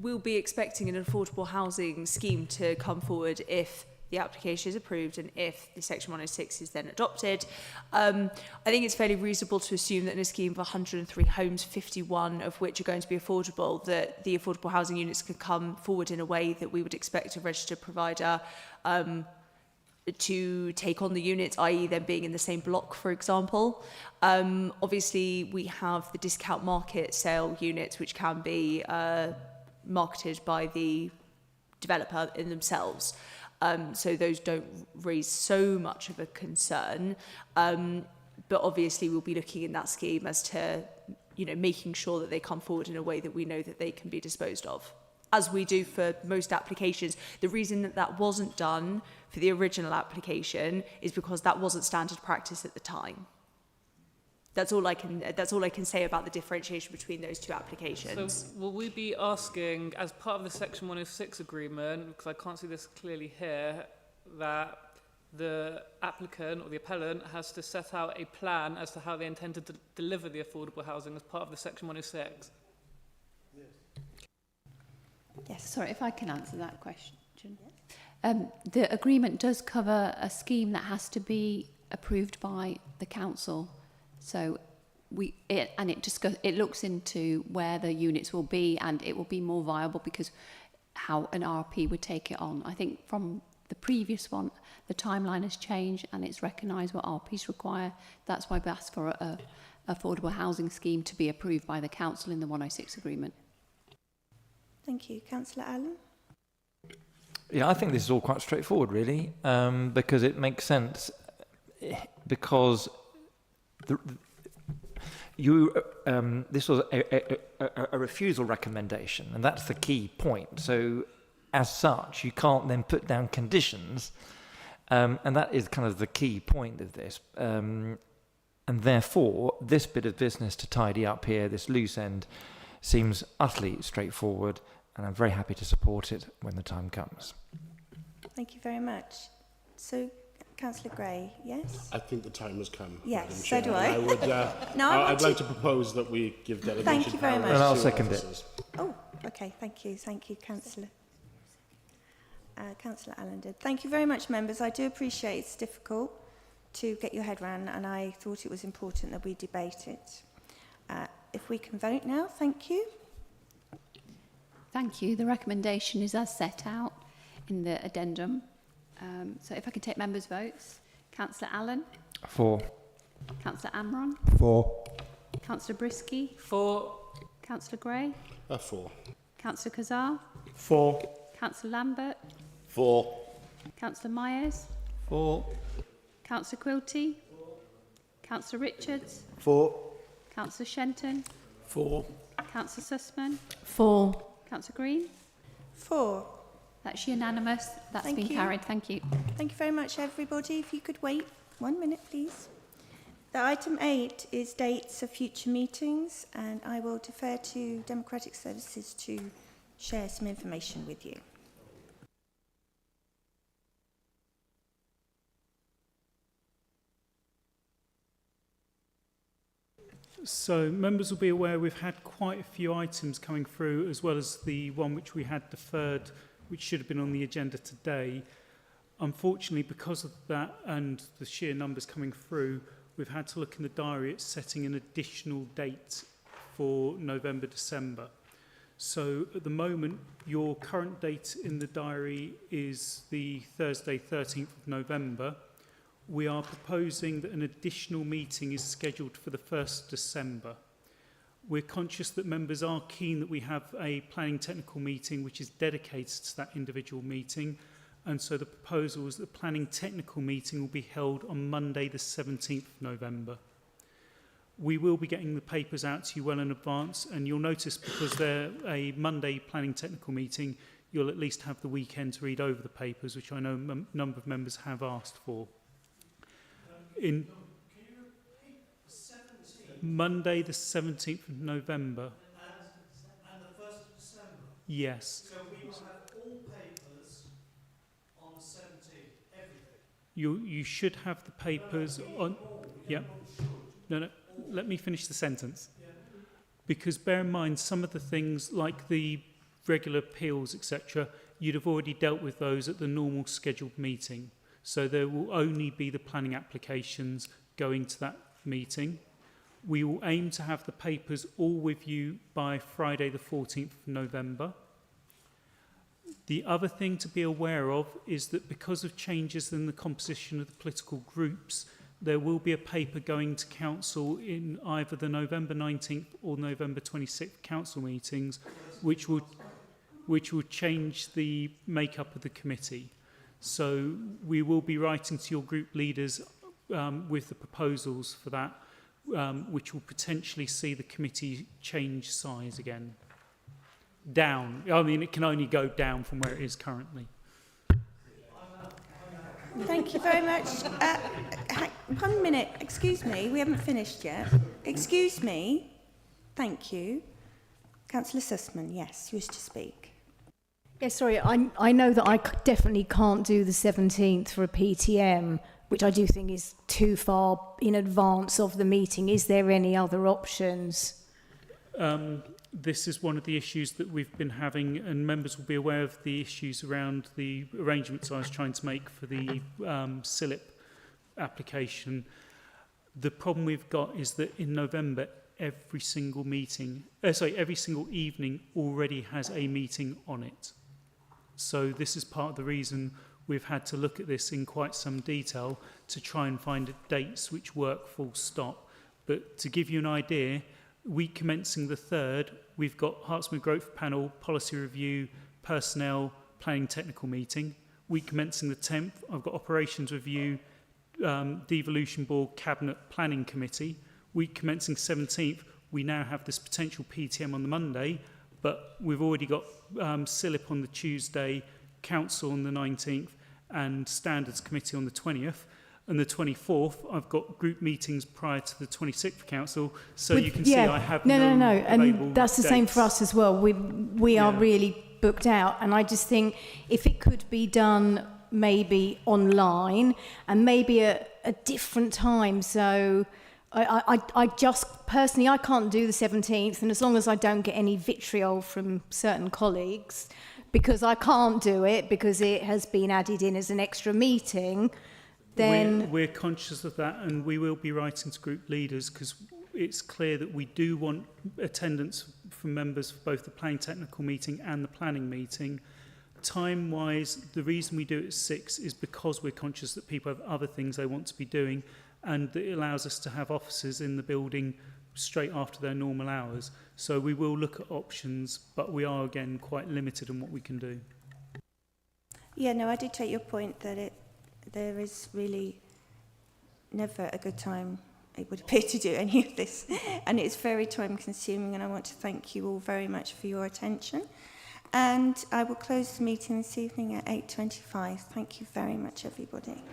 we'll be expecting an affordable housing scheme to come forward if the application is approved and if the Section 106 is then adopted. I think it's fairly reasonable to assume that in a scheme of 103 homes, 51 of which are going to be affordable, that the affordable housing units can come forward in a way that we would expect a registered provider to take on the units, i.e. them being in the same block, for example. Obviously, we have the discount market sale units, which can be marketed by the developer in themselves. So those don't raise so much of a concern. But obviously, we'll be looking in that scheme as to, making sure that they come forward in a way that we know that they can be disposed of, as we do for most applications. The reason that wasn't done for the original application is because that wasn't standard practice at the time. That's all I can say about the differentiation between those two applications. So will we be asking, as part of the Section 106 agreement, because I can't see this clearly here, that the applicant or the appellant has to set out a plan as to how they intend to deliver the affordable housing as part of the Section 106? Yes, sorry, if I can answer that question. The agreement does cover a scheme that has to be approved by the council. So it looks into where the units will be, and it will be more viable because how an RP would take it on. I think from the previous one, the timeline has changed and it's recognised what RPs require. That's why we asked for a affordable housing scheme to be approved by the council in the 106 agreement. Thank you. Councillor Allen? Yeah, I think this is all quite straightforward, really, because it makes sense. Because this was a refusal recommendation, and that's the key point. So, as such, you can't then put down conditions, and that is kind of the key point of this. And therefore, this bit of business to tidy up here, this loose end, seems utterly straightforward, and I'm very happy to support it when the time comes. Thank you very much. So, Councillor Gray, yes? I think the time has come. Yes, Madam Chair, so do I. and I would, I'd like to propose that we give delegation Thank you very powers much. And I'll to second officers. Oh, okay, thank you, Councillor. Councillor Allen did. Thank you very much, members. I do appreciate it's difficult to get your head around, and I thought it was important that we debate it. If we can vote now, thank you. Thank you. The recommendation is as set out in the addendum. So if I could take members' votes. Councillor Allen? 4. Councillor Amron? 4. Councillor Brisky? 4. Councillor Gray? 4. Councillor Kazar? 4. Councillor Lambert? 4. Councillor Myers? 4. Councillor Quilty? 4. Councillor Richards? 4. Councillor Shenton? 4. Councillor Sussman? 4. Councillor Green? 4. That's unanimous. That's Thank been you. carried. Thank you. Thank you very much, everybody. If you could wait 1 minute, please. The item 8 is dates of future meetings, and I will defer to Democratic Services to share some information with you. So members will be aware we've had quite a few items coming through, as well as the one which we had deferred, which should have been on the agenda today. Unfortunately, because of that and the sheer numbers coming through, we've had to look in the diary at setting an additional date for November, December. So at the moment, your current date in the diary is the Thursday, 13th of November. We are proposing that an additional meeting is scheduled for the 1st of December. We're conscious that members are keen that we have a planning technical meeting which is dedicated to that individual meeting, and so the proposal is that the planning technical meeting will be held on Monday the 17th of November. We will be getting the papers out to you well in advance, and you'll notice because they're a Monday planning technical meeting, you'll at least have the weekend to read over the papers, which I know a number of members have asked for. In Monday the 17th of November. And the 1st of December? Yes. So we will have all papers on the 17th, everything? You should have the papers on... Yeah. No, let me finish the sentence. Yeah. Because bear in mind, some of the things like the regular appeals, etc., you'd have already dealt with those at the normal scheduled meeting. So there will only be the planning applications going to that meeting. We will aim to have the papers all with you by Friday the 14th of November. The other thing to be aware of is that because of changes in the composition of the political groups, there will be a paper going to council in either the November 19th or November 26th council meetings, which will change the makeup of the committee. So we will be writing to your group leaders with the proposals for that, which will potentially see the committee change size again. Down. I mean, it can only go down from where it is currently. Thank you very much. 1 minute. Excuse me. We haven't finished yet. Excuse me. Thank you. Councillor Sussman, yes, you wish to speak. Yes, sorry, I know that I definitely can't do the 17th for a PTM, which I do think is too far in advance of the meeting. Is there any other options? This is one of the issues that we've been having, and members will be aware of the issues around the arrangements I was trying to make for the SILIP application. The problem we've got is that in November, every single evening already has a meeting on it. So this is part of the reason we've had to look at this in quite some detail to try and find dates which work full stop. But to give you an idea, week commencing the 3rd, we've got Hertsmere Growth Panel, Policy Review, Personnel, Planning Technical Meeting. Week commencing the 10th, I've got Operations Review, Devolution Board, Cabinet Planning Committee. Week commencing 17th, we now have this potential PTM on the Monday, but we've already got SILIP on the Tuesday, Council on the 19th, and Standards Committee on the 20th. And the 24th, I've got group meetings prior to the 26th Council, so you can see I have no and that's the same for us as well. We are really booked out, and I just think if it could be done maybe online and maybe at a different time, so I just personally I can't do the 17th, and as long as I don't get any vitriol from certain colleagues because I can't do it because it has been added in as an extra meeting, then... We're conscious of that, and we will be writing to group leaders, because it's clear that we do want attendance from members for both the planning technical meeting and the planning meeting. Time-wise, the reason we do it at 6 is because we're conscious that people have other things they want to be doing, and that it allows us to have officers in the building straight after their normal hours. So we will look at options, but we are, again, quite limited on what we can do. Yeah, no, I do take your point that there is really never a good time, it would appear, to do any of this. And it's very time consuming, and I want to thank you all very much for your attention. And I will close the meeting this evening at 8:25. Thank you very much, everybody.